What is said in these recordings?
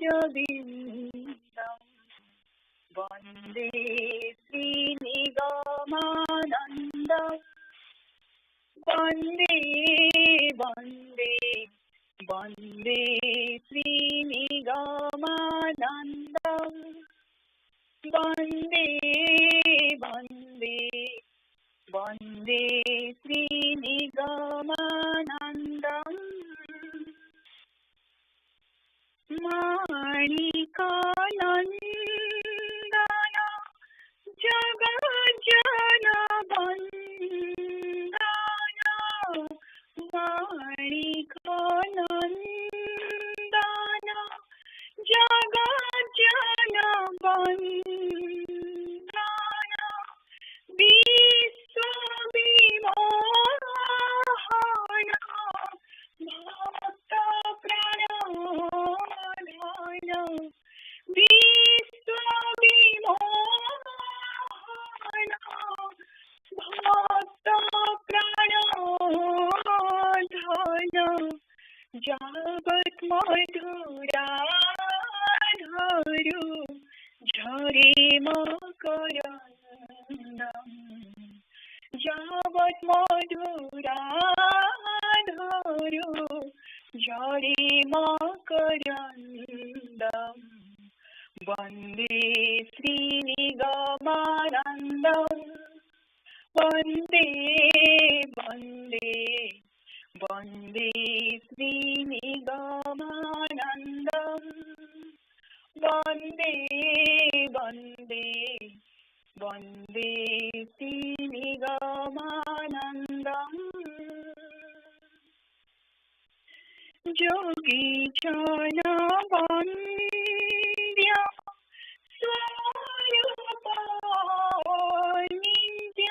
पदारविन्दम् वन्दे श्रीनिगमानन्दम् वन्दे वन्दे वन्दे श्रीनिगमानन्दम् वन्दे वन्दे वन्दे श्रीनिगमानन्दम् माणिकानन्दन जगज्जनवन्दन माणिकानन्दन जगज्जनवन्दन विश्वविमोहन भक्तप्रणोदन विश्वविमोहन भक्तप्रणोदन जगन्मधुराधरु झरे मकरन्दम् जगन्मधुराधरु झरे मकरन्दम् वन्दे श्रीनिगमानन्दम् वन्दे वन्दे वन्दे श्रीनिगमानन्दम् वन्दे वन्दे वन्दे श्रीनिगमानन्दम् जोगी जनवन्द्य स्वरूपनित्य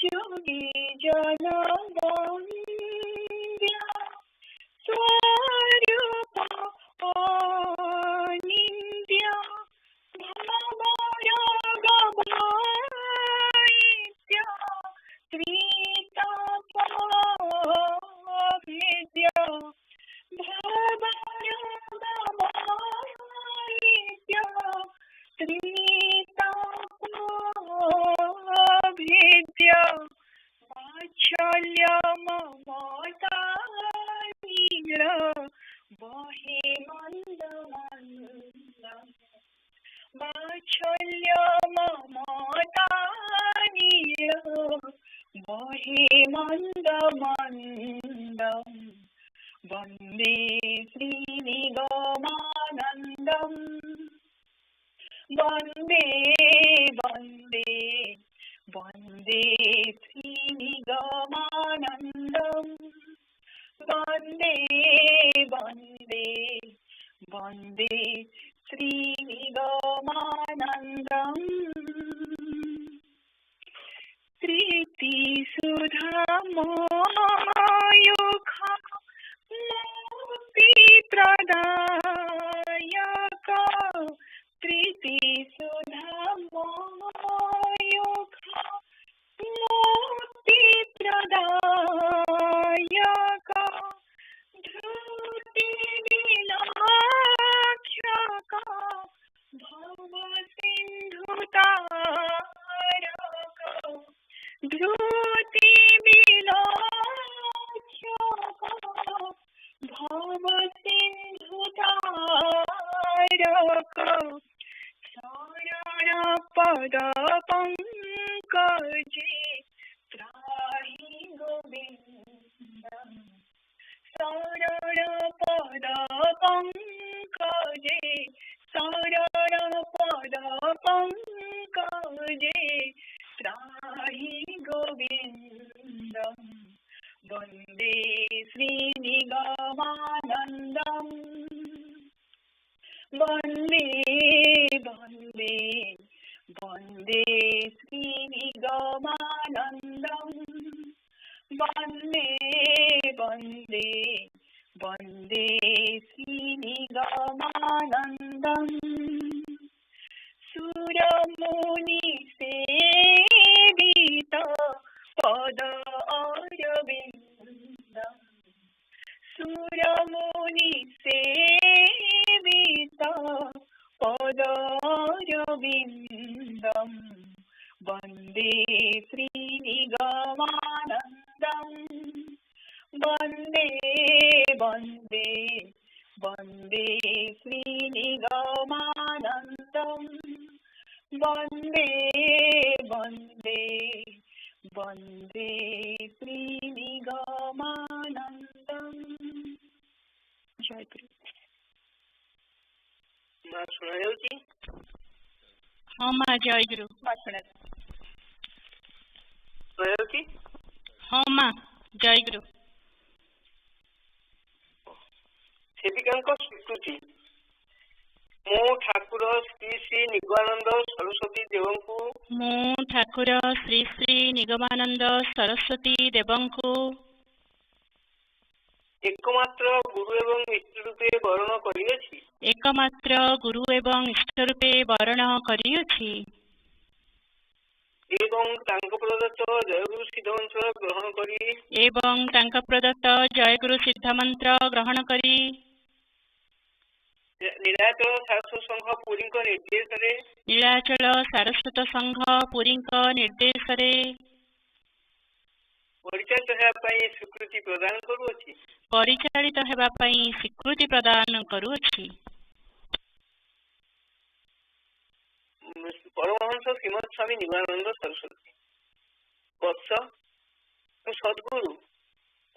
जोगी जनवन्द्य स्वरूपनित्य भवरागभाइत्य त्रितपवेद्य भवरागभाइत्य त्रितपवेद्य वात्सल्य ममता नीर बहे मन्दमन्दम् वात्सल्य ममता नीर बहे मन्दमन्दम् वन्दे श्रीनिगमानन्दम् वन्दे वन्दे वन्दे श्रीनिगमानन्दम् वन्दे वन्दे वन्दे श्रीनिगमानन्दम् प्रीतिसुधामयुख मुक्तिप्रदायक प्रीतिसुधामयुख मुक्तिप्रदायक धृतिविलाख्यक भवसिन्धुतारक धृतिविलाख्यक भवसिन्धुतारक शरणपदपङ्कजे त्राहि गोविन्दम् शरणपदपङ्कजे शरणपदपङ्कजे त्राहि गोविन्दम् वन्दे श्रीनिगमानन्दम् वन्दे वन्दे वन्दे श्रीनिगमानन्दम् वन्दे वन्दे वन्दे श्रीनिगमानन्दम् सुरमुनिसेवित पद अरविन्दम् सुरमुनि सेविता पदारविन्दम् वन्दे श्रीनिगमानन्दम् वन्दे वन्दे वन्दे श्रीनिगमानन्दम् वन्दे वन्दे वन्दे श्रीनिगमानन्दम्। जय गुरु। माँ सुना जाउची? हाँ माँ जय गुरु। माँ सुना जाउची? हाँ माँ जय गुरु। सेविकांक स्वीकृति मो ठाकुर श्री श्री निगमानंद सरस्वती देवंकु मो ठाकुर श्री श्री निगमानंद सरस्वती देवंकु एकमात्र गुरु एवं इष्ट रूपे वर्ण करियछि एकमात्र गुरु एवं इष्ट रूपे वर्ण करियछि एवं तांक प्रदत्त जयगुरु सिद्धमंत्र ग्रहण करी एवं तांक प्रदत्त जयगुरु सिद्धमंत्र ग्रहण करी नीलाचल सारस्वत संघ पुरी निर्देश नीलाचल सारस्वत संघ पुरी निर्देश परिचालित हेबाई स्वीकृति प्रदान करुअछि परिचालित हेबाई स्वीकृति प्रदान करुअछि परमहंस श्रीमद स्वामी निगमानंद सरस्वती वत्स सद्गुरु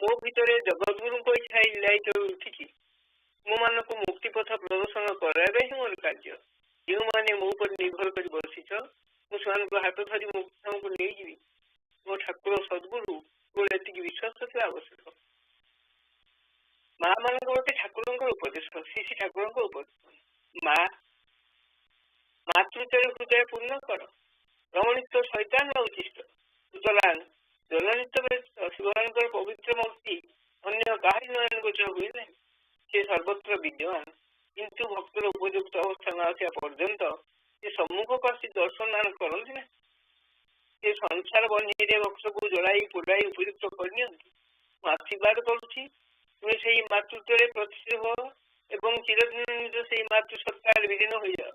मो भितर जगद्गुरु को इच्छा लीलायित उठी मो मान को मुक्ति पथ प्रदर्शन कराइबा ही मोर कार्य जो मैंने मो पर निर्भर कर बसीच मुझे हाथ धरी मुक्ति को नहीं जी मो ठाकुर सद्गुरु को विश्वास करते आवश्यक माँ मान गोटे ठाकुर उपदेश श्री श्री ठाकुर उपदेश माँ मातृत्व हृदय पूर्ण कर रमणित शैतान उचिष्ट सुतरां जलनित शिवान पवित्र मूर्ति अन्य कहारी नयन गोचर हुए ना से सर्वत्र विद्यमान किंतु भक्तर उपयुक्त अवस्था न आसा पर्यंत से सम्मुख कसी दर्शन दान करती ना से संसार बन्ही भक्त को जड़ाई पोड़ाई उपयुक्त करनी आशीर्वाद करुच्ची तुम्हें से मातृत्व प्रतिष्ठित हो एवं चिरदिन से मातृसत्ता विलीन हो जाओ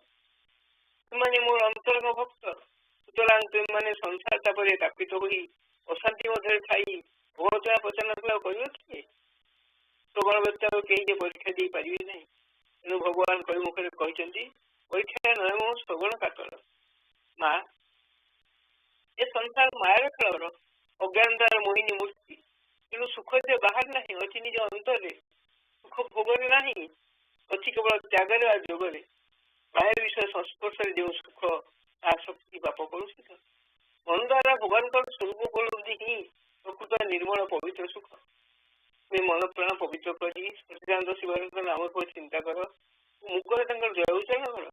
तुमने मोर अंतरंग भक्त सुतरां तुमने संसार तापर तापित हो अशांति मध्य खाई भोचना पचन कर प्रबल व्यक्ति कहीं परीक्षा दे पारे ना तेणु भगवान कई मुखे कहते परीक्षा नय मो श्रवण कातर माँ ये संसार मायार खेल अज्ञानतार मोहिनी मूर्ति तेणु सुख से बाहर ना अच्छी निज अंतर सुख भोगरे ना अच्छी केवल त्यागर आ जोगरे बाह्य विषय संस्पर्श जो सुख आसक्ति पाप कर मन द्वारा भगवान स्वरूप उपलब्धि ही प्रकृत निर्मल पवित्र सुख मन प्राण पवित्र करी सचिदानंद शिवान नाम पर चिंता कर मुखर जय उच्चारण कर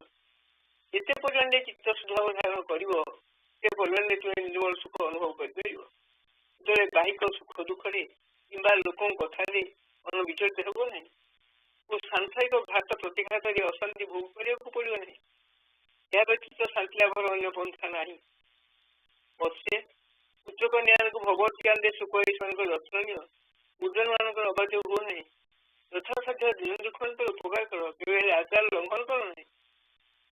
जिते पर्यंत चित्त सुधार धारण कर तुम्हें निर्मल सुख अनुभव कर बाहिक सुख दुखे कि लोक कथा मन विचलित हो ना सांसारिक घात प्रतिघात अशांति भोग करने को पड़ो ना या व्यतीत शांति लाभर अन्य पंथा ना बसे पुत्र कन्या को भगवत ज्ञान दे सुख जत्न नि उद्यान मान अबाध्य हुए ना यथासाध्य दिन दुखन उपकार कर आचार लंघन कर ना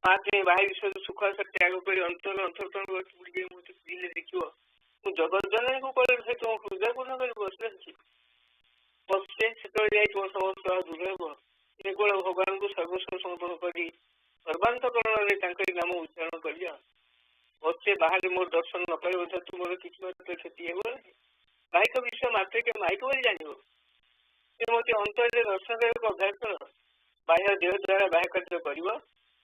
माँ तुम्हें बाह्य विषय सुख आशा त्याग कर अंतर अंतर्तन देख जगत जननी को कल तुम हृदय पूर्ण कर बसे तुम समस्त दूर केवल भगवान को सर्वस्व समर्पण कर सर्वांतकरण नाम उच्चारण कर बसे बाहर मोर दर्शन न पाए तुम किसी क्षति हो बाहिक विषय मात्र के माइक बोली जान मत अंतर दर्शन करने अभ्यास कर बाह्य देह द्वारा बाह्य कार्य कर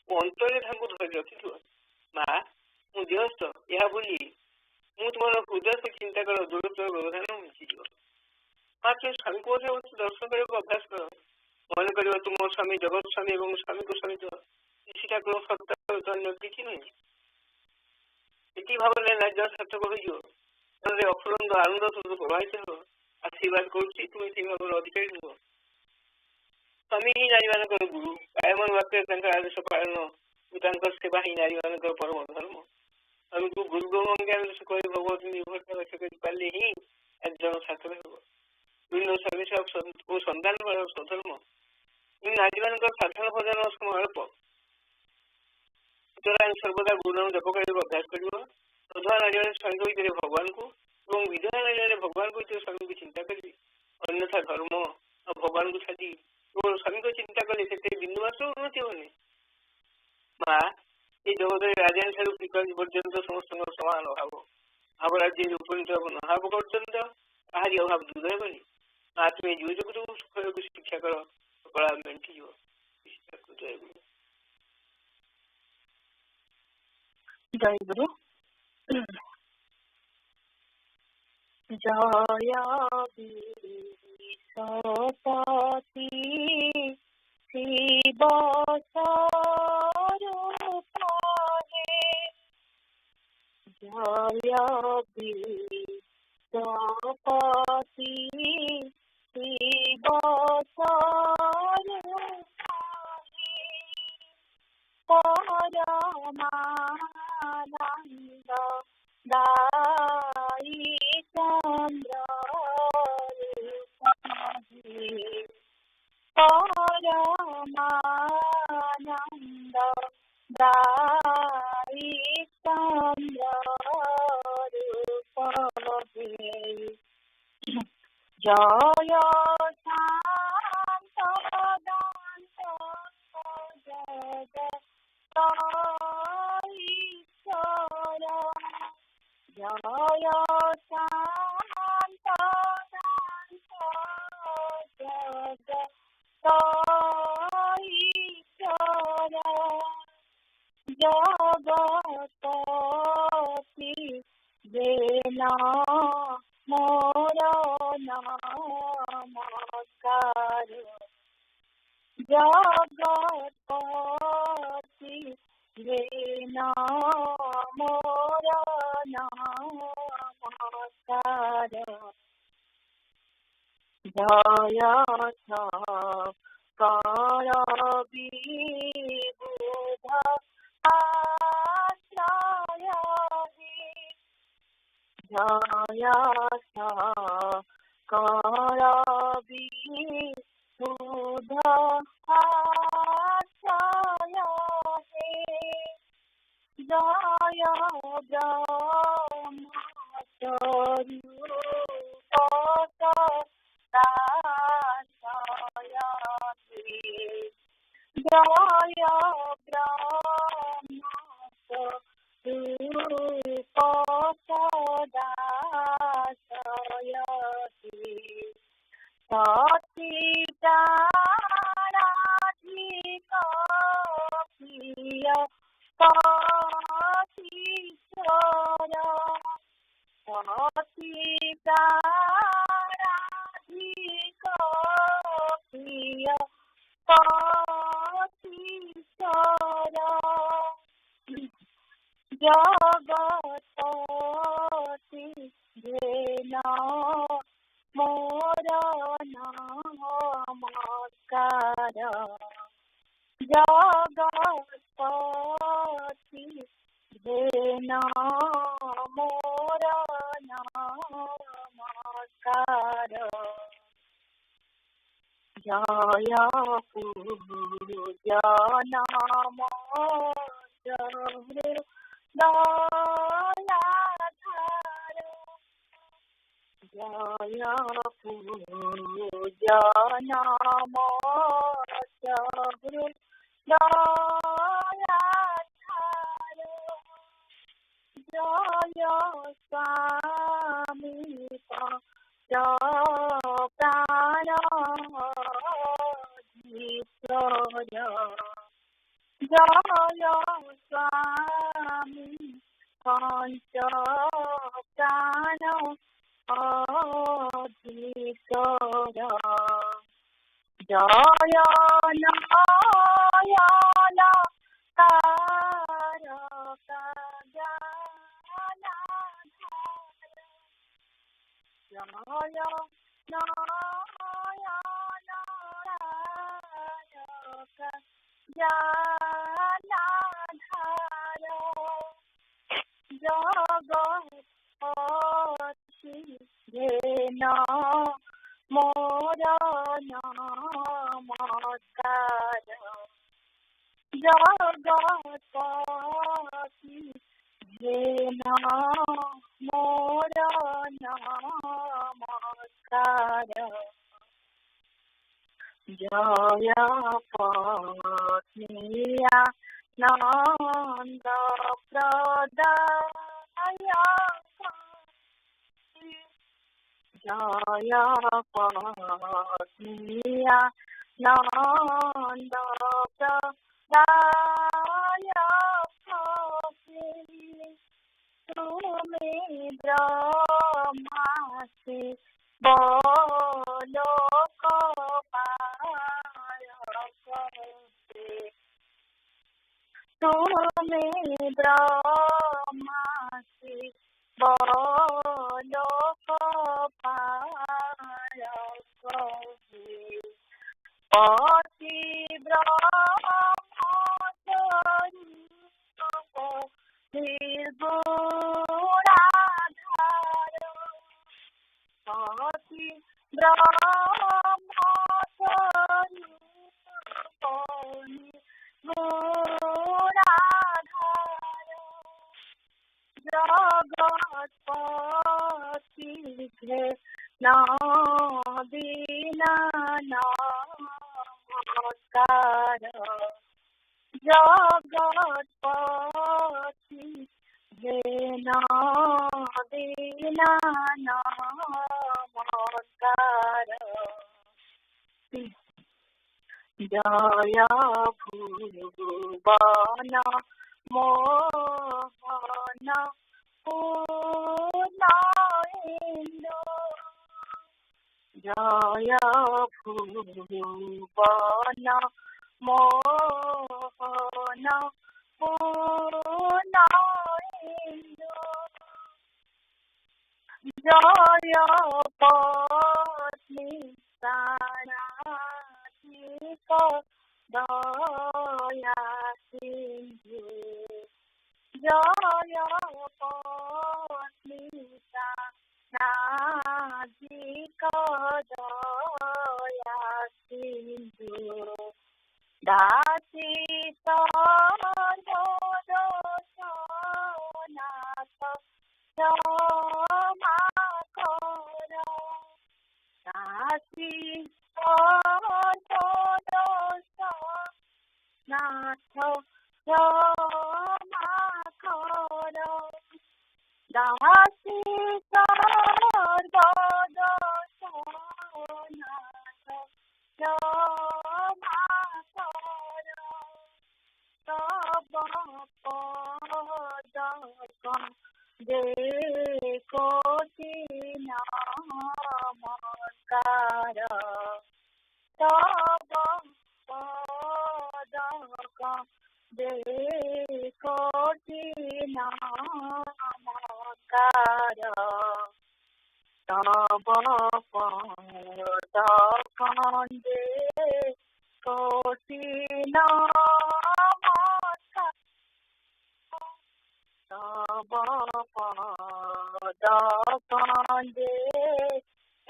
अंतर धरी रखी माँ मुझ देहस्थ यह बोली मुझ तुम हृदय से चिंता कर दूरत्व व्यवधान मिचीज माँ तुम स्वामी को दर्शन करने अभ्यास कर मन कर तुम स्वामी जगत स्वामी और स्वामी को सहित किसी ठाकुर सत्ता अन्य किसी नुहे ये भाव राज्य सार्थक हो अफुरंग आनंद प्रभावित हो आशीर्वाद करुच्ची तुम्हें से भाव अधिकारी नुह स्वामी ही नारी मान गुरु कायमन वाक्य आदेश पालन सेवा ही नारी मान परम धर्म स्वामी को गुरु गोम ज्ञान कह भगवत निर्भरता रक्षा कर पारे ही एक जन सार्थक हो বিভিন্ন ସ୍ୱାମୀ ଓ ସନ୍ତାନ ସ୍ୱଧର୍ମ ନାରୀ ମାନଙ୍କର ସାଧାରଣ ଭୋଜନ ସମୟ ଅଳ୍ପ। ସୁତରାଂ ସର୍ବଦା ଗୁଣ ଜପ କରିବାକୁ ଅଭ୍ୟାସ କରିବ। ସଧବା ନାରୀ ମାନେ ସ୍ୱାମୀଙ୍କ ଭିତରେ ଭଗବାନଙ୍କୁ ଏବଂ ବିଧବା ନାରୀ ମାନେ ଭଗବାନଙ୍କ ଭିତରେ ସ୍ୱାମୀଙ୍କୁ ଚିନ୍ତା କରିବେ। ଅନ୍ୟଥା ଧର୍ମ ଆଉ ଭଗବାନଙ୍କୁ ଛାଡ଼ି କେବଳ ସ୍ୱାମୀଙ୍କ ଚିନ୍ତା କଲେ ସେଥିରେ ବିନ୍ଦୁ ମାତ୍ର ଉନ୍ନତି ହେବନି। ମା ଏ ଜଗତରେ ରାଜାଙ୍କ ଠାରୁ ପିକାରୀ ପର୍ଯ୍ୟନ୍ତ ସମସ୍ତଙ୍କର ସମାନ ଅଭାବ। ଭାବ ରାଜ୍ୟରେ ଉପନୀତ ନହେବା ପର୍ଯ୍ୟନ୍ତ କାହାରି ଅଭାବ ଦୂର ହେବନି। ମା ତୁମେ ଯୁଗ ଯୁଗରୁ ସୁଖକୁ ଶିକ୍ଷା କର, କଳା ମେଣ୍ଟିଯିବ। ଜୟ ଗୁରୁ। ଜୟ ବିଶ୍ୱପତି ଶିବ ସ୍ୱରୂପ ହେ। ଜୟ ବିଶ୍ୱପତି ଶିବ ସ୍ୱରୂପ ହେ। ପରମାନନ୍ଦ ଦାୟୀ ଚନ୍ଦ୍ର ରୂପ ହେ। ପରମାନନ୍ଦ ଦାୟୀ ଚନ୍ଦ୍ର ରୂପ ହେ। জয় শান্ত দান্ত ঈশ্বর, জয় শান্ত দান্ত ঈশ্বর, জগৎপতি যেন মোর নমস্কার। জগৎপতি যেন মোর নমস্কার। জয় কর বিবুধ আশ্রয় হে। জয় কর বিবুধ আশ্রয় হে। জয় ব্রহ্মস্বরূপ সদাশয় হে। জয় ব্রহ্মস্বরূপ সদাশয় হে। সচিদারাধিক প্রিয় সতীশ্বর, সচিদারাধিক প্রিয় সতীশ্বর, জগৎপতি যেন মোর নমস্কার। জগৎপতি যেন মোর নমস্কার। জয় পূজন দয়াধার, জয় পূজন দয়াধার, জয় স্বামী প্রাণ ধীশ্বর, জয় স্বামী পঞ্চ প্রাণ অধীশ্বর, জয় নয়ন তারকা জ্ঞানাধার, জয় নয়ন তারকা জ্ঞানাধার, জগৎপতি যেন মোর नमस्कार जगतपति जेन मोर नमस्कार जय पत्निया नंद प्रदाय जय पत्निया नंद प्रदाय तुम्हें ब्रह्मासि बोलोक तुम्हें ब्रह्मासि बोलोक पति निर्गुणाधार पति निर्गुणाधार जगतपति दीन नमस्कार जगतपति दीन नमस्कार जय भुवन मोहन पूर्णेन्दु जय भुवन मोहन पूर्णेन्दु जय पत्नी साराधिक दया सिंधु जय पत्नी साराधिक दया सिंधु दासी सर्वदोषनाथ क्षमा कर दासी सर्वदोषनाथ क्षमा कर दासी सर्वदोषनाथ क्षमा कर तब पद देखो नमस्कार तब पद देखो नमस्कार तब पद देखो नमस्कार तब पद कोटि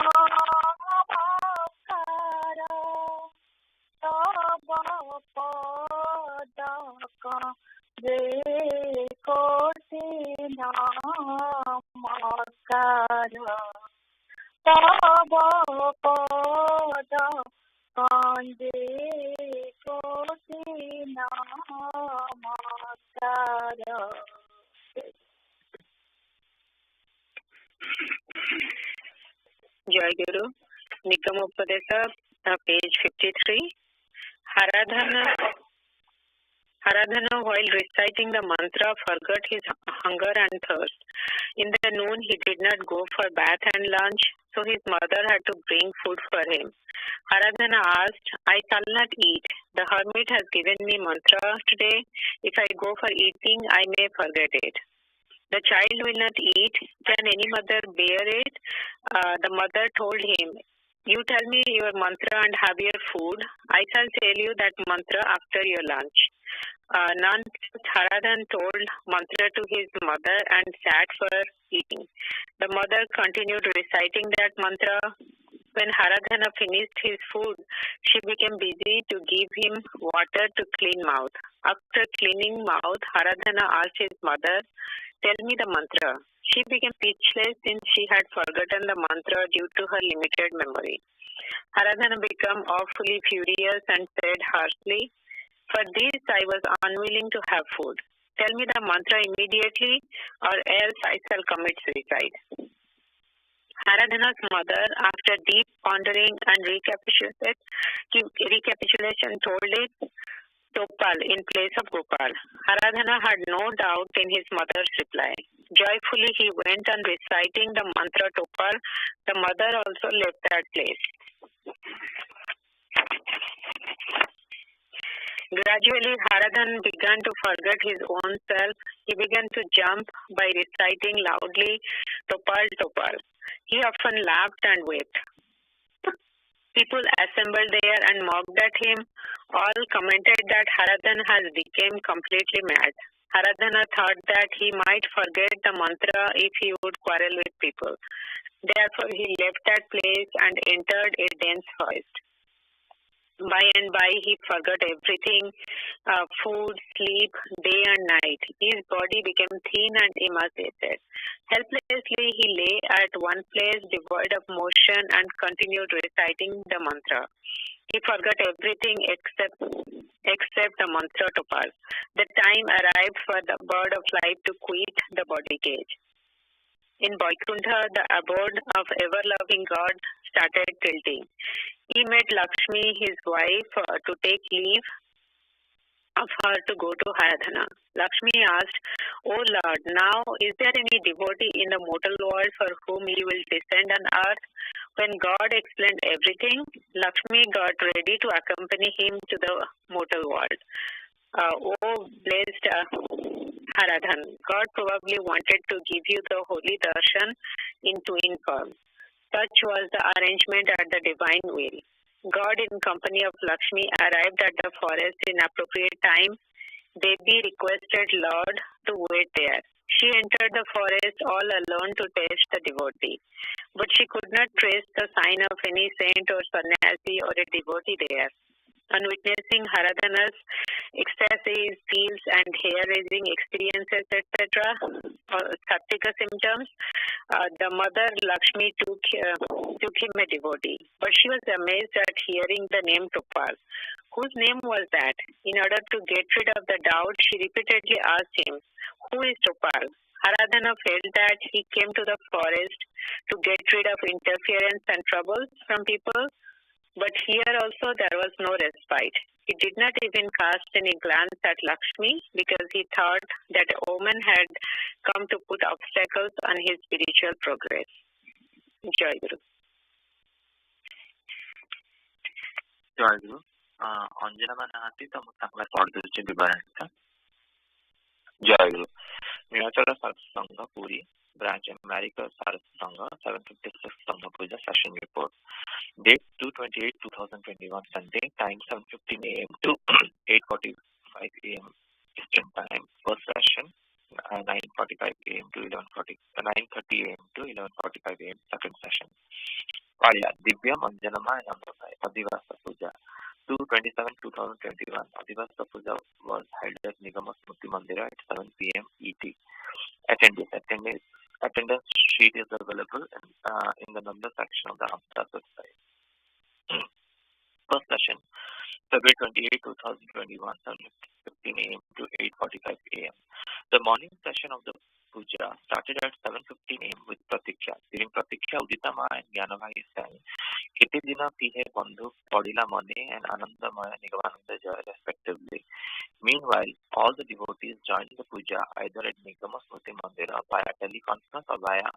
नमस्कार तब पद कोटि नमस्कार तब पद कोटि नमस्कार Jai Guru, Nikamopadesa, page 53. Haradhana, while reciting the mantra, forgot his hunger and thirst. In the noon, he did not go for bath and lunch, so his mother had to bring food for him. Haradhana asked, I shall not eat. The hermit has given me mantra today. If I go for eating, I may forget it. The child will not eat. Can any mother bear it? The mother told him, you tell me your mantra and have your food. I shall tell you that mantra after your lunch. Nonetheless, Haradhan told mantra to his mother and sat for eating. The mother continued reciting that mantra. When Haradhana finished his food, she became busy to give him water to clean mouth. After cleaning mouth, Haradhana asked his mother, "Tell me the mantra." She became speechless since she had forgotten the mantra due to her limited memory. Haradhana became awfully furious and said harshly, "For this I was unwilling to have food. Tell me the mantra immediately or else I shall commit suicide." Haradhana's mother, after deep pondering and recapitulation, told it Topal in place of Gopal. Haradhana had no doubt in his mother's reply. Joyfully he went on reciting the mantra Topal. The mother also left that place. Gradually, Haradhan began to forget his own self. He began to jump by reciting loudly Topal Topal. He often laughed and wept. People assembled there and mocked at him. All commented that Haradhan has become completely mad. Haradhana thought that he might forget the mantra if he would quarrel with people. Therefore, he left that place and entered a dense forest. By and by, he forgot everything, food, sleep, day and night. His body became thin and emaciated. Helplessly, he lay at one place devoid of motion and continued reciting the mantra. He forgot everything except the mantra Topal. The time arrived for the bird of life to quit the body cage. In Vaikuntha, the abode of ever-loving God started tilting. He met Lakshmi, his wife, to take leave of her to go to Haradhana. Lakshmi asked, "O Lord, now is there any devotee in the mortal world for whom you will descend on earth?" When God explained everything, Lakshmi got ready to accompany him to the mortal world. Oh, blessed Haradhan, God probably wanted to give you the holy darshan in twin form. Such was the arrangement at the divine will. God, in company of Lakshmi, arrived at the forest in appropriate time. Devi requested Lord to wait there. She entered the forest all alone to test the devotee. But she could not trace the sign of any saint or sannyasi or a devotee there. On witnessing Haradhana's ecstasies, feels, and hair-raising experiences, etc., Sattvika symptoms, the mother Lakshmi took him a devotee. But she was amazed at hearing the name Topal. Whose name was that? In order to get rid of the doubt, she repeatedly asked him, "Who is Topal?" Haradhana felt that he came to the forest to get rid of interference and troubles from people. But here also there was no respite. He did not even cast any glance at Lakshmi because he thought that a woman had come to put obstacles on his spiritual progress. Jai Guru. Jai Guru. Anjana Manahati tamu sangla pardurche vivaranita. Jai Guru. Niyachara Saraswata Sangha Puri. Branch America Saraswata Sangha 756 Sangha Puja Session Report. Date 2/28/2021 Sunday. Time 7:15 a.m. to 8:45 a.m. Eastern Time. First session 9:45 a.m. to 9:30 a.m. to 11:45 a.m. Second session. Palya Divya Manjanama and Amrasai Adivasa Puja 2/27/2021. Adivasa Puja was held at Nigama Smriti Mandira at 7 p.m. ET. Attendance sheet is available in the number section of the AMSAS website. First session, February 28, 2021, 7:15 a.m. to 8:45 a.m. The morning session of the puja started at 7:15 a.m. with Pratiksha. During Pratiksha, Udita Ma and Jnanabhai sang Kete Dina Pihe Bandhu Padila Mane and Anandamaya Nigamananda Jaya respectively. Meanwhile, all the devotees joined the puja either at Nigama Smriti Mandira via teleconference or via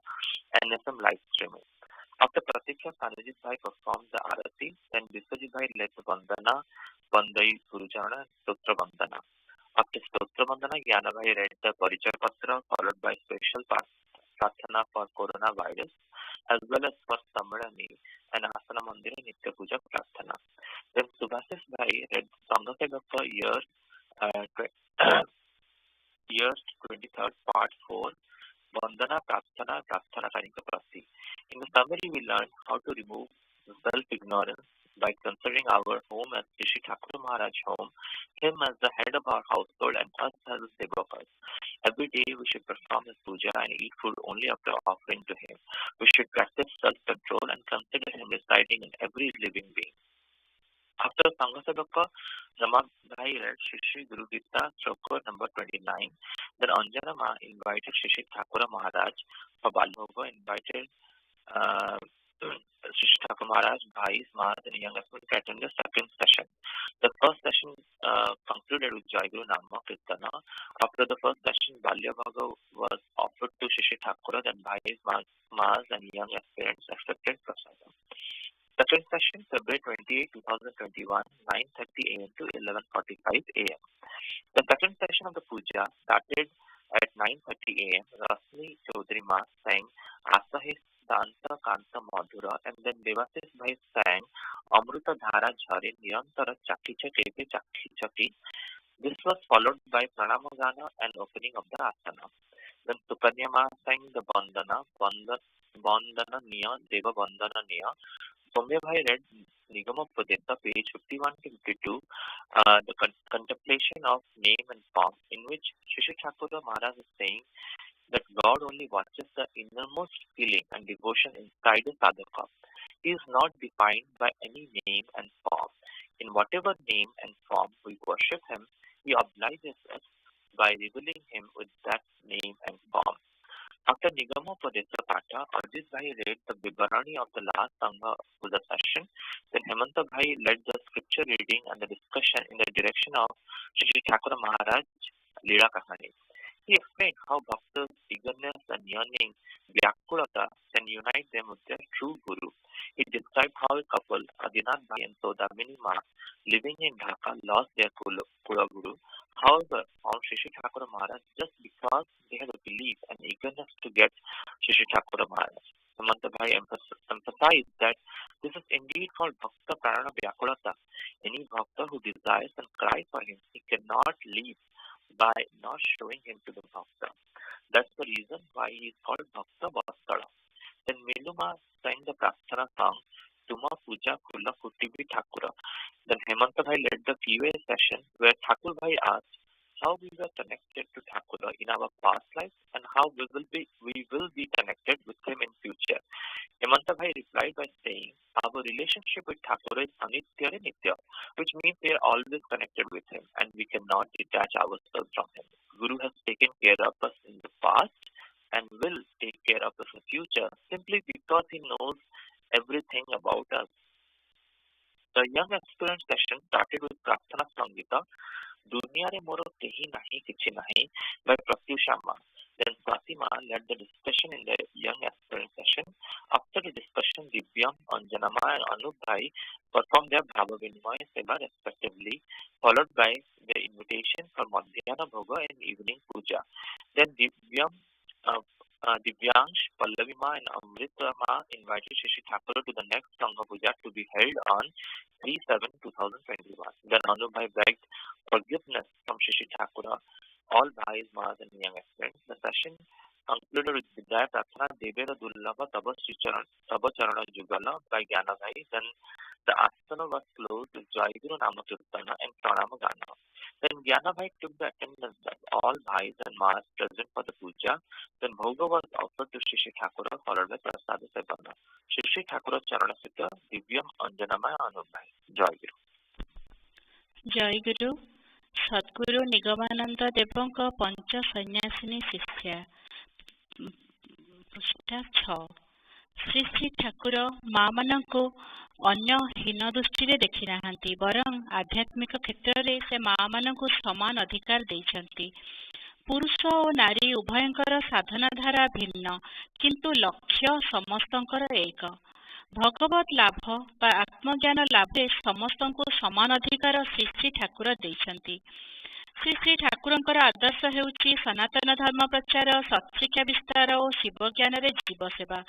NSM live streaming. After Pratiksha, Sanjit Bhai performed the Arati, then Biswajit Bhai led the Vandana, Vandai Gurujana, Stotra Vandana. After Stotra Vandana, Jnanabhai read the Parichaya Patra, followed by special Prarthana for coronavirus, as well as for Samrani and Asana Mandira Nitya Puja Prarthana. Then Subhasis Bhai read Sangha for years 23rd, part 4, Vandana Prarthana Kanika Prati. In the summary, we learned how to remove self-ignorance by considering our home as Shri Thakur Maharaj home, him as the head of our household and us as the sevakas. Every day we should perform his puja and eat food only after offering to him. We should practice self-control and consider him residing in every living being. After Sangha Sabaka, Ramabhai read Shri Guru Gita, Shloka number 29. Then Anjana Ma invited Shri Thakur Maharaj for Balbhoga, invited Shri Thakur Maharaj, Bhais, Maas and young husband to attend the second session. The first session concluded with Jai Guru Nama Kirtana. After the first session, Balya Bhaga was offered to Shri Thakur, then Bhais, Maas and young aspirants accepted Prasada. Second session, February 28, 2021, 9:30 a.m. to 11:45 a.m. The second session of the puja started at 9:30 a.m. Rasmi Chaudhary Ma sang Asahi Danta Kanta Madhura, and then Devasis Bhai sang Amruta Dhara Jhare Nirantara Chakhi Chakhe Chakhi Chakhi. This was followed by Pranamagana and opening of the asana. Then Sukanya Ma sang the Bandana Niya Deva Bandana Niya. Soumya Bhai read Nigama Pradesa, page 51 to 52, the contemplation of name and form, in which Shri Thakur Maharaj is saying that God only watches the innermost feeling and devotion inside the sadhaka. He is not defined by any name and form. In whatever name and form we worship him, he obliges us by revealing him with that name and form. After Nigama Pradesa Pata, Ajit Bhai read the Vibarani of the last Sangha Puja session. Then Hemanta Bhai led the scripture reading and the discussion in the direction of Shri Thakur Maharaj Leela Kahani. He explained how Bhaktas' eagerness and yearning, Vyakulata, can unite them with their true Guru. He described how a couple, Adinath Bhai and Sodamini Ma, living in Dhaka, lost their Kula Guru. However, found Shri Thakur Maharaj just because they had a belief and eagerness to get Shri Thakur Maharaj. Hemanta Bhai emphasized that this is indeed called Bhakta Prana Vyakulata. Any Bhakta who desires and cries for him, he cannot leave by not showing him to the Bhakta. That's the reason why he is called Bhakta Vastala. Then Meluma sang the Prasthana song, Tuma Puja Kula Kutibi Thakura. Then Hemanta Bhai led the Q&A session where Thakur Bhai asked how we were connected to Thakura in our past lives and how we will be connected with him in future. Hemanta Bhai replied by saying, our relationship with Thakura is Anitya and Nitya, which means we are always connected with him and we cannot detach ourselves from him. Guru has taken care of us in the past and will take care of us in the future simply because he knows everything about us. The young aspirant session started with Prarthana Sangita, Duniyare Moro Kehi Nahi Kichi Nahi by Pratyusha Ma. Then Swati Ma led the discussion in the young aspirant session. After the discussion, Divyam, Anjana Ma and Anup Bhai performed their Bhava Vinimaya Seva respectively, followed by the invitation for Madhyana Bhoga and evening puja. Then Divyansh, Pallavi Ma and Amrita Ma invited Shri Thakur to the next Sangha Puja to be held on 3/7/2021. Then Anup Bhai begged forgiveness from Shri Thakur, all Bhais, Maas and young aspirants. The session concluded with Vidya Prathana Devera Dullava Taba Charana Jugala by Gyana Bhai. Then the asana was closed with Jai Guru Nama Kirtana and Pranama Gana. Then Gyana Bhai took the attendance of all Bhais and Maas present for the puja. Then Bhoga was offered to Shri Thakur, followed by Prasada Sebana. Shri Thakur Charana Sita, Divyam, Anjanamaya, Anup Bhai. Jai Guru. जय गुरु सद्गुरु निगमानंद देवଙ୍କ पंच सन्यासिनी शिष्या पृष्ठा 6 श्री श्री ठाकुर माँ मानଙ୍କୁ अन्य हीन दृष्टि देखि नाहांती बरं आध्यात्मिक क्षेत्र में से माँ मानଙ୍କୁ समान अधिकार देइछंती। पुरुष और नारी उभयंकर साधना धारा भिन्न किंतु लक्ष्य समस्तंकर एक। भगवत लाभ बा आत्मज्ञान लाभे समस्तंको समान अधिकार श्री श्री ठाकुर देइछंती। ଶ୍ରୀ ଶ୍ରୀ ଠାକୁରଙ୍କର ଆଦର୍ଶ ହେଉଛି ସନାତନ ଧର୍ମ ପ୍ରଚାର, ସତ୍ଶିକ୍ଷା ବିସ୍ତାର ଓ ଶିବ ଜ୍ଞାନରେ ଜୀବ ସେବା।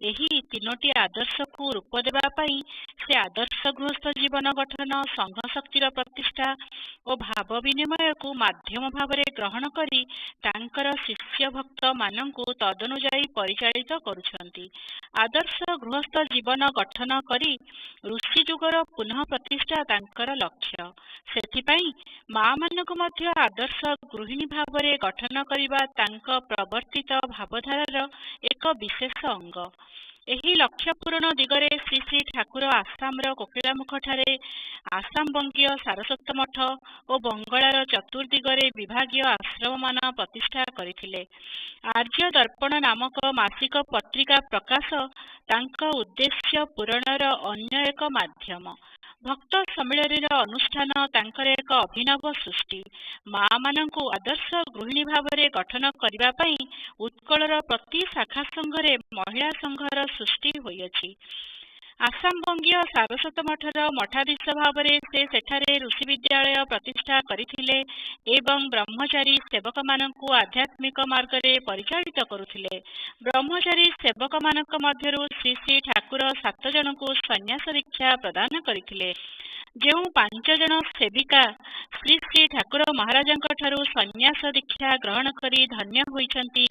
ଏହି ତିନୋଟି ଆଦର୍ଶକୁ ରୂପ ଦେବା ପାଇଁ ସେ ଆଦର୍ଶ ଗୃହସ୍ଥ ଜୀବନ ଗଠନ, ସଂଘ ଶକ୍ତିର ପ୍ରତିଷ୍ଠା ଓ ଭାବ ବିନିମୟକୁ ମାଧ୍ୟମ ଭାବରେ ଗ୍ରହଣ କରି ତାଙ୍କର ଶିଷ୍ୟ ଭକ୍ତ ମାନଙ୍କୁ ତଦନୁଯାୟୀ ପରିଚାଳିତ କରୁଛନ୍ତି। ଆଦର୍ଶ ଗୃହସ୍ଥ ଜୀବନ ଗଠନ କରି ଋଷି ଯୁଗର ପୁନଃ ପ୍ରତିଷ୍ଠା ତାଙ୍କର ଲକ୍ଷ୍ୟ। ସେଥିପାଇଁ ମାମାନଙ୍କୁ ମଧ୍ୟ ଆଦର୍ଶ ଗୃହିଣୀ ଭାବରେ ଗଠନ କରିବା ତାଙ୍କ ପ୍ରବର୍ତ୍ତିତ ଭାବଧାରାର ଏକ ବିଶେଷ ଅଙ୍ଗ। ଏହି ଲକ୍ଷ୍ୟ ପୂରଣ ଦିଗରେ ଶ୍ରୀ ଶ୍ରୀ ଠାକୁର ଆସାମର କୋକିଳାମୁଖଠାରେ ଆସାମ ବଙ୍ଗୀୟ ସାରସ୍ୱତ ମଠ ଓ ବଙ୍ଗଳାର ଚତୁର୍ଦିଗରେ ବିଭାଗୀୟ ଆଶ୍ରମମାନ ପ୍ରତିଷ୍ଠା କରିଥିଲେ। ଆର୍ଯ୍ୟ ଦର୍ପଣ ନାମକ ମାସିକ ପତ୍ରିକା ପ୍ରକାଶ ତାଙ୍କ ଉଦ୍ଦେଶ୍ୟ ପୂରଣର ଅନ୍ୟ ଏକ ମାଧ୍ୟମ। ଭକ୍ତ ସମ୍ମିଳନୀର ଅନୁଷ୍ଠାନ ତାଙ୍କର ଏକ ଅଭିନବ ସୃଷ୍ଟି। ମାମାନଙ୍କୁ ଆଦର୍ଶ ଗୃହିଣୀ ଭାବରେ ଗଠନ କରିବା ପାଇଁ ଉତ୍କଳର ପ୍ରତି ଶାଖା ସଂଘରେ ମହିଳା ସଂଘର ସୃଷ୍ଟି ହୋଇଅଛି। ଆସାମ ବଙ୍ଗୀୟ ସାରସ୍ୱତ ମଠର ମଠାଧୀଶ ଭାବରେ ସେ ସେଠାରେ ଋଷି ବିଦ୍ୟାଳୟ ପ୍ରତିଷ୍ଠା କରିଥିଲେ ଏବଂ ବ୍ରହ୍ମଚାରୀ ସେବକମାନଙ୍କୁ ଆଧ୍ୟାତ୍ମିକ ମାର୍ଗରେ ପରିଚାଳିତ କରୁଥିଲେ। ବ୍ରହ୍ମଚାରୀ ସେବକମାନଙ୍କ ମଧ୍ୟରୁ ଶ୍ରୀ ଶ୍ରୀ ଠାକୁର 7 ଜଣଙ୍କୁ ସନ୍ନ୍ୟାସ ଦୀକ୍ଷା ପ୍ରଦାନ କରିଥିଲେ। ଯେଉଁ 5 ଜଣ ସେବିକା ଶ୍ରୀ ଶ୍ରୀ ଠାକୁର ମହାରାଜଙ୍କ ଠାରୁ ସନ୍ନ୍ୟାସ ଦୀକ୍ଷା ଗ୍ରହଣ କରି ଧନ୍ୟ ହୋଇଛନ୍ତି,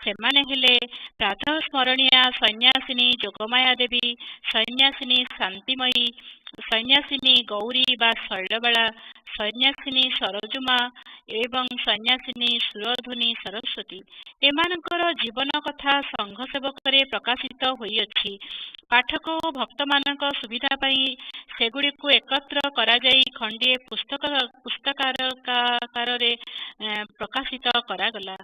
ସେମାନେ ହେଲେ ପ୍ରାତଃ ସ୍ମରଣୀୟା ସନ୍ନ୍ୟାସିନୀ ଯୋଗମାୟା ଦେବୀ, ସନ୍ନ୍ୟାସିନୀ ଶାନ୍ତିମୟୀ, ସନ୍ନ୍ୟାସିନୀ ଗୌରୀ ବା ଶୈଳବାଳା, ସନ୍ନ୍ୟାସିନୀ ସରୋଜମା ଏବଂ ସନ୍ନ୍ୟାସିନୀ ସୁରଧୁନୀ ସରସ୍ୱତୀ। ଏମାନଙ୍କର ଜୀବନ କଥା ସଂଘ ସେବକରେ ପ୍ରକାଶିତ ହୋଇଅଛି। ପାଠକ ଓ ଭକ୍ତମାନଙ୍କ ସୁବିଧା ପାଇଁ ସେଗୁଡ଼ିକୁ ଏକତ୍ର କରାଯାଇ ଖଣ୍ଡିଏ ପୁସ୍ତକାକାରରେ ପ୍ରକାଶିତ କରାଗଲା।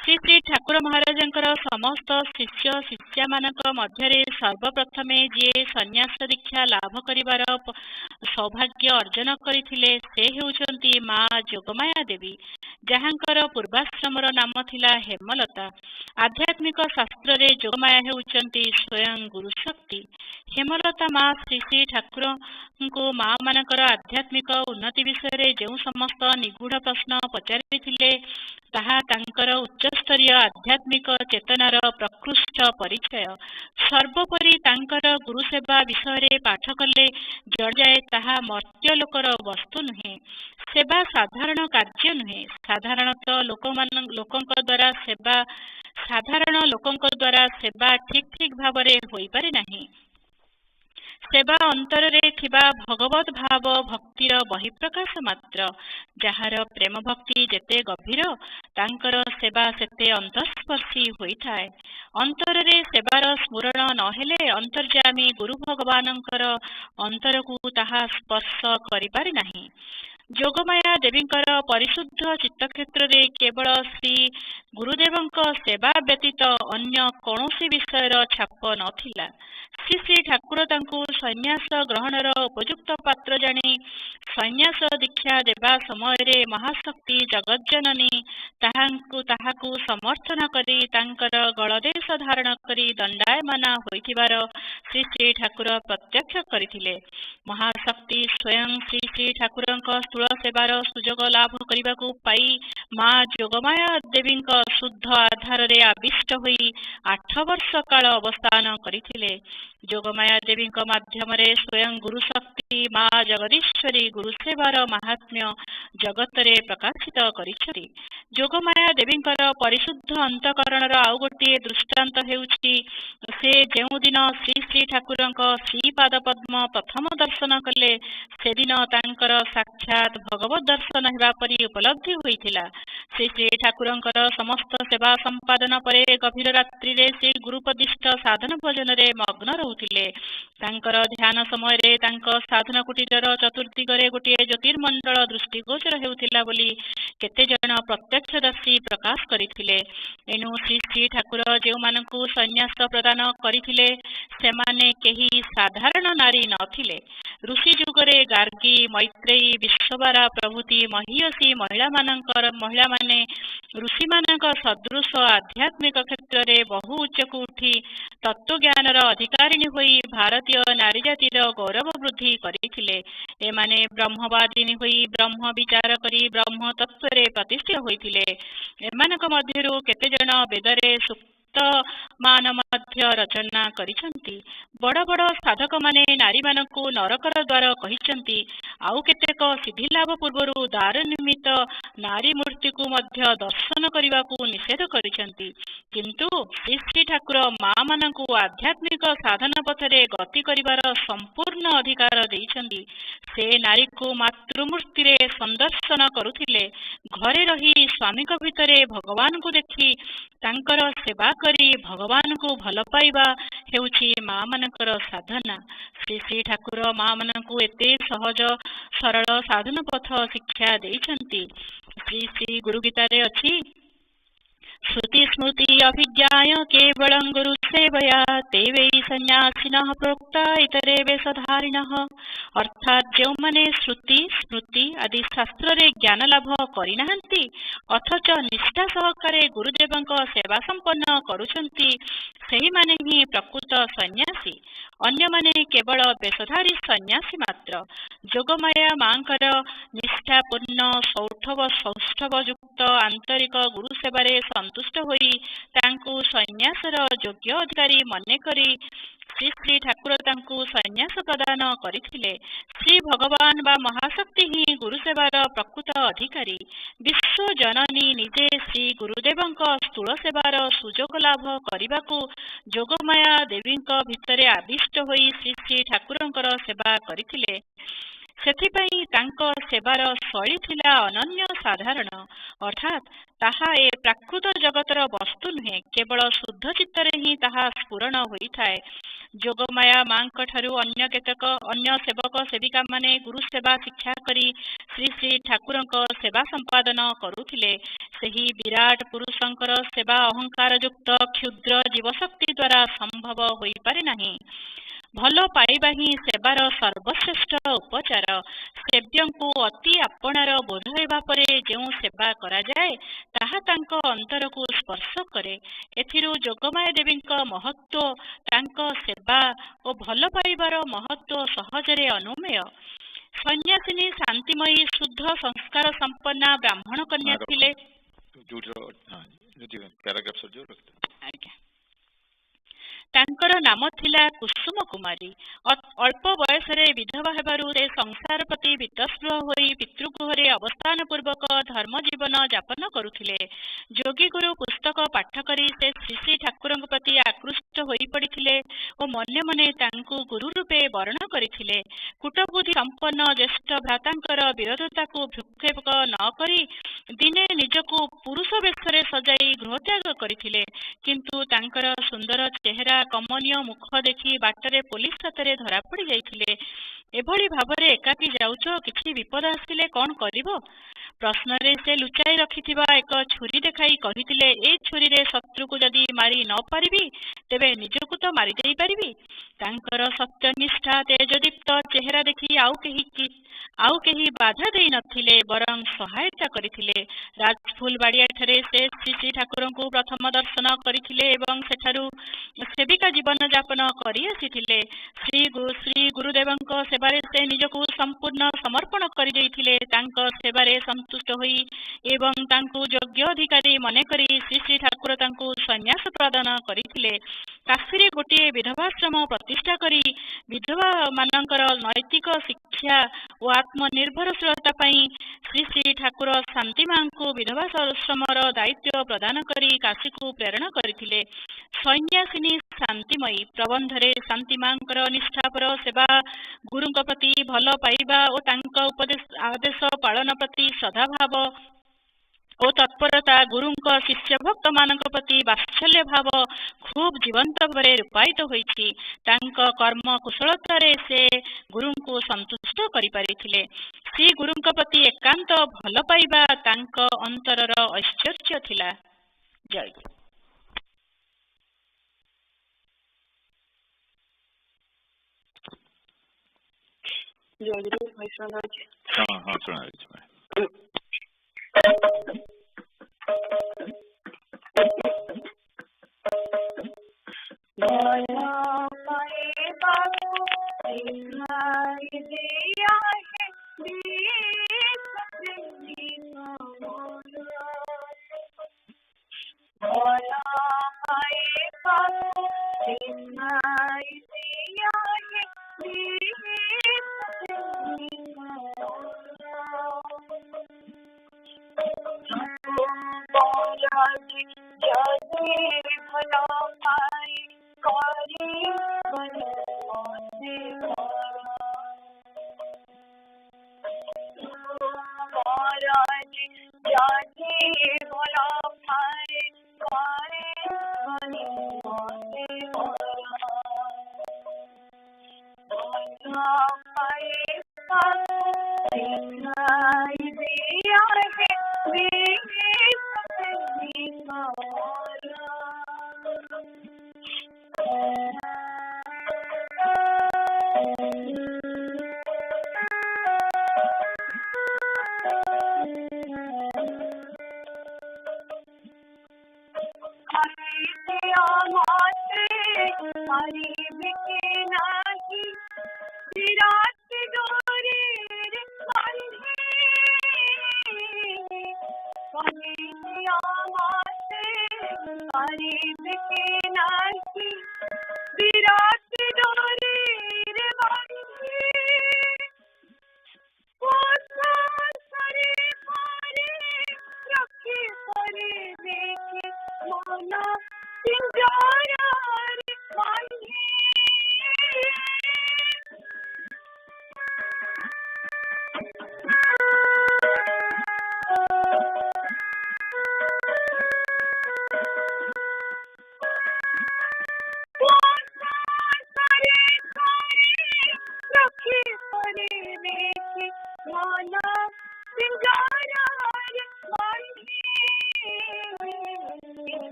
ଶ୍ରୀ ଶ୍ରୀ ଠାକୁର ମହାରାଜଙ୍କର ସମସ୍ତ ଶିଷ୍ୟ ଶିଷ୍ୟାମାନଙ୍କ ମଧ୍ୟରେ ସର୍ବପ୍ରଥମେ ଯିଏ ସନ୍ନ୍ୟାସ ଦୀକ୍ଷା ଲାଭ କରିବାର ସୌଭାଗ୍ୟ ଅର୍ଜନ କରିଥିଲେ ସେ ହେଉଛନ୍ତି ମା ଯୋଗମାୟା ଦେବୀ, ଯାହାଙ୍କର ପୂର୍ବାଶ୍ରମର ନାମ ଥିଲା ହେମଲତା। ଆଧ୍ୟାତ୍ମିକ ଶାସ୍ତ୍ରରେ ଯୋଗମାୟା ହେଉଛନ୍ତି ସ୍ୱୟଂ ଗୁରୁଶକ୍ତି। ହେମଲତା ମା ଶ୍ରୀ ଶ୍ରୀ ଠାକୁରଙ୍କୁ ମାମାନଙ୍କର ଆଧ୍ୟାତ୍ମିକ ଉନ୍ନତି ବିଷୟରେ ଯେଉଁ ସମସ୍ତ ନିଗୂଢ଼ ପ୍ରଶ୍ନ ପଚାରିଥିଲେ, ତାହା ତାଙ୍କର ଉଚ୍ଚସ୍ତରୀୟ ଆଧ୍ୟାତ୍ମିକ ଚେତନାର ପ୍ରକୃଷ୍ଟ ପରିଚୟ। ସର୍ବୋପରି ତାଙ୍କର ଗୁରୁସେବା ବିଷୟରେ ପାଠ କଲେ ଜଣାଯାଏ ତାହା ମର୍ତ୍ତ୍ୟଲୋକର ବସ୍ତୁ ନୁହେଁ। ସେବା ସାଧାରଣ କାର୍ଯ୍ୟ ନୁହେଁ। ସାଧାରଣ ଲୋକଙ୍କ ଦ୍ୱାରା ସେବା ଠିକ୍ ଭାବରେ ହୋଇପାରେ ନାହିଁ। ସେବା ଅନ୍ତରରେ ଥିବା ଭଗବତ ଭାବ ଭକ୍ତିର ବହିଃପ୍ରକାଶ ମାତ୍ର। ଯାହାର ପ୍ରେମ ଭକ୍ତି ଯେତେ ଗଭୀର, ତାଙ୍କର ସେବା ସେତେ ଅନ୍ତଃସ୍ପର୍ଶୀ ହୋଇଥାଏ। ଅନ୍ତରରେ ସେବାର ସ୍ଫୁରଣ ନ ହେଲେ ଅନ୍ତର୍ଯ୍ୟାମୀ ଗୁରୁ ଭଗବାନଙ୍କର ଅନ୍ତରକୁ ତାହା ସ୍ପର୍ଶ କରିପାରେ ନାହିଁ। ଯୋଗମାୟା ଦେବୀଙ୍କର ପରିଶୁଦ୍ଧ ଚିତ୍ତକ୍ଷେତ୍ରରେ କେବଳ ଶ୍ରୀ ଗୁରୁଦେବଙ୍କ ସେବା ବ୍ୟତୀତ ଅନ୍ୟ କୌଣସି ବିଷୟର ଛାପ ନଥିଲା। ଶ୍ରୀ ଶ୍ରୀ ଠାକୁର ତାଙ୍କୁ ସନ୍ନ୍ୟାସ ଗ୍ରହଣର ଉପଯୁକ୍ତ ପାତ୍ର ଜାଣି ସନ୍ନ୍ୟାସ ଦୀକ୍ଷା ଦେବା ସମୟରେ ମହାଶକ୍ତି ଜଗଜ୍ଜନନୀ ତାହାକୁ ସମର୍ଥନ କରି ତାଙ୍କର ଗଳଦେଶ ଧାରଣ କରି ଦଣ୍ଡାୟମାନା ହୋଇଥିବାର ଶ୍ରୀ ଶ୍ରୀ ଠାକୁର ପ୍ରତ୍ୟକ୍ଷ କରିଥିଲେ। ମହାଶକ୍ତି ସ୍ୱୟଂ ଶ୍ରୀ ଶ୍ରୀ ଠାକୁରଙ୍କ ସ୍ଥୂଳ ସେବାର ସୁଯୋଗ ଲାଭ କରିବାକୁ ପାଇ ମା ଯୋଗମାୟା ଦେବୀଙ୍କ ଶୁଦ୍ଧ ଆଧାରରେ ଆବିଷ୍ଟ ହୋଇ 8 ବର୍ଷ କାଳ ଅବସ୍ଥାନ କରିଥିଲେ। ଯୋଗମାୟା ଦେବୀଙ୍କ ମାଧ୍ୟମରେ ସ୍ୱୟଂ ଗୁରୁଶକ୍ତି ମା ଜଗଦୀଶ୍ୱରୀ ଗୁରୁସେବାର ମାହାତ୍ମ୍ୟ ଜଗତରେ ପ୍ରକାଶିତ କରିଛନ୍ତି। ଯୋଗମାୟା ଦେବୀଙ୍କର ପରିଶୁଦ୍ଧ ଅନ୍ତଃକରଣର ଆଉ ଗୋଟିଏ ଦୃଷ୍ଟାନ୍ତ ହେଉଛି, ସେ ଯେଉଁଦିନ ଶ୍ରୀ ଶ୍ରୀ ଠାକୁରଙ୍କ ଶ୍ରୀପାଦ ପଦ୍ମ ପ୍ରଥମ ଦର୍ଶନ କଲେ, ସେଦିନ ତାଙ୍କର ସାକ୍ଷାତ ଭଗବତ ଦର୍ଶନ ହେବା ପରି ଉପଲବ୍ଧି ହୋଇଥିଲା। ଶ୍ରୀ ଶ୍ରୀ ଠାକୁରଙ୍କର ସମସ୍ତ ସେବା ସମ୍ପାଦନ ପରେ ଗଭୀର ରାତ୍ରିରେ ସେ ଗୁରୁପଦିଷ୍ଠ ସାଧନ ଭୋଜନରେ ମଗ୍ନ ରହୁଥିଲେ। ତାଙ୍କର ଧ୍ୟାନ ସମୟରେ ତାଙ୍କ ସାଧନ କୁଟୀରର ଚତୁର୍ଦିଗରେ ଗୋଟିଏ ଜ୍ୟୋତିର୍ମଣ୍ଡଳ ଦୃଷ୍ଟିଗୋଚର ହେଉଥିଲା ବୋଲି କେତେ ଜଣ ପ୍ରତ୍ୟକ୍ଷଦର୍ଶୀ ପ୍ରକାଶ କରିଥିଲେ। ଏଣୁ ଶ୍ରୀ ଶ୍ରୀ ଠାକୁର ଯେଉଁମାନଙ୍କୁ ସନ୍ନ୍ୟାସ ପ୍ରଦାନ କରିଥିଲେ, ସେମାନେ କେହି ସାଧାରଣ ନାରୀ ନଥିଲେ। ଋଷି ଯୁଗରେ ଗାର୍ଗୀ, ମୈତ୍ରେୟୀ, ବିଶ୍ୱବାରା ପ୍ରଭୃତି ମହିୟସୀ ମହିଳାମାନେ ଋଷିମାନଙ୍କ ସଦୃଶ ଆଧ୍ୟାତ୍ମିକ କ୍ଷେତ୍ରରେ ବହୁ ଉଚ୍ଚକୁ ଉଠି ତତ୍ତ୍ୱଜ୍ଞାନର ଅଧିକାରିଣୀ ହୋଇ ଭାରତୀୟ ନାରୀ ଜାତିର ଗୌରବ ବୃଦ୍ଧି କରିଥିଲେ। ଏମାନେ ବ୍ରହ୍ମବାଦିନୀ ହୋଇ ବ୍ରହ୍ମ ବିଚାର କରି ବ୍ରହ୍ମ ତତ୍ତ୍ୱରେ ପ୍ରତିଷ୍ଠିତ ହୋଇଥିଲେ। ଏମାନଙ୍କ ମଧ୍ୟରୁ କେତେଜଣ ବେଦରେ ମାନ ମଧ୍ୟ ରଚନା କରିଛନ୍ତି। ବଡ଼ ବଡ଼ ସାଧକମାନେ ନାରୀମାନଙ୍କୁ ନରକର ଦ୍ୱାର କହିଛନ୍ତି। ଆଉ କେତେକ ସିଦ୍ଧିଲାଭ ପୂର୍ବରୁ ଦାରୁ ନିମିତ୍ତ ନାରୀ ମୂର୍ତ୍ତିକୁ ମଧ୍ୟ ଦର୍ଶନ କରିବାକୁ ନିଷେଧ କରିଛନ୍ତି। କିନ୍ତୁ ଶ୍ରୀ ଶ୍ରୀ ଠାକୁର ମାମାନଙ୍କୁ ଆଧ୍ୟାତ୍ମିକ ସାଧନ ପଥରେ ଗତି କରିବାର ସମ୍ପୂର୍ଣ୍ଣ ଅଧିକାର ଦେଇଛନ୍ତି। ସେ ନାରୀକୁ ମାତୃମୂର୍ତ୍ତିରେ ସନ୍ଦର୍ଶନ କରୁଥିଲେ। ଘରେ ରହି ସ୍ୱାମୀଙ୍କ ଭିତରେ ଭଗବାନଙ୍କୁ ଦେଖି ତାଙ୍କର ସେବା କରି ଭଗବାନଙ୍କୁ ଭଲ ପାଇବା ହେଉଛି ମାମାନଙ୍କର ସାଧନା। ଶ୍ରୀ ଶ୍ରୀ ଠାକୁର ମାମାନଙ୍କୁ ଏତେ ସହଜ ସରଳ ସାଧନ ପଥ ଶିକ୍ଷା ଦେଇଛନ୍ତି। ଶ୍ରୀ ଶ୍ରୀ ଗୁରୁ ଗୀତାରେ ଅଛି, ଶ୍ରୁତି ସ୍ମୃତି ଅଭିଜ୍ଞାୟ କେବଳଂ ଗୁରୁ ସେବୟା ତେ ବୈ ସନ୍ନ୍ୟାସିନଃ ପ୍ରୋକ୍ତା ଇତରେ ବେଶଧାରିଣଃ। ଅର୍ଥାତ୍ ଯେଉଁମାନେ ଶ୍ରୁତି ସ୍ମୃତି ଆଦି ଶାସ୍ତ୍ରରେ ଜ୍ଞାନ ଲାଭ କରିନାହାନ୍ତି ଅଥଚ ନିଷ୍ଠା ସହକାରେ ଗୁରୁଦେବଙ୍କ ସେବା ସମ୍ପନ୍ନ କରୁଛନ୍ତି, ସେହିମାନେ ହିଁ ପ୍ରକୃତ ସନ୍ନ୍ୟାସୀ। ଅନ୍ୟମାନେ କେବଳ ବେଶଧାରୀ ସନ୍ନ୍ୟାସୀ ମାତ୍ର। ଯୋଗମାୟା ମାଙ୍କର ନିଷ୍ଠାପୂର୍ଣ୍ଣ ସୌଷ୍ଠବ ଯୁକ୍ତ ଆନ୍ତରିକ ଗୁରୁ ସେବାରେ ସନ୍ତୁଷ୍ଟ ହୋଇ ତାଙ୍କୁ ସନ୍ନ୍ୟାସର ଯୋଗ୍ୟ ଅଧିକାରୀ ମନେକରି ଶ୍ରୀ ଶ୍ରୀ ଠାକୁର ତାଙ୍କୁ ସନ୍ନ୍ୟାସ ପ୍ରଦାନ କରିଥିଲେ। ଶ୍ରୀ ଭଗବାନ ବା ମହାଶକ୍ତି ହିଁ ଗୁରୁ ସେବାର ପ୍ରକୃତ ଅଧିକାରୀ। ବିଶ୍ୱ ଜନନୀ ନିଜେ ଶ୍ରୀ ଗୁରୁଦେବଙ୍କ ସ୍ଥୂଳ ସେବାର ସୁଯୋଗ ଲାଭ କରିବାକୁ ଯୋଗମାୟା ଦେବୀଙ୍କ ଭିତରେ ଆବିଷ୍ଟ ହୋଇ ଶ୍ରୀ ଶ୍ରୀ ଠାକୁରଙ୍କର ସେବା କରିଥିଲେ। ସେଥିପାଇଁ ତାଙ୍କ ସେବାର ଶୈଳୀ ଥିଲା ଅନନ୍ୟ ସାଧାରଣ। ଅର୍ଥାତ୍ ତାହା ଏ ପ୍ରାକୃତ ଜଗତର ବସ୍ତୁ ନୁହେଁ, କେବଳ ଶୁଦ୍ଧ ଚିତ୍ତରେ ହିଁ ତାହା ସ୍ଫୁରଣ ହୋଇଥାଏ। ଯୋଗମାୟା ମାଙ୍କ ଠାରୁ ଅନ୍ୟ ସେବକ ସେବିକାମାନେ ଗୁରୁ ସେବା ଶିକ୍ଷା କରି ଶ୍ରୀ ଶ୍ରୀ ଠାକୁରଙ୍କ ସେବା ସମ୍ପାଦନ କରୁଥିଲେ। ସେହି ବିରାଟ ପୁରୁଷଙ୍କର ସେବା ଅହଙ୍କାର ଯୁକ୍ତ କ୍ଷୁଦ୍ର ଜୀବଶକ୍ତି ଦ୍ୱାରା ସମ୍ଭବ ହୋଇପାରେ ନାହିଁ। ଭଲ ପାଇବା ହିଁ ସେବାର ସର୍ବଶ୍ରେଷ୍ଠ ଉପଚାର। ସେବ୍ୟଙ୍କୁ ଅତି ଆପଣାର ବୋଧ ହେବା ପରେ ଯେଉଁ ସେବା କରାଯାଏ ତାହା ତାଙ୍କ ଅନ୍ତରକୁ ସ୍ପର୍ଶ କରେ। ଏଥିରୁ ଯୋଗମାୟା ଦେବୀଙ୍କ ମହତ୍ତ୍ୱ, ତାଙ୍କ ସେବା ଓ ଭଲ ପାଇବାର ମହତ୍ତ୍ୱ ସହଜରେ ଅନୁମେୟ। ସନ୍ନ୍ୟାସିନୀ ଶାନ୍ତିମୟୀ ଶୁଦ୍ଧ ସଂସ୍କାର ସମ୍ପନ୍ନା ବ୍ରାହ୍ମଣ କନ୍ୟା ଥିଲେ। ଆଜ୍ଞା। ତାଙ୍କର ନାମ ଥିଲା କୁସୁମ କୁମାରୀ। ଅଳ୍ପ ବୟସରେ ବିଧବା ହେବାରୁ ସେ ସଂସାର ପ୍ରତି ବିତସ୍ପୃହ ହୋଇ ପିତୃଗୃହରେ ଅବସ୍ଥାନ ପୂର୍ବକ ଧର୍ମ ଜୀବନ ଯାପନ କରୁଥିଲେ। ଯୋଗୀଗୁରୁ ପୁସ୍ତକ ପାଠ କରି ସେ ଶ୍ରୀ ଶ୍ରୀ ଠାକୁରଙ୍କ ପ୍ରତି ଆକୃଷ୍ଟ ହୋଇପଡ଼ିଥିଲେ ଓ ମନେ ମନେ ତାଙ୍କୁ ଗୁରୁ ରୂପେ ବରଣ କରିଥିଲେ। କୁଟବୁଦ୍ଧି ସମ୍ପନ୍ନ ଜ୍ୟେଷ୍ଠ ଭ୍ରାତାଙ୍କର ବିରୋଧତାକୁ ଭ୍ରୂକ୍ଷେପ ନ କରି ଦିନେ ନିଜକୁ ପୁରୁଷ ବେଶରେ ସଜାଇ ଗୃହତ୍ୟାଗ କରିଥିଲେ। କିନ୍ତୁ ତାଙ୍କର ସୁନ୍ଦର ଚେହେରା, କମନୀୟ ମୁଖ ଦେଖି ବାଟରେ ପୋଲିସ ହାତରେ ଧରାପଡ଼ି ଯାଇଥିଲେ। ଏଭଳି ଭାବରେ ଏକାକୀ ଯାଉଛ, କିଛି ବିପଦ ଆସିଲେ କ'ଣ କରିବ? ପ୍ରଶ୍ନରେ ସେ ଲୁଚାଇ ରଖିଥିବା ଏକ ଛୁରୀ ଦେଖାଇ କହିଥିଲେ, ଏ ଛୁରୀରେ ଶତ୍ରୁକୁ ଯଦି ମାରି ନ ପାରିବି ତେବେ ନିଜକୁ ତ ମାରି ଦେଇପାରିବି। ତାଙ୍କର ସତ୍ୟନିଷ୍ଠା ତେଜଦୀପ୍ତ ଚେହେରା ଦେଖି ଆଉ କେହି ବାଧା ଦେଇ ନଥିଲେ, ବରଂ ସହାୟତା କରିଥିଲେ। ରାଜଫୁଲବାଡ଼ିଆଠାରେ ସେ ଶ୍ରୀ ଶ୍ରୀ ଠାକୁରଙ୍କୁ ପ୍ରଥମ ଦର୍ଶନ କରିଥିଲେ ଏବଂ ସେଠାରୁ ସେବିକା ଜୀବନ ଯାପନ କରି ଆସିଥିଲେ। ଶ୍ରୀ ଗୁରୁଦେବଙ୍କ ସେବାରେ ସେ ନିଜକୁ ସମ୍ପୂର୍ଣ୍ଣ ସମର୍ପଣ କରିଦେଇଥିଲେ। ତାଙ୍କ ସେବାରେ ସନ୍ତୁଷ୍ଟ ହୋଇ ଏବଂ ତାଙ୍କୁ ଯୋଗ୍ୟ ଅଧିକାରୀ ମନେକରି ଶ୍ରୀ ଶ୍ରୀ ଠାକୁର ତାଙ୍କୁ ସନ୍ନ୍ୟାସ ପ୍ରଦାନ କରିଥିଲେ। କାଶୀରେ ଗୋଟିଏ ବିଧବାଶ୍ରମ ପ୍ରତିଷ୍ଠା କରି ବିଧବାମାନଙ୍କର ନୈତିକ ଶିକ୍ଷା ଓ ଆତ୍ମନିର୍ଭରଶୀଳତା ପାଇଁ ଶ୍ରୀ ଶ୍ରୀ ଠାକୁର ଶାନ୍ତିମାଙ୍କୁ ବିଧବାଶ୍ରମର ଦାୟିତ୍ୱ ପ୍ରଦାନ କରି କାଶୀକୁ ପ୍ରେରଣ କରିଥିଲେ। ସନ୍ନ୍ୟାସିନୀ ଶାନ୍ତିମୟୀ ପ୍ରବନ୍ଧରେ ଶାନ୍ତିମାଙ୍କର ନିଷ୍ଠାପର ସେବା, ଗୁରୁଙ୍କ ପ୍ରତି ଭଲ ପାଇବା ଓ ତାଙ୍କ ଆଦେଶ ପାଳନ ପ୍ରତି ଶ୍ରଦ୍ଧାଭାବ ଓ ତତ୍ପରତା, ଗୁରୁଙ୍କ ଶିଷ୍ୟ ଭକ୍ତମାନଙ୍କ ପ୍ରତି ବାତ୍ସଲ୍ୟ ଭାବ ଖୁବ୍ ଜୀବନ୍ତ ଭାବରେ ରୂପାୟିତ ହୋଇଛି। ତାଙ୍କ କର୍ମ କୁଶଳତାରେ ସେ ଗୁରୁଙ୍କୁ ସନ୍ତୁଷ୍ଟ କରିପାରିଥିଲେ। ଶ୍ରୀ ଗୁରୁଙ୍କ ପ୍ରତି ଏକାନ୍ତ ଭଲ ପାଇବା ତାଙ୍କ ଅନ୍ତରର ଐଶ୍ୱର୍ଯ୍ୟ ଥିଲା। ଜୟ ଗୁରୁ। ଜୟଗୁରୁ ଭାଇ ଶୁଣାଯାଉଛି? ହଁ ଶୁଣାଯାଉଛି ଭାଇ।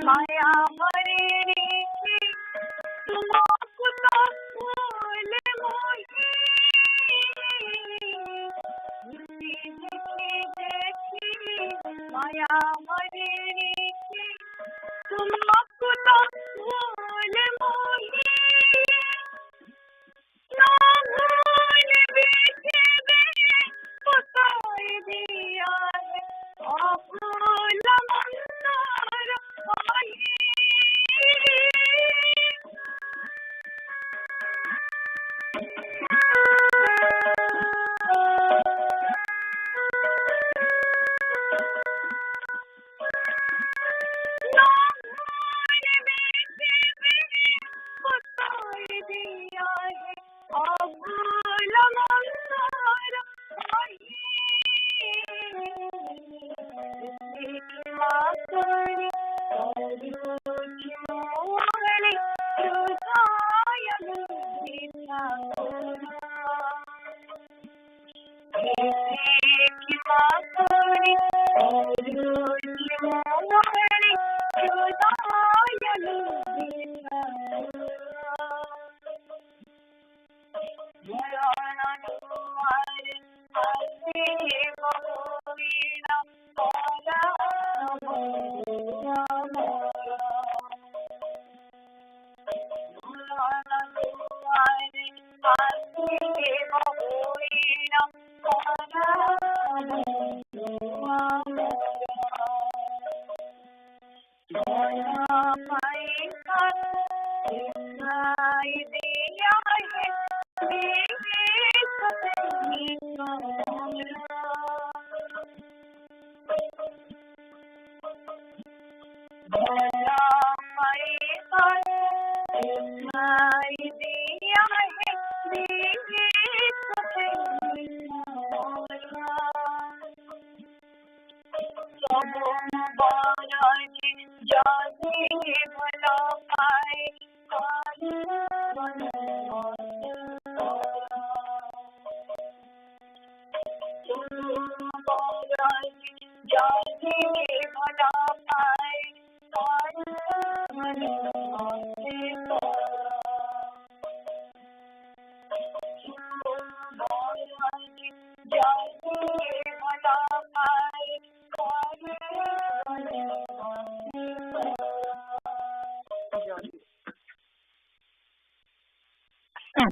माया मरे तुमको तो फूल मोही देखी माया मरे तुमको तो फूल मोही ना भूल बेटे पकाए दिया है फूल Mandar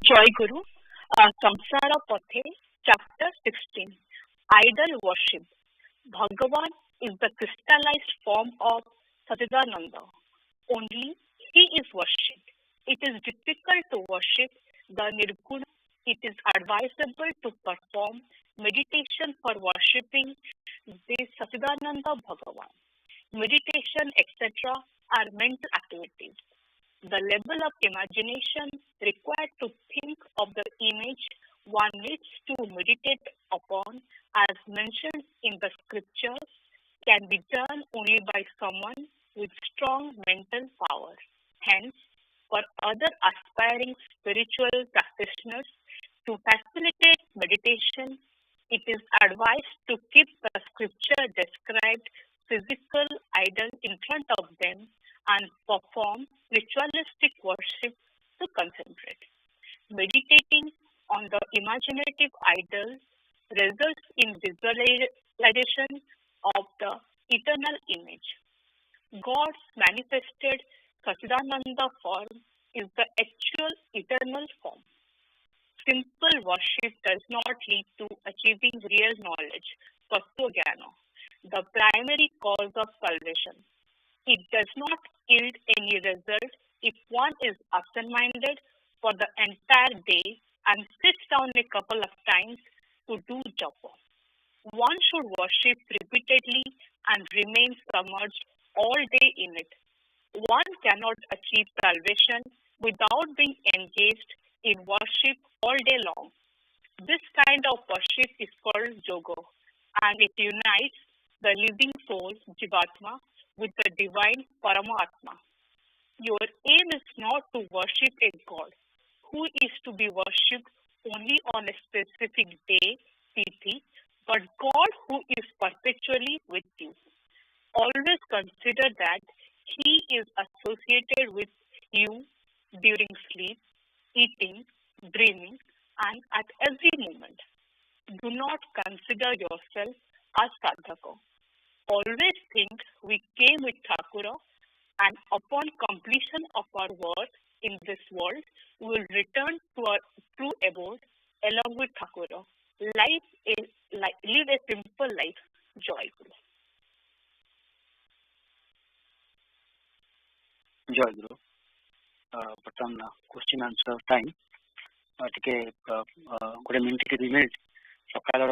Joy Guru, Samsara Pathe, Chapter 16, Idol Worship. Bhagavan is the crystallized form of Satchidananda. Only he is worshipped. It is difficult to worship the Nirguna. It is advisable to perform meditation for worshipping the Satchidananda Bhagavan. Meditation, etc. are mental activities. The level of imagination required to think of the image one needs to meditate upon, as mentioned in the scriptures, can be done only by someone with strong mental power. Hence, for other aspiring spiritual practitioners to facilitate meditation, it is advised to keep the scripture described physical idol in front of them and perform ritualistic worship to concentrate. Meditating on the imaginative idol results in visualization of the eternal image. God's manifested Satchidananda form is the actual eternal form. Simple worship does not lead to achieving real knowledge, Tattva-jnana, the primary cause of salvation. It does not yield any result if one is absent-minded for the entire day and sits down a couple of times to do japa. One should worship repeatedly and remain submerged all day in it. One cannot achieve salvation without being engaged in worship all day long. This kind of worship is called yoga, and it unites the living soul, Jivatma, with the divine Paramatma. Your aim is not to worship a god who is to be worshipped only on a specific day, Tithi, but God who is perpetually with you. Always consider that He is associated with you during sleep, eating, dreaming, and at every moment. Do not consider yourself as sadhaka. Always think we came with Thakura, and upon completion of our work in this world, we will return to our true abode along with Thakura. Live a simple life, joyful. Joy Guru. But question answer time. गोटे minute कि 2 minute सकाल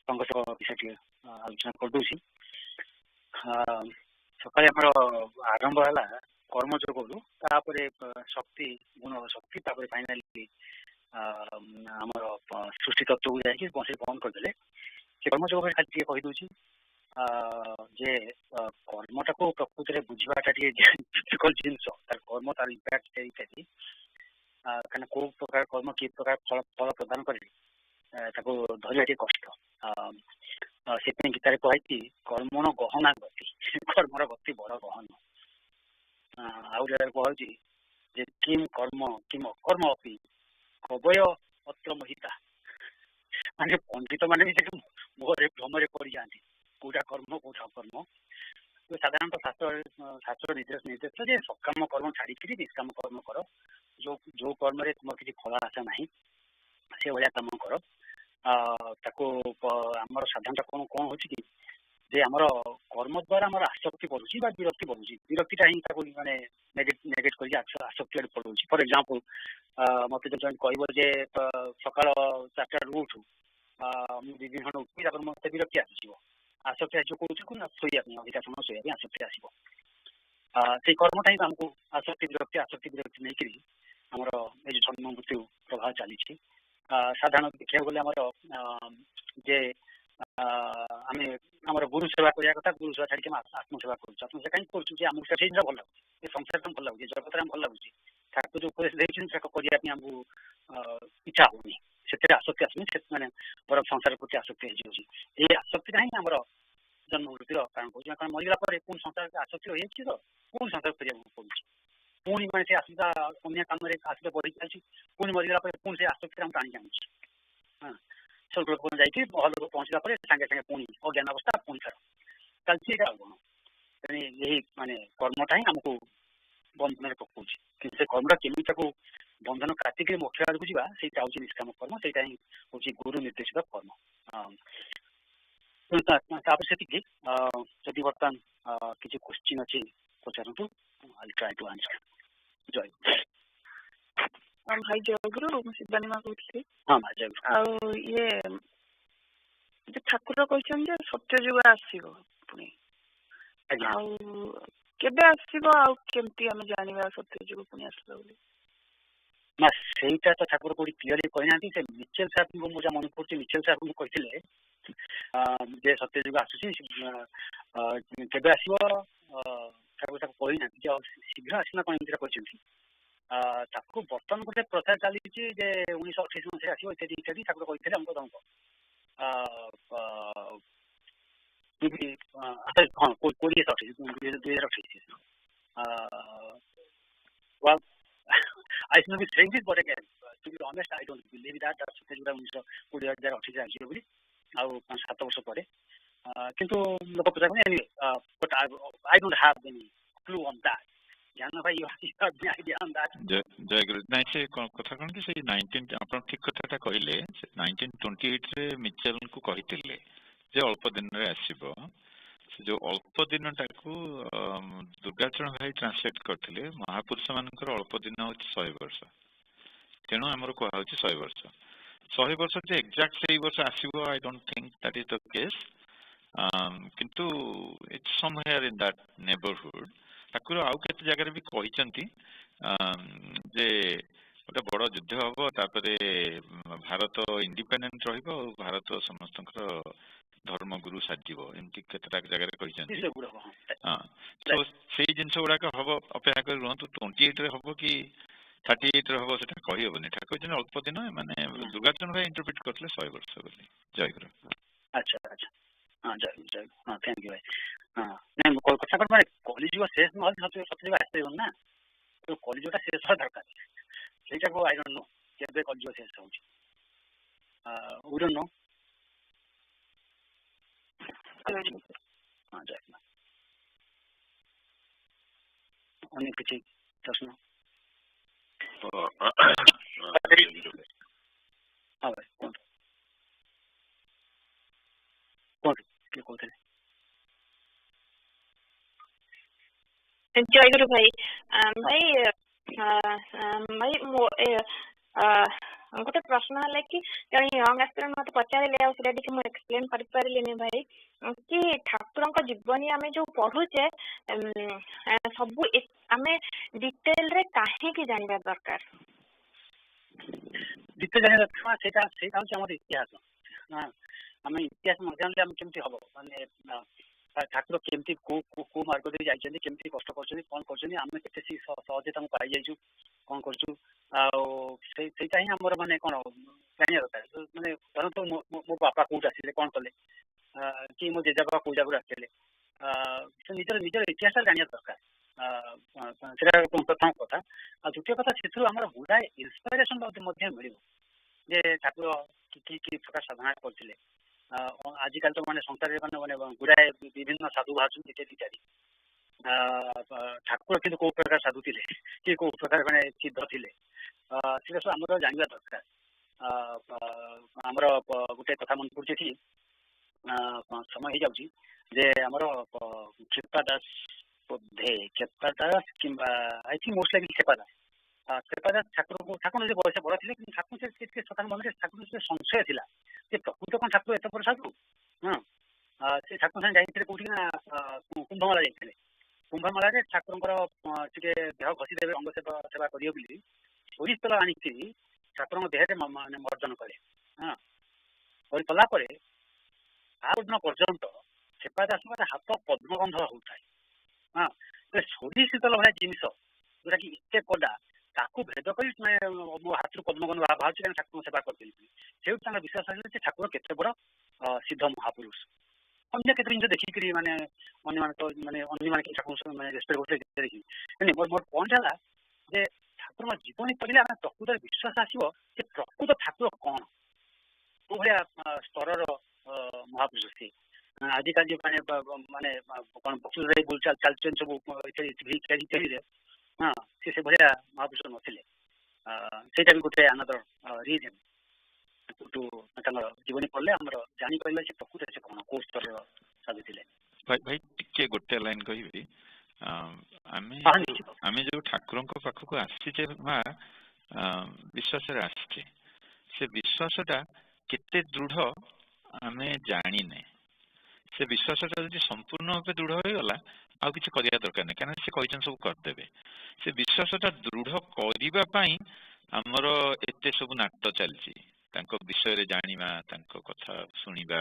संघर्ष विषय आलोचना करदे सकाले आरंभ है कर्मयोग तापर शक्ति गुण शक्ति फाइनाली आमर सृष्टि तत्व को जाकि बस बंद करदे कर्मयोग खाली कहीदे जे कर्मटा को प्रकृति में बुझाटा डिफिकल्ट जिनस तार कर्म तार इम्पैक्ट इत्यादि कहीं कौ प्रकार कर्म कि प्रकार फल फल प्रदान करे धरिया कष्ट से गीतार कही कर्मण गहना गति कर्मर गति बड़ गहन आउ जगह कहे किम कर्म किम अकर्म अपि कवय अत्र महिता माने पंडित माने भी मोहरे भ्रमरे पड़ जाती कौटा कर्म कौटा अकर्म साधारणतः शास्त्र निर्देश जे सकाम कर्म छाड़ी निष्काम कर्म कर जो कर्म तुम किसी फल आशा ना से भाया कम कर आमर साधारणतः कौन कौन हो जे आमर कर्म द्वारा आमर आसक्ति बढ़ुची विरक्ति बढ़ुची विरक्तिटा ही माने नेगेट कर आसक्ति आड़े पड़े फॉर एग्जांपल मत जो कहे सकाल 4 उठू मुझे 2 घंटा उठी मत विरक्ति आस आसक्ति आज कौन शोया अधिका समय शोया आसक्ति आसो से कर्मटा ही आमको आसक्ति विरक्ति नहीं आमर ये जन्म मृत्यु प्रभाव चली साधारण देखा गले जे आम आम गुरु सेवा करने कथा गुरु सेवा छाड़ी आत्मसेवा करेवा कहीं करें से भल लगे संसार भल लगे जगत भल लगे ठाकुर जो उपदेश देखते करने आमको इच्छा होनी से आसक्ति आसनी से बर संसार प्रति आसक्ति ये आसक्ति ही आम जन्म मृत्यु कारण कौन मरीगला पुणी संसार आसक्ति रही तो पुणी संसार फेर पड़े पुणी मैंने आसुदा अन्य काम आसुदा बढ़ी चलती पुणी मरीगला पुणी से आसक्ति आम टाणी आनी सब लोग जाकि महल लोग पहुँचला सागे सागे पुणी अज्ञान अवस्था पुणी फेर चलती कौन तेणु यही माने कर्मटा ही आमको बंधन पकाऊँ कि कर्मटा केमी बंधन काटिक मोक्ष आड़ को जावा से निष्काम कर्म से हूँ गुरु निर्देशित कर्म से जदि बर्तमान किसी क्वेश्चन अच्छी पचारतु आई ट्राई टू आंसर जय भाई जय गुरु शिवानी माँ कहती हाँ जय गुरु ये ठाकुर कहते सत्य जुग आसो पुणी केबे आसो केमती आम जाना सत्य जुग पुणी आसला ना सेटा तो ठाकुर कोई क्लीयरली कहना से मिचेल साहब को मुझे मन पड़े मिचेल साहब को कहते जे सत्य जुग आसूसी केबे आसो ठाकुर कहना शीघ्र आसना कौन एमती कहते बर्तमान गोटे प्रथा चली 1928 मसीह आसो इत्यादि इत्यादि ठाकुर कहते हमको तुमको हाँ 2028 I should be saying this, but again, to be honest, I don't believe that. That's what I'm saying. I'll 7 वर्ष पड़े किंतु लोग पता नहीं anyway, but I don't have any clue on that. जाना भाई you have any idea on that? जय गुरु नहीं से कथा कौन कि से 19 आपण ठीक कथाटा कहले 1928 रे मिचेल को कहितिले जे अल्प दिन रे आसीबो जो अल्प दिन टाकू दुर्गाचरण भाई ट्रांसलेट करथिले महापुरुष मानकर अल्प दिन होछि 100 वर्ष तेणु हमर को होछि 100 वर्ष 100 वर्ष जे एग्जैक्ट से वर्ष आसीबो I don't think that is the case किंतु it's somewhere in that neighbourhood ठाकुर आउ केते जगह भी कहिसंती जे ଗୋଟେ ବଡ ଯୁଦ୍ଧ ହବ, ତାପରେ ଭାରତ ଇଣ୍ଡିପେଣ୍ଡେଣ୍ଟ ରହିବ ଆଉ ଭାରତ ସମସ୍ତଙ୍କର ଧର୍ମଗୁରୁ ସାଜିବ, ଏମିତି କେତେଟା ଜାଗାରେ କହିଛନ୍ତି। ହଁ, ତ ସେଇ ଜିନିଷ ଗୁଡାକ ହବ, ଅପେକ୍ଷା କରି ରୁହନ୍ତୁ। 28 ରେ ହବ କି 38 ରେ ହବ ସେଟା କହିହବନି। ଠାକୁର କହିଛନ୍ତି ଅଳ୍ପ ଦିନ, ମାନେ ଦୁର୍ଗାଚରଣ ଭାଇ ଇଣ୍ଟରପ୍ରିଟ କରିଥିଲେ 100 ବର୍ଷ ବୋଲି। ଜୟଗୁରୁ। ଆଚ୍ଛା ଆଚ୍ଛା, ହଁ ଜୟ ଜୟ, ହଁ ଥ୍ୟାଙ୍କ ୟୁ ଭାଇ। ହଁ ନାଇଁ କଥା କ'ଣ, ମାନେ କଲିଯୁଗ ଶେଷ ନହେଲେ ସତଯୁଗ ଆସିପାରିବନି ନା, କଲିଯୁଗଟା ଶେଷ ହବା ଦରକାର। ସେଇଟାକୁ ଆଇ ଡୋଣ୍ଟ ନୋ କେବେ କଲିଯୁଗ ଶେଷ ହଉଛି, we don't know। ହଁ ଜୟ, ଅନ୍ୟ କିଛି ପ୍ରଶ୍ନ? ହଁ ଭାଇ କୁହନ୍ତୁ କୁହନ୍ତୁ, କିଏ କହୁଥିଲେ? ଜୟଗୁରୁ ଭାଇ। ଭାଇ ଗୋଟେ ପ୍ରଶ୍ନ ହେଲା କି ଜଣେ ୟଙ୍ଗ ଆସ୍ପିରାଣ୍ଟ ମତେ ପଚାରିଲେ, ଆଉ ସେଟା ଟିକେ ମୁଁ ଏକ୍ସପ୍ଲେନ କରିପାରିଲିନି ଭାଇ, କି ଠାକୁରଙ୍କ ଜୀବନୀ ଆମେ ଯୋଉ ପଢୁଛେ ସବୁ ଆମେ ଡିଟେଲରେ କାହିଁକି ଜାଣିବା ଦରକାର? ଡିଟେଲ ଜାଣିବା ଦରକାର, ସେଇଟା ହଉଛି ଆମର ଇତିହାସ। ଆମେ ଇତିହାସ ନ ଜାଣିଲେ ଆମେ କେମିତି ହବ, ମାନେ ଠାକୁର କେମିତି କୋଉ ମାର୍ଗ ଦେଇ ଯାଇଛନ୍ତି, କେମିତି କଷ୍ଟ କରୁଛନ୍ତି, କ'ଣ କରୁଛନ୍ତି, ଆମେ କେତେ ସହଜେ ତାଙ୍କୁ ପାଇଯାଇଛୁ, କ'ଣ କରୁଛୁ, ଆଉ ସେଇଟା ହିଁ ଆମର ମାନେ କ'ଣ ଜାଣିବା ଦରକାର। ମାନେ ଧରନ୍ତୁ ମୋ ବାପା କୋଉଠି ଆସିଲେ, କ'ଣ କଲେ, କି ମୋ ଜେଜେବାପା କୋଉ ଜାଗାରୁ ଆସିଥିଲେ, ନିଜର ଇତିହାସ ଜାଣିବା ଦରକାର। ସେଇଟା ପ୍ରଥମ କଥା। ଆଉ ଦ୍ୱିତୀୟ କଥା, ସେଥିରୁ ଆମର ଗୁଡ଼ାଏ ଇନ୍ସପାଇରେସନ ମଧ୍ୟ ମିଳିବ, ଯେ ଠାକୁର କି ପ୍ରକାର ସାଧନା କରିଥିଲେ। ଆଜିକାଲି ତ ମାନେ ସଂସାରରେ ମାନେ ଗୁଡ଼ାଏ ବିଭିନ୍ନ ସାଧୁ ବାହାରୁଛନ୍ତି, ଟିକେ ଦିଟାରି। ଠାକୁର କିନ୍ତୁ କୋଉ ପ୍ରକାର ସାଧୁ ଥିଲେ, କି କୋଉ ପ୍ରକାର ମାନେ ସିଦ୍ଧ ଥିଲେ, ସେଟା ସବୁ ଆମର ଜାଣିବା ଦରକାର। ଆମର ଗୋଟେ କଥା ମନେ ପଡୁଛି କି, ସମୟ ହେଇଯାଉଛି, ଯେ ଆମର କ୍ଷେପା ଦାସ ବୋଧେ, କ୍ଷେପା ଦାସ କିମ୍ବା ଆଇ ଥିଙ୍କ ମୋଷ୍ଟ ଲାଇକଲି କ୍ଷେପା ଦାସ ଠାକୁର ଯେ ବୟସ ବଡ଼ ଥିଲେ, କିନ୍ତୁ ଠାକୁର ସକାଳ ମନରେ ଠାକୁର ସଂଶୟ ଥିଲା ଯେ ପ୍ରକୃତ କ'ଣ ଠାକୁର ଏତେ ବଡ଼ ସାଧୁ। ସେ ଠାକୁର ସାଙ୍ଗେ ଯାଇଥିଲେ କୋଉଠି ନା କୁମ୍ଭମେଳା ଯାଇଥିଲେ। କୁମ୍ଭମେଳାରେ ଠାକୁରଙ୍କର ଟିକେ ଦେହ ଘଷି ଦେବେ, ଅଙ୍ଗ ସେବା କରିବେ ବୋଲି ସୋରିଷ ତେଲ ଆଣିକି ଠାକୁରଙ୍କ ଦେହରେ ମାନେ ମର୍ଜନ କଲେ। କରିକଲା ପରେ ଆଉ ଦିନ ପର୍ଯ୍ୟନ୍ତ କ୍ଷେପା ଦାସଙ୍କର ହାତ ପଦ୍ମଗନ୍ଧ ହଉଥାଏ। ସୋରିଷ ତେଲ ଭଳିଆ ଜିନିଷ ଯୋଉଟାକି ଏତେ କଡା, ତାକୁ ଭେଦ କରି ମୋ ହାତରୁ ପଦ୍ମଗନ୍ଧ ବାହାରୁଛି, କାରଣ ଠାକୁରଙ୍କ ସେବା କରିଦେଲି। ସେଇଠୁ ତାଙ୍କ ବିଶ୍ୱାସ ଆସିଲା ଯେ ଠାକୁର କେତେ ବଡ଼ ସିଦ୍ଧ ମହାପୁରୁଷ। ଅନ୍ୟ କେତେ ଜିନିଷ ଦେଖିକିରି ମାନେ ଅନ୍ୟମାନେ ଠାକୁର ରେସ୍ପେକ୍ଟ କରୁଥିଲେ ଦେଖିକି। ମୋର ପଏଣ୍ଟ ହେଲା ଯେ ଠାକୁରଙ୍କ ଜୀବନୀ ପଢ଼ିଲେ ଆମେ ପ୍ରକୃତରେ ବିଶ୍ୱାସ ଆସିବ ଯେ ପ୍ରକୃତ ଠାକୁର କ'ଣ, କୋଉ ଭଳିଆ ସ୍ତରର ମହାପୁରୁଷ ସିଏ। ଆଜିକାଲି ମାନେ କ'ଣ ବକ୍ତୃତାରେ ଚାଲିଛନ୍ତି ସବୁ ଇତ୍ୟାଦିରେ, ସେ ଭଳିଆ ମହାପୁରୁଷ ନଥିଲେ। ସେଇଟା ବି ଗୋଟେ ଆନଦର ରିଜନ୍। ତାଙ୍କର ଜୀବନୀ ପଢିଲେ ଆମର ଜାଣିପାରିବା ଯେ ପ୍ରକୃତରେ ସେ କ'ଣ କୋଉ ସ୍ତରର ସାଧୁ ଥିଲେ। ଭାଇ ଟିକେ ଗୋଟେ ଲାଇନ କହିବି, ଆମେ ଯୋଉ ଠାକୁରଙ୍କ ପାଖକୁ ଆସିଛେ ବା ବିଶ୍ୱାସରେ ଆସିଛେ, ସେ ବିଶ୍ୱାସଟା କେତେ ଦୃଢ ଆମେ ଜାଣିନେ। ସେ ବିଶ୍ୱାସଟା ଯଦି ସମ୍ପୂର୍ଣ୍ଣ ଭାବେ ଦୃଢ ହୋଇଗଲା, ଆଉ କିଛି କରିବା ଦରକାର ନାହିଁ, କାରଣ ସେ କହିଛନ୍ତି ସବୁ କରିଦେବେ। ସେ ବିଶ୍ୱାସଟା ଦୃଢ କରିବା ପାଇଁ ଆମର ଏତେ ସବୁ ନାଟ ଚାଲିଛି। ତାଙ୍କ ବିଷୟରେ ଜାଣିବା, ତାଙ୍କ କଥା ଶୁଣିବା,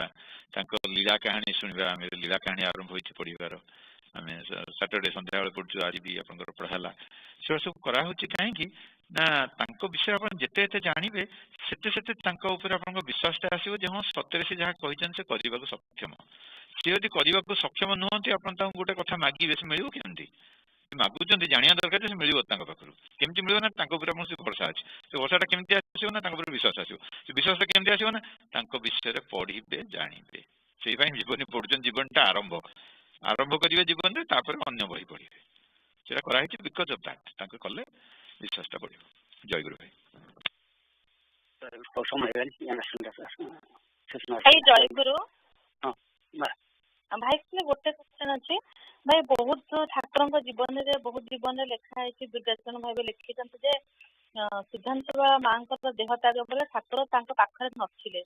ତାଙ୍କ ଲୀଳା କାହାଣୀ ଶୁଣିବା। ଆମେ ଲୀଳା କାହାଣୀ ଆରମ୍ଭ ହୋଇଛି ପଢିବାର, ଆମେ ସାଟରଡେ ସନ୍ଧ୍ୟାବେଳେ ପଢୁଛୁ, ଆଜି ବି ଆପଣଙ୍କର ପଢା ହେଲା। ସେଗୁଡ଼ା ସବୁ କରାହଉଛି କାହିଁକି ନା, ତାଙ୍କ ବିଷୟରେ ଆପଣ ଯେତେ ଏତେ ଜାଣିବେ, ସେତେ ସେତେ ତାଙ୍କ ଉପରେ ଆପଣଙ୍କ ବିଶ୍ୱାସଟା ଆସିବ ଯେ ହଁ ସତରେ ସେ ଯାହା କହିଛନ୍ତି ସେ କରିବାକୁ ସକ୍ଷମ। ସେ ଯଦି କରିବାକୁ ସକ୍ଷମ ନୁହନ୍ତି, ଆପଣ ତାଙ୍କୁ ଗୋଟେ କଥା ମାଗିବେ, ସେ ମିଳିବ କେମିତି? ମାଗୁଛନ୍ତି, ଜାଣିବା ଦରକାର ଯେ ସେ ମିଳିବ ତାଙ୍କ ପାଖରୁ। କେମିତି ମିଳିବ ନା, ତାଙ୍କ ଉପରେ ଆପଣଙ୍କ ଭରସା ଅଛି। ସେ ଭରସାଟା କେମିତି ଆସିବ ନା, ତାଙ୍କ ଉପରେ ବିଶ୍ୱାସ ଆସିବ। ସେ ବିଶ୍ୱାସଟା କେମିତି ଆସିବ ନା, ତାଙ୍କ ବିଷୟରେ ପଢିବେ, ଜାଣିବେ। ସେଇପାଇଁ ଜୀବନୀ ପଢୁଛନ୍ତି, ଜୀବନଟା ଆରମ୍ଭ କରିବେ ଜୀବନରେ, ତାପରେ ଅନ୍ୟ ବହି ପଢିବେ। ସେଟା କରାହେଇଛି ବିକଜ ଅଫ୍ ଦ୍ୟାଟ୍। ତାଙ୍କୁ କଲେ ବିଶ୍ୱାସଟା ବଢିବ। ଜୟଗୁରୁ ଭାଇ। ଜୟଗୁରୁ ଭାଇ, ଗୋଟେ କ୍ୱେଶ୍ଚନ ଅଛି ଭାଇ। ବହୁତ ଠାକୁରଙ୍କ ଜୀବନରେ ଲେଖା ହେଇଛି, ଦୁର୍ଗାଚରଣ ଭାଇ ଲେଖିଛନ୍ତି ଯେ ସିଦ୍ଧାନ୍ତ ମାଙ୍କର ଦେହ ତ୍ୟାଗ ପରେ ଠାକୁର ତାଙ୍କ ପାଖରେ ନଥିଲେ।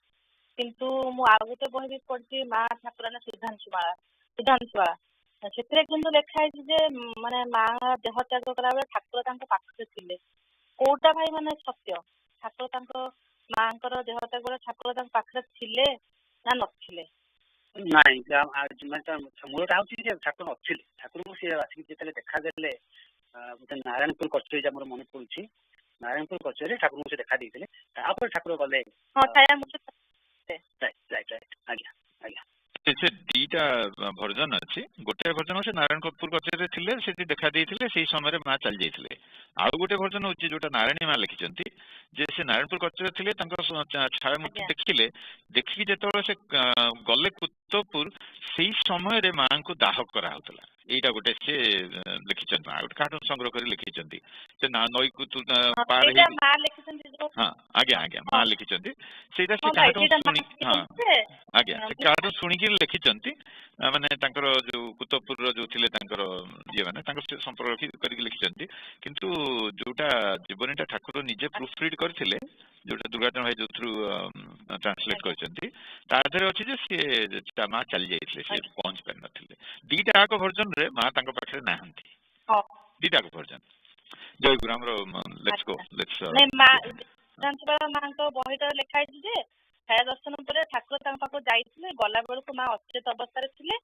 କିନ୍ତୁ ମୁଁ ଆଉ ଗୋଟେ ବହି ବି ପଢିଛି, ମା ଠାକୁରାଣୀ ସିଦ୍ଧାଂଶୁମାଳା। ସେଥିରେ କିନ୍ତୁ ଲେଖା ହେଇଛି ଯେ ମାନେ ମା ଦେହ ତ୍ୟାଗ କଲା ବେଳେ ଠାକୁର ତାଙ୍କ ପାଖରେ ଥିଲେ। ତ କୋଉଟା ଭାଇ ମାନେ ସତ୍ୟ? ଠାକୁର ତାଙ୍କ ମାଙ୍କର ଦେହ ତ୍ୟାଗ ଠାକୁର ତାଙ୍କ ପାଖରେ ଥିଲେ ନା ନଥିଲେ? ନାଇଁ ମୂଳଟା ହଉଛି ଯେ ଠାକୁର ନଥିଲେ। ଠାକୁରଙ୍କୁ ସିଏ ଆସିକି ଯେତେବେଳେ ଦେଖାଦେଲେ ଗୋଟେ ନାରାୟଣପୁର କଚେରୀ ଆମର ମନେ ପଡୁଛି, ନାରାୟଣପୁର କଚେରୀରେ ଠାକୁରଙ୍କୁ ସେ ଦେଖା ଦେଇଥିଲେ। ତାପରେ ଠାକୁର ଗଲେ। ଆଜ୍ଞା ଆଜ୍ଞା। ସେ ଦିଟା ଭର୍ଜନ ଅଛି। ଗୋଟେ ଭର୍ଜନ ହଉଛି ନାରାୟଣପୁର କଚେରୀରେ ଥିଲେ, ସେଠି ଦେଖା ଦେଇଥିଲେ, ସେଇ ସମୟରେ ମା ଚାଲି ଯାଇଥିଲେ। ଆଉ ଗୋଟେ ଭର୍ଜନ ହଉଛି ଯୋଉଟା ନାରାୟଣୀ ମା ଲେଖିଛନ୍ତି ଯେ ସେ ନାରାୟଣପୁର କଚେରୀରେ ଥିଲେ, ତାଙ୍କ ଛାୟାମୂର୍ତ୍ତି ଦେଖିଲେ, ଦେଖିକି ଯେତେବେଳେ ସେ ଗଲେ କୁତପୁର, ସେଇ ସମୟରେ ମାଙ୍କୁ ଦାହ କରାହଉଥିଲା। ଏଇଟା ଗୋଟେ ସେ ଲେଖିଛନ୍ତି, ଆଉ ଗୋଟେ କାର୍ଟୁନ ସଂଗ୍ରହ କରି ଲେଖିଛନ୍ତି। ସେ ନଈକୁ ପାର ହେଇ ହଁ ଆଜ୍ଞା ଆଜ୍ଞା ମା ଲେଖିଛନ୍ତି ସେଇଟା। ସେ କାହାଠୁ ଶୁଣି ହଁ ଆଜ୍ଞା ସେ କାହାଠୁ ଶୁଣିକି ଲେଖିଛନ୍ତି। ମାନେ ତାଙ୍କର ଯୋଉ କୁତପୁରର ଯୋଉ ଥିଲେ ତାଙ୍କର ଇଏ ମାନେ ତାଙ୍କ ସମ୍ପର୍କ କରିକି ଲେଖିଛନ୍ତି। କିନ୍ତୁ ଯୋଉଟା ଜୀବନୀଟା ଠାକୁର ନିଜେ ପ୍ରୁଫ୍ ରିଡ୍ କରିଥିଲେ, ଯୋଉଟା ଦୁର୍ଗାଚରଣ ଭାଇ ଯୋଉଥିରୁ ଟ୍ରାନ୍ସଲେଟ୍ କରିଛନ୍ତି, ତା ଦେହରେ ଅଛି ଯେ ସିଏ ମା ଚାଲି ଯାଇଥିଲେ, ସେ ପହଞ୍ଚି ପାରିନଥିଲେ। ଦିଟା ଆଗ ଭର୍ଜନରେ ମା ତାଙ୍କ ପାଖରେ ନାହାନ୍ତି, ଦିଟା ଆଗ ଭର୍ଜନ। ଜୟ ଗୁରୁ। ଆମର ଲେଟ୍ସ ଗୋ ମାଙ୍କ ବହିଟାରେ ଲେଖା ହେଇଛି ଯେ ଛାୟା ଦର୍ଶନ ପରେ ଠାକୁର ତାଙ୍କ ପାଖକୁ ଯାଇଥିଲେ, ଗଲା ବେଳକୁ ମା ଅଚେତ ଅବସ୍ଥାରେ ଥିଲେ।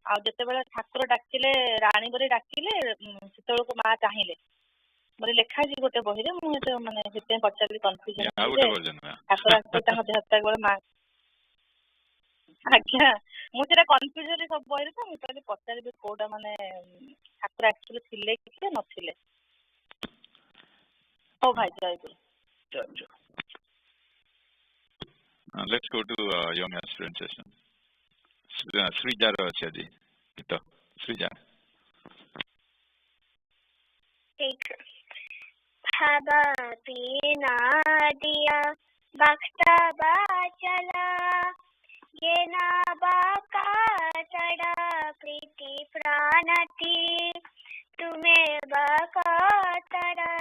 ଆଉ ଯେତେବେଳେ ଠାକୁର ଡାକିଲେ, ରାଣୀ ବୋଲି ଡାକିଲେ, ସେତେବେଳକୁ ମା ଚାହିଁଲେ ବୋଲି ଲେଖା ହେଇଛି ଗୋଟେ ବହିରେ। ମୁଁ ଏତେ ମାନେ ସେଥିପାଇଁ ପଚାରିଲି, କନଫ୍ୟୁଜନ ଠାକୁର ଆସିଲେ ତାଙ୍କ ଦେହ ତ୍ୟାଗ ବେଳେ ମା। ଆଜ୍ଞା ମୁଁ ସେଟା କନଫ୍ୟୁଜ ହେଲି ସବୁ ବହିରେ, ତ ମୁଁ କହିଲି ପଚାରିବି କୋଉଟା ମାନେ ଠାକୁର ଆକ୍ଚୁଆଲି ଥିଲେ କି ନଥିଲେ। ହଉ ଭାଇ ଜୟ ଗୁରୁ। Let's go to young aspirant session. Srija ro achi aji to Srija. ठीक। भाबा पीना दिया बख्ता बाचला, ये ना बाका चढ़ा प्रीति प्राणती, तुम्हें बाका तड़ा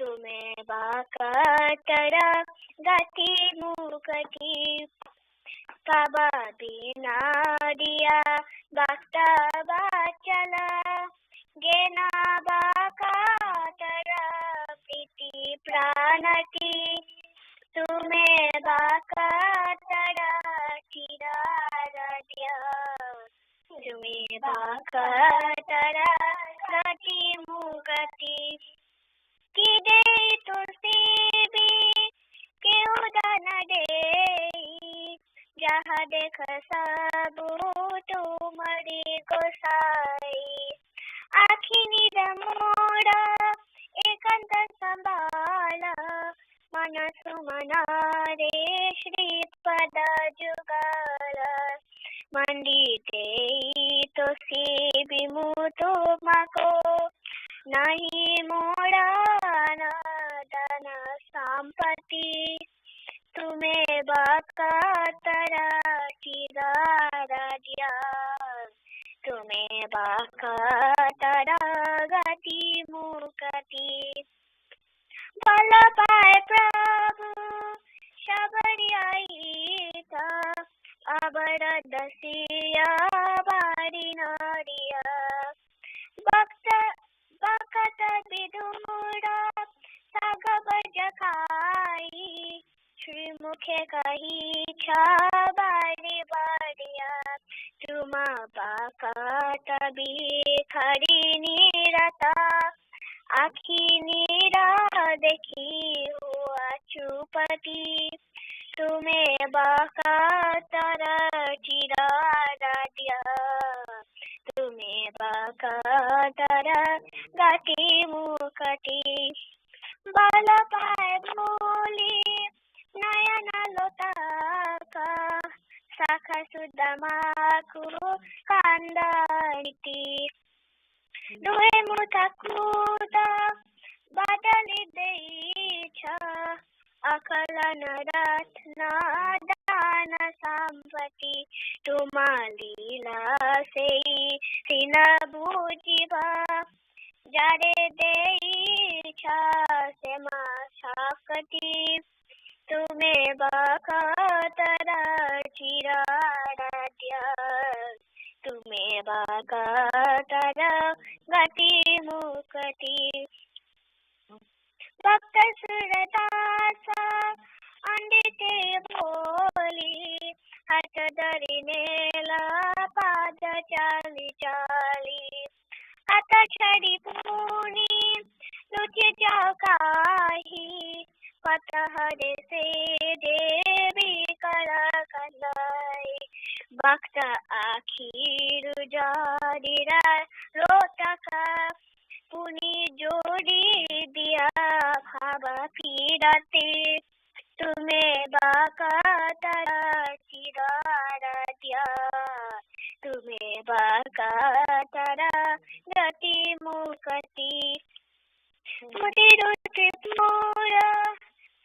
तुम्हें बाका तड़ा गति मुकती, बाबा बिना दिया बख्ता बाचला, गेना बाका तड़ा प्रीति प्राणती, तुम्हें बाका तड़ा चिरा दिया, तुम्हें बाका तड़ा गति मुगति, की दे तुलसी भी के उदान दे, जहाँ देख सबू तुमरी गोसाई, आखी निद मोड़ा एकांत संभाला, मन सुमना रे श्रीपद जुगाला, मंडिते तो सी बिमु तुमको नहीं मोड़ा दान संपत्ति, तुम्हें बाका तरा चिरा दिया, तुम्हें बाका तरा गति मुकति, बल पाए प्रभु शबरी आई था, अबर दसिया बारी नारिया, बकत विदुरा सग बज खाई, श्री मुखे कही छाबारी बारिया, तुम बाका तभी खड़ी नीरता, आखी नीरा देखी हुआ चुपती, तुम्हें बाका तरा चिरा दिया, तुम्हें बाका तरा गति मुकति, बाल पाए भोली नयन लोताका, शाखा सुदमाकु कांदानिति, दुहे मुथकुदा बदली देइछा, अकलन रत्न दान संपत्ति, तुमा लीला से सिन बुझिबा, जारे देइछा से मा शक्ति, तुम्हें बाका तरा चिरा दिया, तुम्हें बाका तरा गति मुकति, ससुरदास अंडिते बोली हाथ धरीने पाद चाली चाली हाथ छड़ी पूनी लुचि जाओ काही पतहरे से देवी कला कलाई भक्त आखिर जारीरा रोटका पुनी जोड़ी दिया भावा फिरते तुम्हें बाका तारा चिरारा दिया तुम्हें बाका तारा गति मुकती मुझे रोते पूरा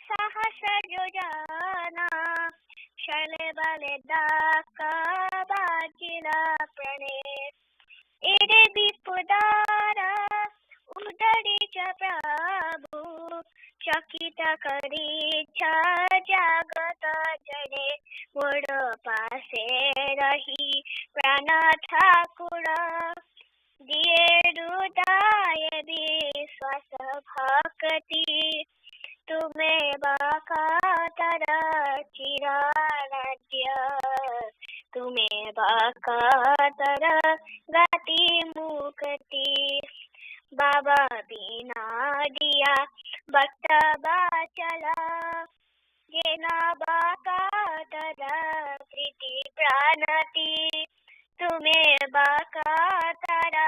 साहस योजना शले बाले दाका बाजिला प्रणेश एरे विपुदारा उदरीच्या प्रभु चकित करीच्या जागत जडे मोड पासे रही प्राण ठाकुर दिए हृदय विश्वास भक्ति तुम्हें बाका तारा चिराराध्य तुम्हें बाका तारा गाती मुक्ति बाबा बिना दिया भक्त बाचला जेना बाका तारा प्रीति प्राणती तुम्हें बाका तारा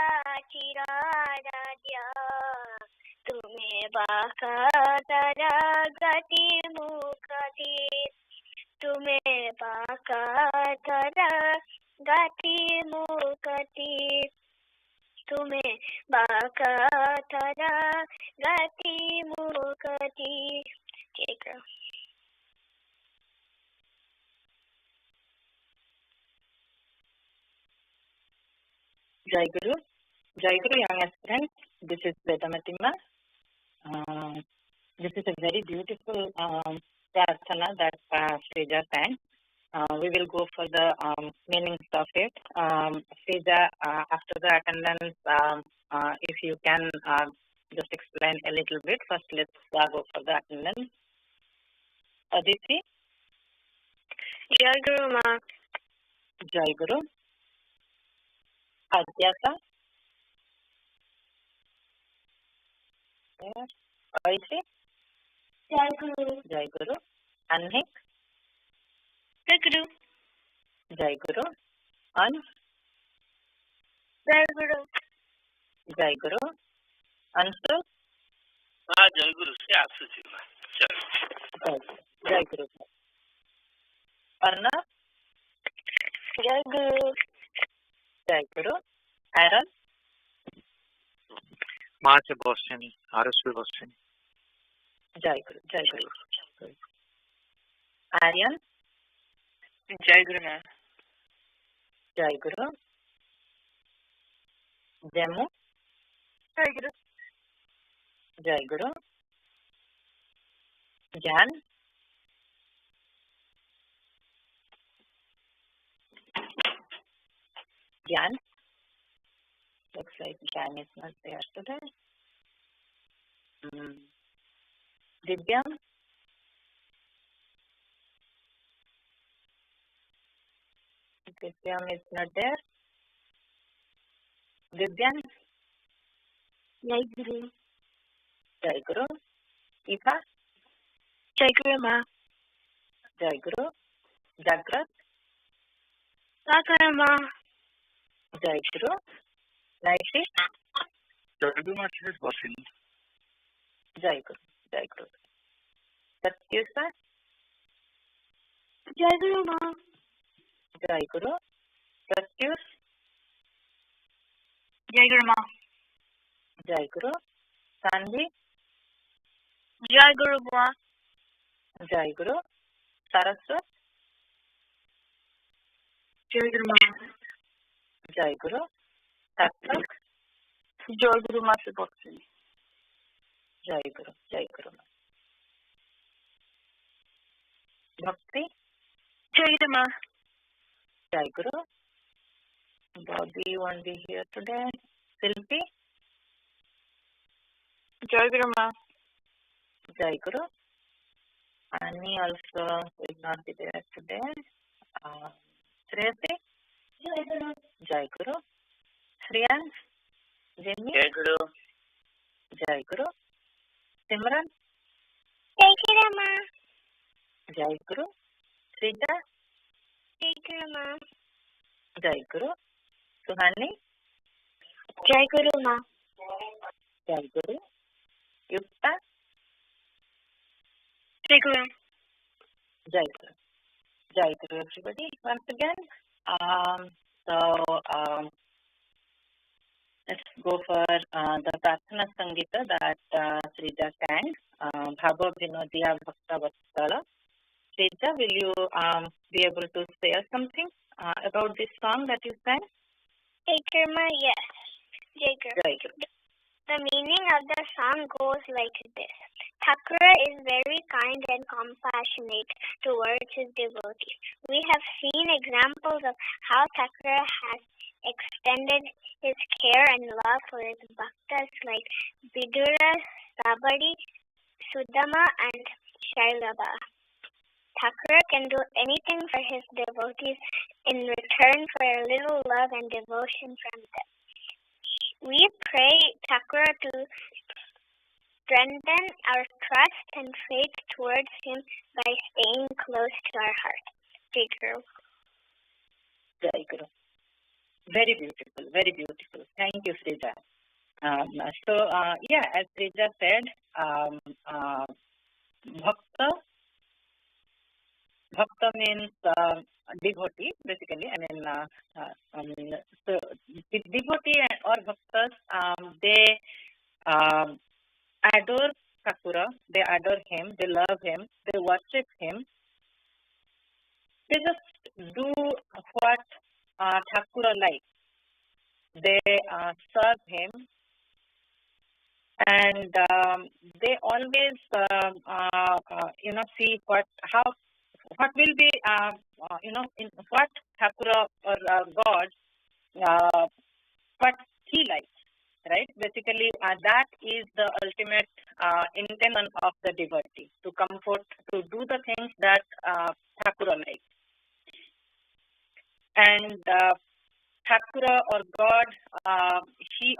चिराराध्य तुम्हें बाका तारा गति मुक्ति तुम्हें बाका तारा गति मुक्ति तुम्हें बाका तारा गति मुक्ति ठीक है Jai Guru, young aspirants. This is Vedamatima. This is a very beautiful prarthana that Srija sang. We will go for the meanings of it. Srija, after the attendance, if you can just explain a little bit. First, let's go for the attendance. Aditi? Jai Guru Ma. Jai Guru. Adyata? Aitri? Jai Guru. Jai Guru. Anhik? Jai Guru. Jai Guru. Ansh? Jai Guru. Jai Guru. Anshu? Jai Guru से आप Jai Jai Guru. Arna? Jai Guru. Jai Guru. Aaron? माँ से Boston RSP Boston Jai Guru. Jai Guru. Aryan? Jai Guru Ma. Jai Guru. Jemu? Jai Guru. Jai Guru. Jan? Jan? Looks like Jan is not there today. Divyam? Divyam is not there. Divyan? Jai Guru. Jai Guru. Eva? Jai Guru Ma. Jai Guru. Jagrat? Jai Guru Ma. Jai Guru. Naishi? Jai Guru Ma is Boston. Jai Guru. Jai Guru. Satyusa? Jai Guru Ma. Jai Guru. Satyus? Jai Guru Ma. Jai Guru. Sanvi? Jai Guru Ma. Jai Guru. Saraswata? Jai Guru Ma. Jai Guru. Sattva? Jai Guru Ma से boxing Jai Guru. Jai Guru. Bhakti? Jai Guru Ma. Jai Guru. Bobby won't be here today. Silpi? Jai Guru Ma. Jai Guru. Annie also will not be there today. Shreyasi? Jai Guru. Shreyans? Jimmy? Jai Guru. Jai Guru. Simran? Jai Guru Ma. Jai Guru. Srita? Jai Guru Ma. Jai Guru. Suhani? Jai Guru Ma. Jai Guru. Yukta? Jai Guru. Jai Guru. Jai Guru, everybody, once again. Let's go for the Prarthana Sangita that Srija sang. Bhava Vinodiya Bhakta Vatsala. Srija, will you be able to say something about this song that you sang? Jai Guru Ma, yes. Jai Guru. Jai Guru. The meaning of the song goes like this. Thakura is very kind and compassionate towards his devotees. We have seen examples of how Thakura has extended his care and love for his bhaktas like Vidura, Sabari, Sudama, and Shailaba. Thakura can do anything for his devotees in return for a little love and devotion from them. We pray Thakura to strengthen our trust and faith towards him by staying close to our heart. Jai Guru. Jai Guru. Very beautiful, very beautiful. Thank you, Srija. As Srija said, Bhakta means devotee, basically. So devotee or bhaktas, they adore Thakura, they adore him, they love him, they worship him. They just do what Thakura likes. They serve him, and they always see what will be in what Thakura or God what he likes, right? Basically, that is the ultimate intention of the devotee, to do the things that Thakura likes. And Thakura or God, he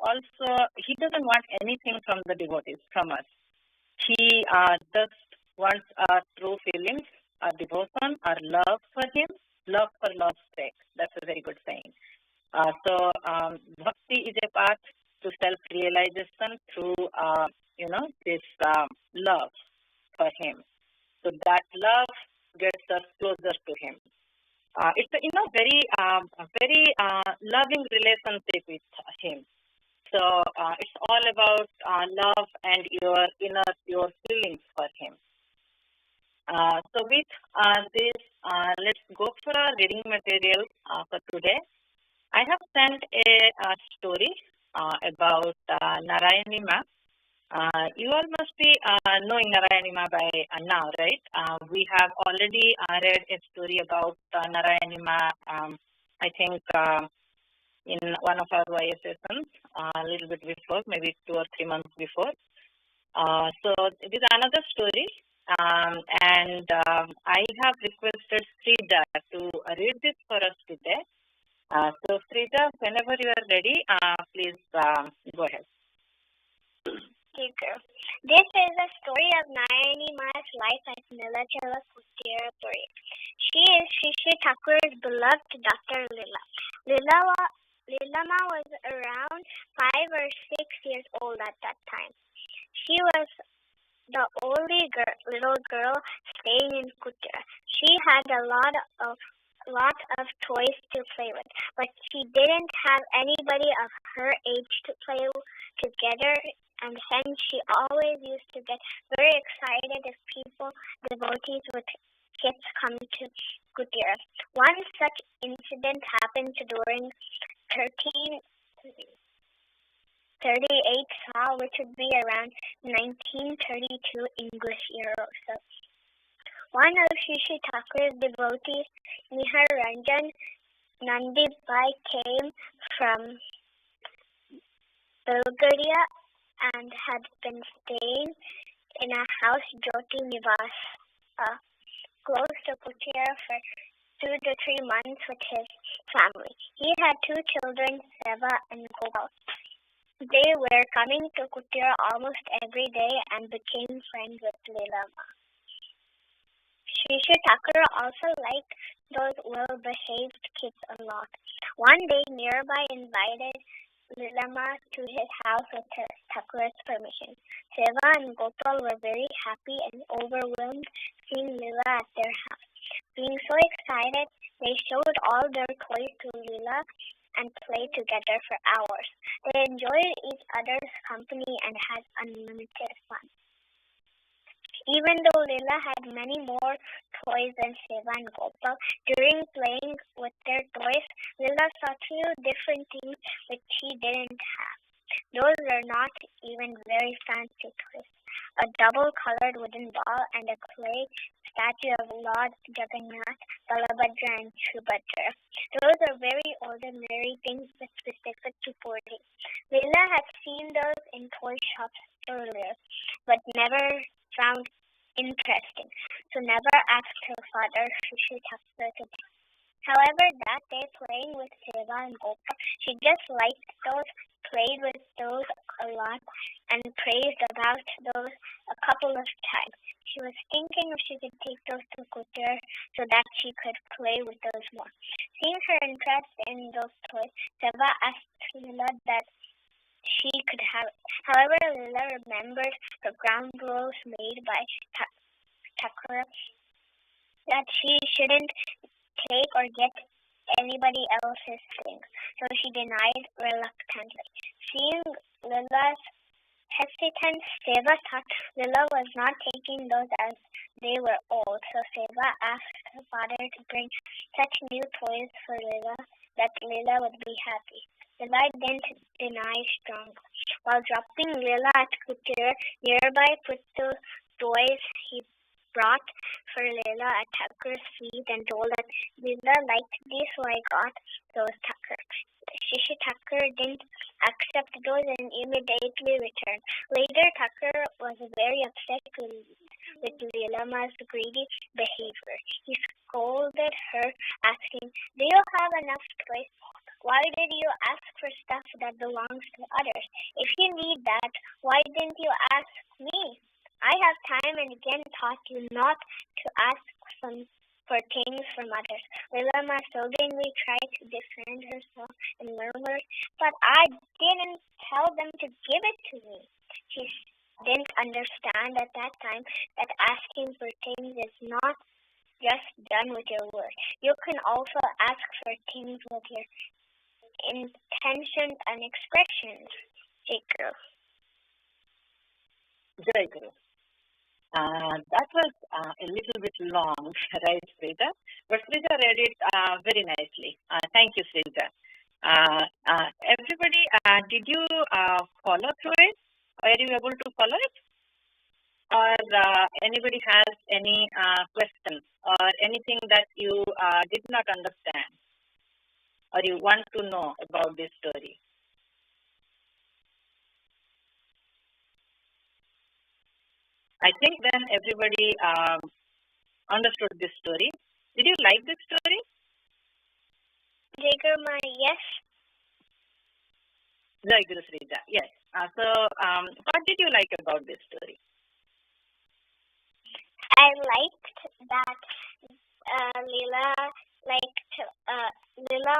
doesn't want anything from the devotees, from us. He just wants our true feelings, our devotion, our love for him, love for love's sake. That's a very good saying. Bhakti is a path to self-realization through, this love for him. So that love gets us closer to him. It's a very loving relationship with him. So it's all about love and your feelings for him. So with this, let's go for our reading material for today. I have sent a story about Narayani Ma. You all must be knowing Narayani Ma by now, right? We have already read a story about Narayani Ma, I think, in one of our YA sessions, a little bit before, maybe 2 or 3 months before. So it is another story, and I have requested Srija to read this for us today. So Srija, whenever you are ready, please go ahead. This is a story of Narayani Ma's life at Nilachala Kutirapuri. She is Shri Thakura's beloved daughter Lila. Lila Ma was around 5 or 6 years old at that time. She was the only little girl staying in Kutira. She had a lot of toys to play with, but she didn't have anybody of her age to play together, and hence she always used to get very excited if devotees with kids come to Kutira. One such incident happened during 1338 Saal, which would be around 1932 English year or so. One of Shri Thakura's devotees, Nihar Ranjan Nandi Bai, came from Bulgaria and had been staying in a house Jyoti Nivas, close to Kutir for 2 to 3 months with his family. He had 2 children, Seva and Gopal. They were coming to Kutir almost every day and became friends with Leelama. Shri Thakur also liked those well-behaved kids a lot. One day, Nearby invited Leelama to his house with Thakur's permission. Seva and Gopal were very happy and overwhelmed seeing Leela at their house. Being so excited, they showed all their toys to Leela and played together for hours. They enjoyed each other's company and had unlimited fun. Even though Leela had many more toys than Seva and Gopal, during playing with their toys, Leela saw 2 different things which she didn't have. Those were not even very fancy toys. A double-colored wooden ball and a clay statue of Lord Jagannath, Balabhadra and Subhadra. Those are very ordinary things but specific to Puri. Leela had seen those in toy shops earlier, but never found interesting, so never asked her father Shri Thakur to do. However, that day playing with Seva and Gopal, she just liked those, played with those a lot, and praised about those a couple of times. She was thinking if she could take those to Kutir so that she could play with those more. Seeing her interest in those toys, Seva asked Leela that she could have it. However, Leela remembered her ground rules made by Thakur that she shouldn't take or get anybody else's things, so she denied reluctantly. Seeing Leela's hesitance, Seva thought Leela was not taking those as they were old, so Seva asked her father to bring such new toys for Leela that Leela would be happy. Leela didn't deny strongly. While dropping Leela at Kutir, Nearby put the toys he brought for Leela at Thakur's feet and told that Leela liked these, so I got those Thakur. Shri Thakur didn't accept those and immediately returned. Later, Thakur was very upset with Leelama's greedy behavior. He scolded her, asking, "Do you have enough toys? Why did you ask for stuff that belongs to others? If you need that, why didn't you ask me? I have time and again taught you not to ask for things from others." Leelama soothingly tried to defend herself and murmured, "But I didn't tell them to give it to me." She didn't understand at that time that asking for things is not just done with your words. You can also ask for things with your intentions and expressions. Jai Guru. Jai Guru. That was a little bit long, right, Srija? But Srija read it very nicely. Thank you, Srija. Everybody, did you follow through it? Were you able to follow it? Or anybody has any questions or anything that you did not understand or you want to know about this story? I think then everybody understood this story. Did you like this story? Jai Guru Mani, yes. Jai Guru Srija, yes. So what did you like about this story? I liked that Leela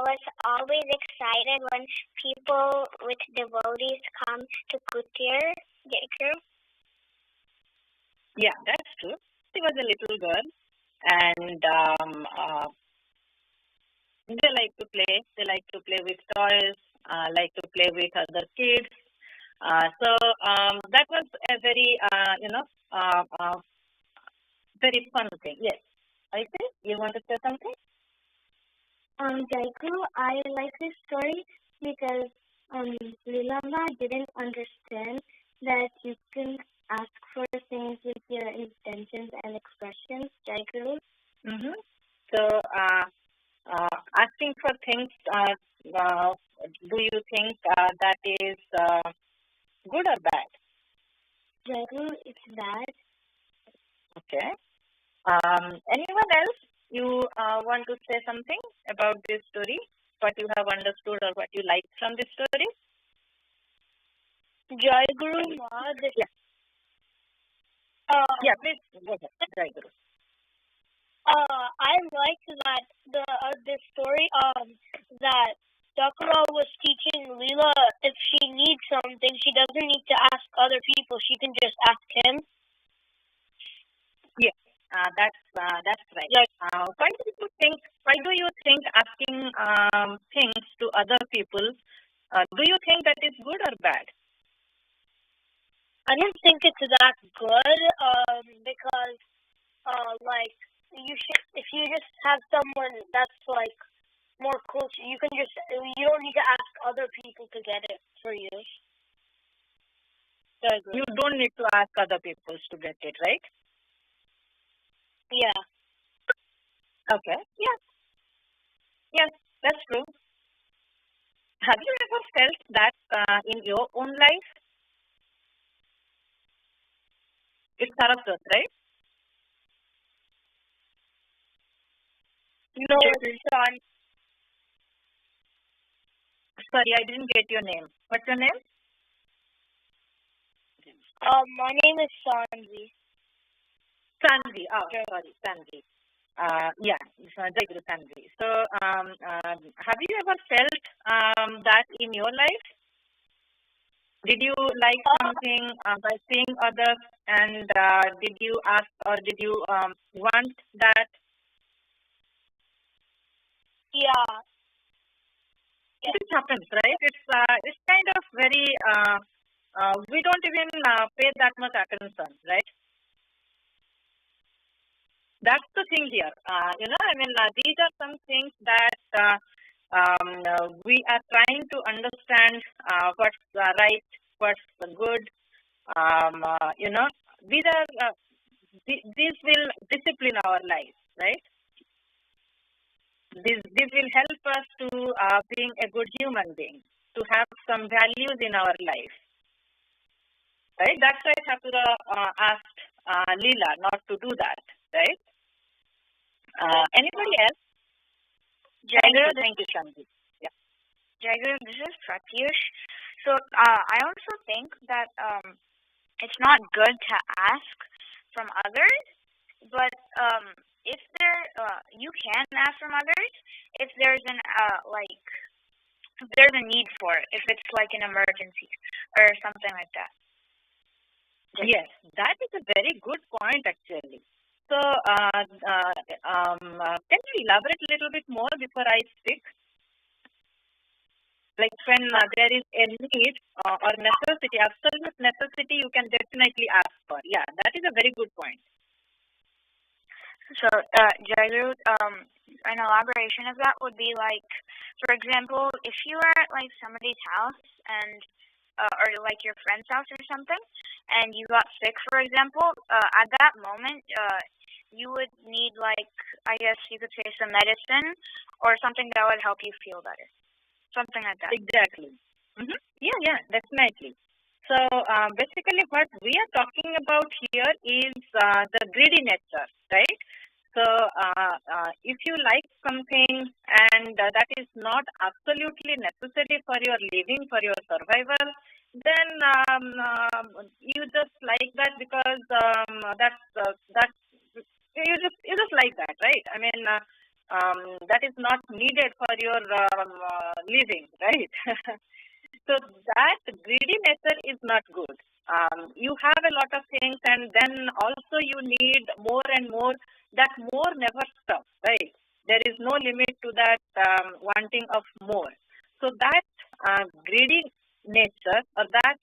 was always excited when people with devotees come to Kutir. Jai Guru. Yeah, that's true. She was a little girl, and they like to play. They like to play with toys, like to play with other kids. So that was a very, very fun thing. Yes. I think you want to say something? Jai Guru, I like this story because Leelama didn't understand that you can ask for things with your intentions and expressions. Jai Guru. Mm-hmm. So asking for things, do you think that is good or bad? Jagru, it's bad. Okay. Anyone else? You want to say something about this story? What you have understood or what you like from this story? Jagru, Ma, Yeah. Yeah, please go ahead. Jagru. I like that the story that Sakura was teaching Leela if she needs something, she doesn't need to ask other people. She can just ask him. Yeah, that's right. Like, why do you think asking things to other people? Do you think that is good or bad? I don't think it's that good. Because like if you just have someone that's like more close, you don't need to ask other people to get it for you. You don't need to ask other people to get it, right? Yeah. Okay. Yeah. Yes, that's true. Have you ever felt that in your own life? It's Saraswata, right? No, it's Sean. Sorry, I didn't get your name. What's your name? My name is Sanvi. Sanvi. Oh, sorry, Sanvi. Yeah, Jagru Sanvi. So, have you ever felt that in your life? Did you like something by seeing others, and did you ask or did you want that? Yeah. This happens, right? It's kind of very. We don't even pay that much attention, right? That's the thing here. These are some things that we are trying to understand what's right, what's good. These will discipline our life, right? This will help us to being a good human being, to have some values in our life, right? That's why Thakura asked Leela not to do that, right? Anybody else? Thank you, Shanti. Yeah. Jagru, this is Pratyush. So I also think that it's not good to ask from others, but if you can ask from others if there's if there's a need for it, if it's like an emergency or something like that. Yes, that is a very good point actually. So, can you elaborate a little bit more before I speak? Like when there is a need or necessity, absolute necessity, you can definitely ask for. Yeah, that is a very good point. So, Jagru, an elaboration of that would be like, for example, if you are at like somebody's house and or like your friend's house or something, and you got sick, for example, at that moment, you would need like, I guess you could say some medicine or something that would help you feel better. Something like that. Exactly. Mm-hmm. Yeah, definitely. So basically what we are talking about here is the greedy nature, right? So if you like something and that is not absolutely necessary for your living, for your survival, then you just like that because that's you just like that, right? I mean, that is not needed for your living, right? So that greedy nature is not good. You have a lot of things, and then also you need more and more. That more never stops, right? There is no limit to that wanting of more. So that greedy nature or that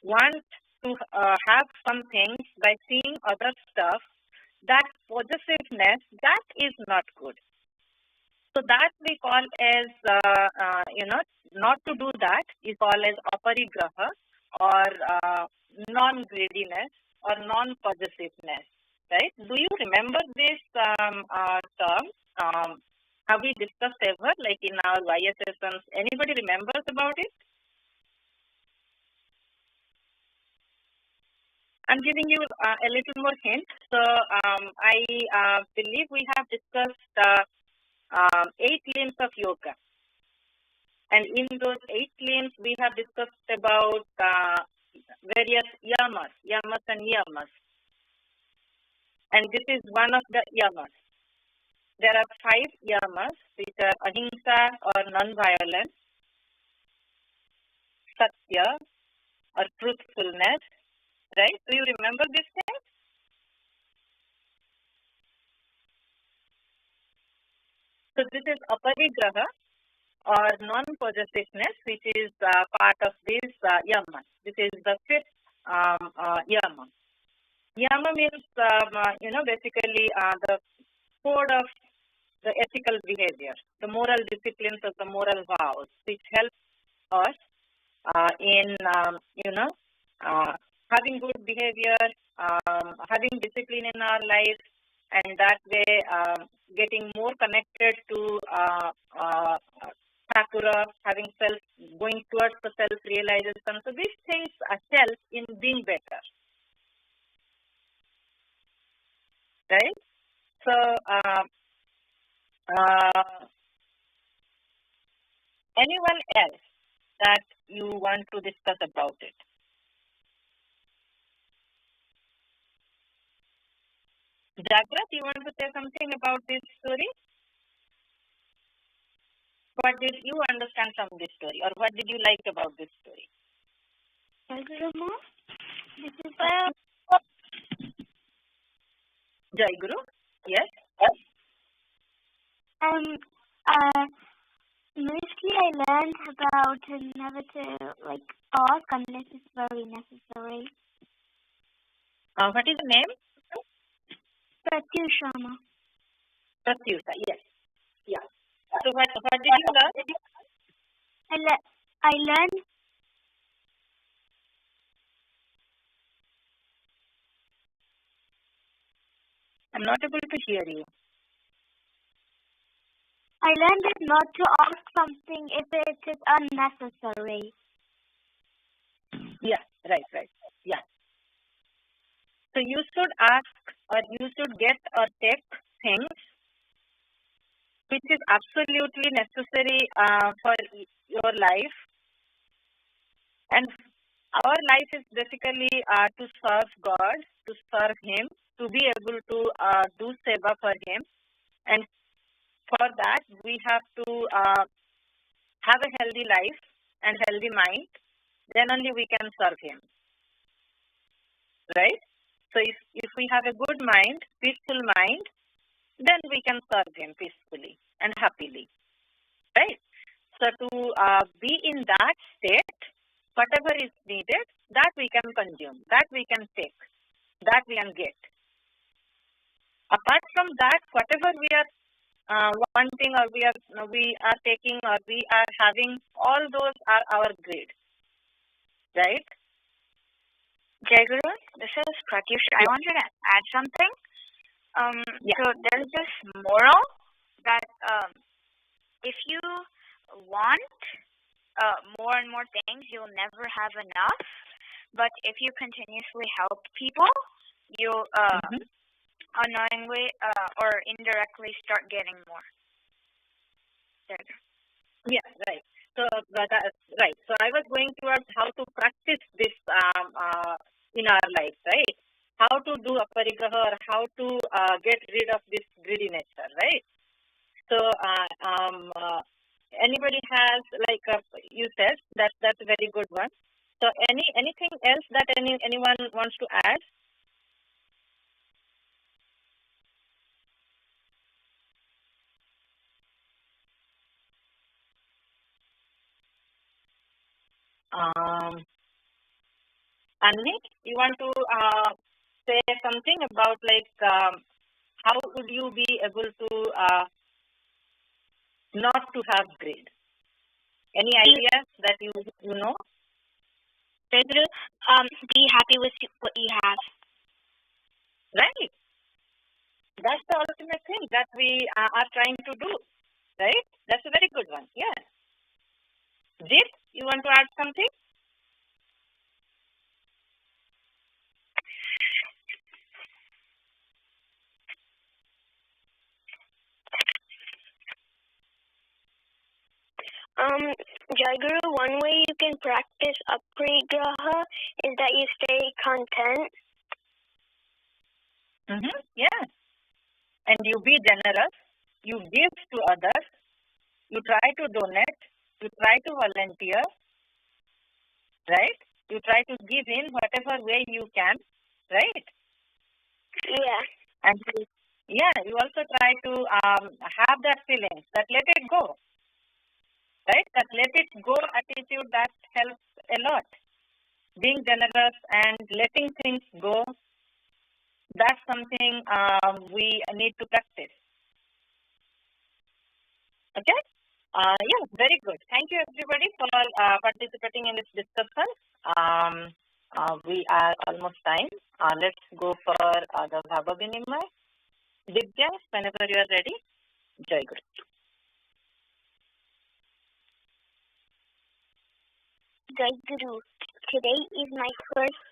want to have some things by seeing other stuff, that possessiveness, that is not good. So that we call as, not to do that is called as aparigraha or non-greediness or non-possessiveness, right? Do you remember this term? Have we discussed ever, like in our YS sessions? Anybody remembers about it? I'm giving you a little more hint. So I believe we have discussed 8 limbs of yoga. And in those 8 limbs, we have discussed about various yamas and niyamas. And this is one of the yamas. There are 5 yamas, which are ahimsa or non-violence, satya or truthfulness, right? Do you remember this thing? So this is aparigraha or non-possessiveness, which is part of this yama. This is the 5th yama. Yama means, basically the code of the ethical behavior, the moral disciplines of the moral vows, which help us in, having good behavior, having discipline in our life, and that way getting more connected to Thakura, going towards the self-realization. So these things help in being better, right? So anyone else that you want to discuss about it? Jagrat, you want to say something about this story? What did you understand from this story, or what did you like about this story? This is Jai Guru, yes? Mostly I learned about never to talk unless it's very necessary. What is the name? Pratyushama. Pratyusha, yes. Yeah. So what did you learn? I learned I'm not able to hear you. I learned it not to ask something if it is unnecessary. Yeah, right. Yeah. So you should ask, or you should get or take things which is absolutely necessary for your life. And our life is basically to serve God, to serve Him, to be able to do seva for Him. And for that, we have to have a healthy life and healthy mind. Then only we can serve Him. Right? So if we have a good mind, peaceful mind, then we can serve Him peacefully and happily. Right? So to be in that state, whatever is needed, that we can consume, that we can take, that we can get. Apart from that, whatever we are wanting, or we are taking, or we are having, all those are our greed. Right? Jai Guru, this is Pratyush. I wanted to add something. So there's this moral that if you want more and more things, you'll never have enough. But if you continuously help people, you'll unknowingly or indirectly start getting more. There. Yeah, right. So right. So I was going towards how to practice this in our lives, right? How to do aparigraha, or how to get rid of this greedy nature, right? So anybody has, you said, that's a very good one. So anything else that anyone wants to add? Anni, you want to say something about how would you be able to not to have greed? Any ideas that you know? Be happy with what you have. Right. That's the ultimate thing that we are trying to do. Right? That's a very good one. Yeah. Jit, you want to add something? Jaguru, one way you can practice aparigraha is that you stay content. Yeah. And you be generous. You give to others. You try to donate. You try to volunteer. Right? You try to give in whatever way you can. Right? Yeah. And you also try to have that feeling that let it go. Right? That let it go attitude, that helps a lot. Being generous and letting things go, that's something we need to practice. Okay? Yeah, very good. Thank you everybody for participating in this discussion. We are almost time. Let's go for the Bhava Vinimay. Divya, whenever you are ready. Jai Guru. Jai Guru. Today is my first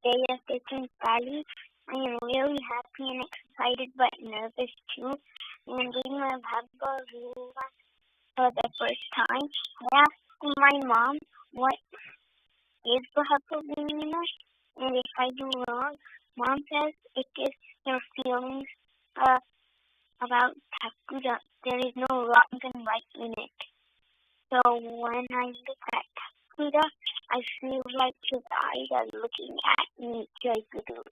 day of taking Pali. I am really happy and excited but nervous too. I am doing my Bhava Vinimay for the first time. I asked my mom what is Bhava Vinimay, and if I do wrong, Mom says it is your feelings about Thakura. There is no wrong and right in it. So when I look at Thakura, I feel like his eyes are looking at me. Jai Guru.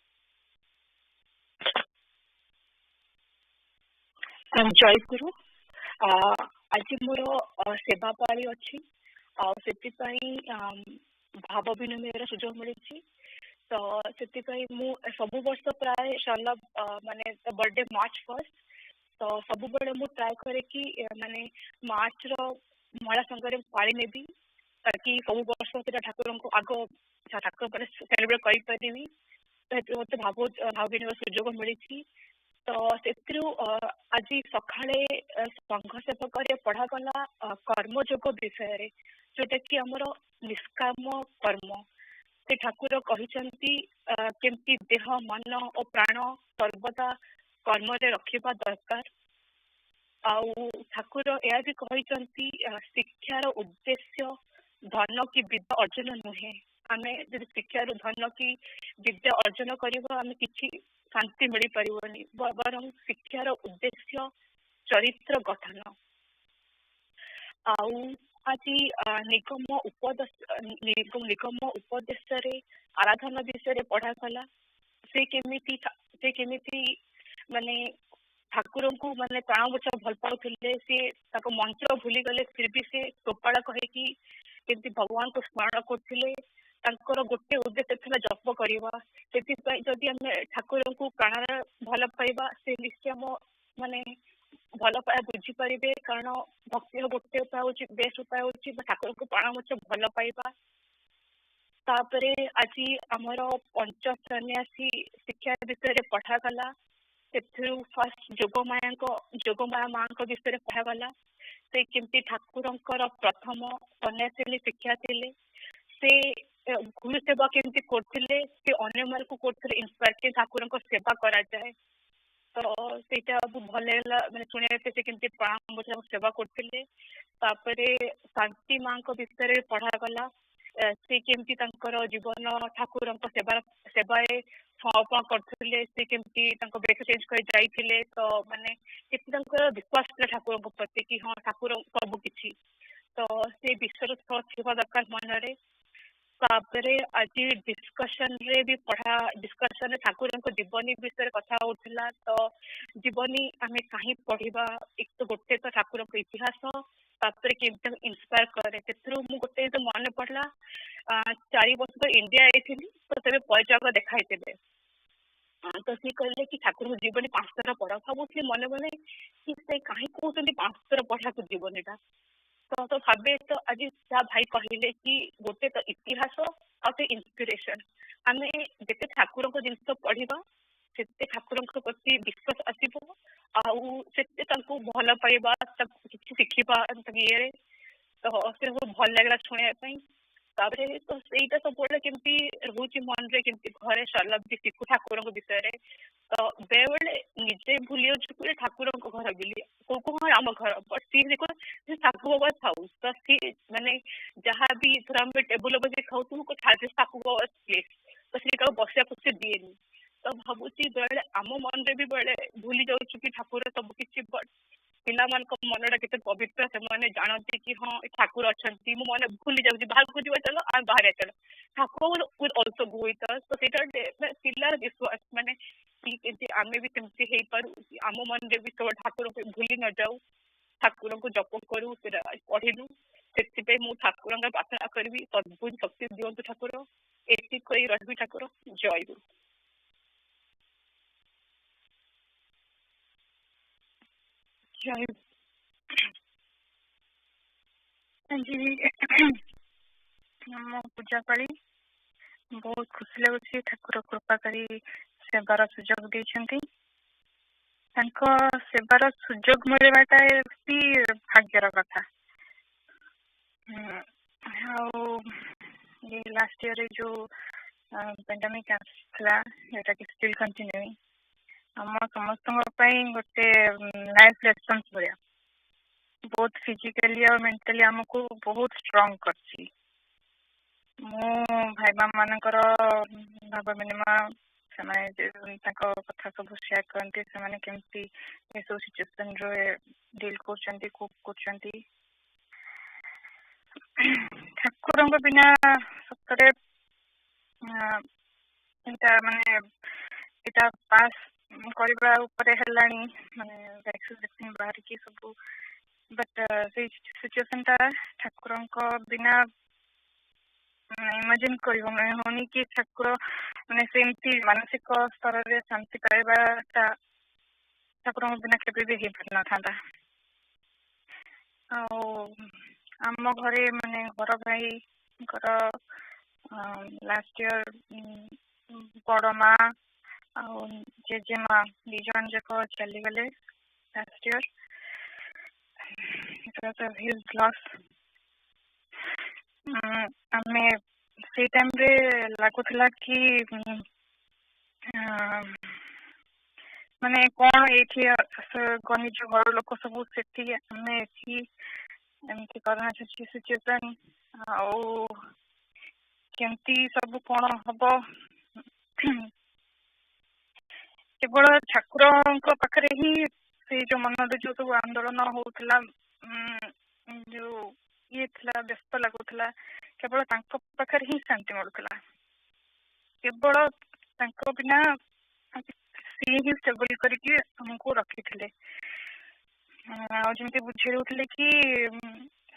जय गुरु आज मोर सेवा पाली अच्छी भाव विनिमय सुजोग मिली तो मु सब वर्ष प्राय सर माने बर्थडे मार्च 1 तो सब बड़े मु ट्राई करे कि माने मार्च महिला संघ पाली नेबी ताकि सब वर्ष ठाकुर को आग ठाकुर सेलिब्रेट करी मत भाव विनिमय सुजोग मिली तो आज सकाळे संघ सेवक पढ़ा गला कर्मयोग विषय जोटा कि आमर निष्काम कर्म से ठाकुर कहते केमती देह मन और प्राण सर्वदा कर्म रखा दरकार ठाकुर यह भी कहते शिक्षार उद्देश्य धन की विद्या अर्जन नुहे आम जब शिक्षार धन की विद्या अर्जन करवा किसी शांति मिल पारनी बरं शिक्षार उद्देश्य चरित्र गठन आज निगम उपदेश आराधना विषय पढ़ा गला से केमिति माने ठाकुर को माने प्राण बचा भल पाउथिले से मंत्र भूली गले फिर भी से गोपाल कहे कि भगवान को स्मरण करथिले तांकर गोटे उद्देश्य था जप करवा से जदि आम ठाकुर को प्राण भल पाइबा से निश्चय माने भल पाया बुझीपारे कारण भक्ति गोटे उपाय हूँ बेस्ट उपाय हूँ ठाकुर को प्राण बचा भल पाइबा तापरे आज आमर पंच सन्यासी शिक्षा विषय पढ़ा गला फर्स्ट जोगमाया माँ विषय पढ़ा गला से केमती ठाकुर प्रथम सन्यासी शिक्षा थे से गुरु सेवा केमती करथिले से अन्य मान को करथिले इंस्पायर ठाकुर सेवा करा जाए तो सेटा भल लागला माने सुनिया से केमती प्राण बचा सेवा करथिले तापरे शांति माँ विषय पढ़ा गला से केमती जीवन ठाकुर सेवाए समर्पण करथिले से केमती बेक चेंज कर जाइथिले तो माने केमती विश्वास ठाकुर प्रति कि हाँ ठाकुर सब किछि तो से विश्वास थिबा दरकार मनरे तापरे आज डिस्कशन रे भी पढ़ा डिस्कशन ठाकुर जीवनी विषय कथा होता तो जीवनी आम कहीं पढ़ा एक तो गोटे तो ठाकुर इतिहास तापरे केमती इंस्पायर करे गोटे तो मन पड़ला 4 वर्ष तो इंडिया आई तो तेज पैजाग देखाई तो सी कहले कि ठाकुर जीवनी 5 थर पढ़ा भावुली मन मन कि से कहीं कहते 5 थर पढ़ा जीवनीटा तो भावे तो आज जहाँ भाई कहले कि गोटे तो इतिहास और इंस्पिरेशन आम जिते ठाकुर जिन पढ़ा से ठाकुर प्रति विश्वास आसो भल पाइबा किसी शिखा ये तो से भल लगला शुणापी तो सहीटा सब केमती रोचे मन रे केमती घरे सरलब्धि शिखु ठाकुर विषय तो बेले निजे भूली ठाकुर घर बोली को आम घर बट सी देखो ଶାଗୁ ବାବା ଥାଉ ତ ସିଏ ମାନେ ଯାହା ବି ଧର ଆମେ ଟେବୁଲ ବସେଇ ଖାଉଥିବୁ ଶାଗୁ ବାବା ପ୍ଲେଟ୍ ତ ସେ କାହାକୁ ବସିବାକୁ ସେ ଦିଏନି। ତ ଭାବୁଛି ବେଳେ ଆମ ମନରେ ବି ବେଳେ ଭୁଲି ଯାଉଛୁ କି ଠାକୁର ସବୁ କିଛି, ପିଲାମାନଙ୍କ ମନଟା କେତେ ପବିତ୍ର, ସେମାନେ ଜାଣନ୍ତି କି ହଁ ଠାକୁର ଅଛନ୍ତି, ମୁଁ ମନେ ଭୁଲି ଯାଉଛି ବାହାରକୁ ଯିବା ଚାଲ ଆଉ ବାହାରେ ଚାଲ ଠାକୁର will also go with us। ତ ସେଇଟା ପିଲାର ବିଶ୍ୱାସ ମାନେ ଆମେ ବି ସେମିତି ହେଇପାରୁ, ଆମ ମନରେ ବି କେବଳ ଠାକୁରଙ୍କୁ ଭୁଲି ନ ଯାଉ, ଠାକୁରଙ୍କୁ ଜପ କରୁ, ସେଟା ପଢିଲୁ। ସେଥିପାଇଁ ମୁଁ ଠାକୁରଙ୍କ ପ୍ରାର୍ଥନା କରିବି ସବୁ ଶକ୍ତି ଦିଅନ୍ତୁ ଠାକୁର, ଏତିକି କହି ରହିବି ଠାକୁର ଜୟ ଗୁରୁ। ଜୟ ଆମ ପୂଜା ପାଳି ବହୁତ ଖୁସି ଲାଗୁଛି, ଠାକୁର କୃପା କରି ସେବାର ସୁଯୋଗ ଦେଇଛନ୍ତି। ତାଙ୍କ ସେବାର ସୁଯୋଗ ମିଳିବାଟା ବି ଭାଗ୍ୟର କଥା। ଆଉ ଏ ଲାଷ୍ଟ ଇୟରରେ ଯୋଉ ପେଣ୍ଡାମିକ ଆସିଥିଲା ଯୋଉଟା କି ଷ୍ଟିଲ୍ କଣ୍ଟିନ୍ୟୁଇଂ, ଆମ ସମସ୍ତଙ୍କ ପାଇଁ ଗୋଟେ ଲାଇଫ ଲେସନ୍ସ ଭଳିଆ, ବହୁତ ଫିଜିକାଲି ଆଉ ମେଣ୍ଟାଲି ଆମକୁ ବହୁତ ଷ୍ଟ୍ରଙ୍ଗ କରିଛି। ମୁଁ ଭାଇମା ମାନଙ୍କର ଭାବ ବିନିମୟ, ସେମାନେ ତାଙ୍କ କଥା ସବୁ ସେୟାର କରନ୍ତି, ସେମାନେ କେମିତି ଏସବୁ ସିଚୁଏସନରେ ଡିଲ୍ କରୁଛନ୍ତି, କୋପ୍ କରୁଛନ୍ତି। ଠାକୁରଙ୍କ ବିନା ସତରେ ଏଇଟା ପାସ୍ କରିବା ଉପରେ ହେଲାଣି, ମାନେ ଭ୍ୟାକ୍ସିନ ବାହାରିକି ସବୁ, ବଟ୍ ସେଇ ସିଚୁଏସନ ଟା ଠାକୁରଙ୍କ ବିନା ଇମାଜିନ୍ ହଉନି କି ଠାକୁର ମାନେ ସେମିତି ମାନସିକ ସ୍ତରରେ ଶାନ୍ତି ପାଇବାଟା ଠାକୁରଙ୍କ ବିନା କେବେ ବି ହେଇପାରିନଥାନ୍ତା। ଆଉ ଆମ ଘରେ ମାନେ ଘର ଭାଇଙ୍କର ଲାଷ୍ଟ ଇୟର ବଡ ମା ଆଉ ଜେଜେମା 2 ଜଣ ଯାକ ଚାଲିଗଲେ ଲାଷ୍ଟ ଇୟର। ଆମେ ସେଇ ଟାଇମରେ ଲାଗୁଥିଲା କି ମାନେ କଣ ଏଇଠି ନିଜ ଘର ଲୋକ ସବୁ ସେଠି, ଆମେ ଏଠି ଏମିତି କରୋନା ସିଚୁଏସନ, ଆଉ କେମିତି ସବୁ କଣ ହବ। କେବଳ ଠାକୁରଙ୍କ ପାଖରେ ହିଁ ସେଇ ଯୋଉ ମନରେ ଯୋଉ ସବୁ ଆନ୍ଦୋଳନ ହଉଥିଲା, ଯୋଉ ଇଏ ଥିଲା, ବ୍ୟସ୍ତ ଲାଗୁଥିଲା, କେବଳ ତାଙ୍କ ପାଖରେ ହିଁ ଶାନ୍ତି ମିଳୁଥିଲା। କେବଳ ତାଙ୍କ ବିନା ସିଏ ହିଁ ଷ୍ଟେବଲ କରିକି ଆମକୁ ରଖିଥିଲେ। ଆଉ ଯେମିତି ବୁଝେଇ ଦଉଥିଲେ କି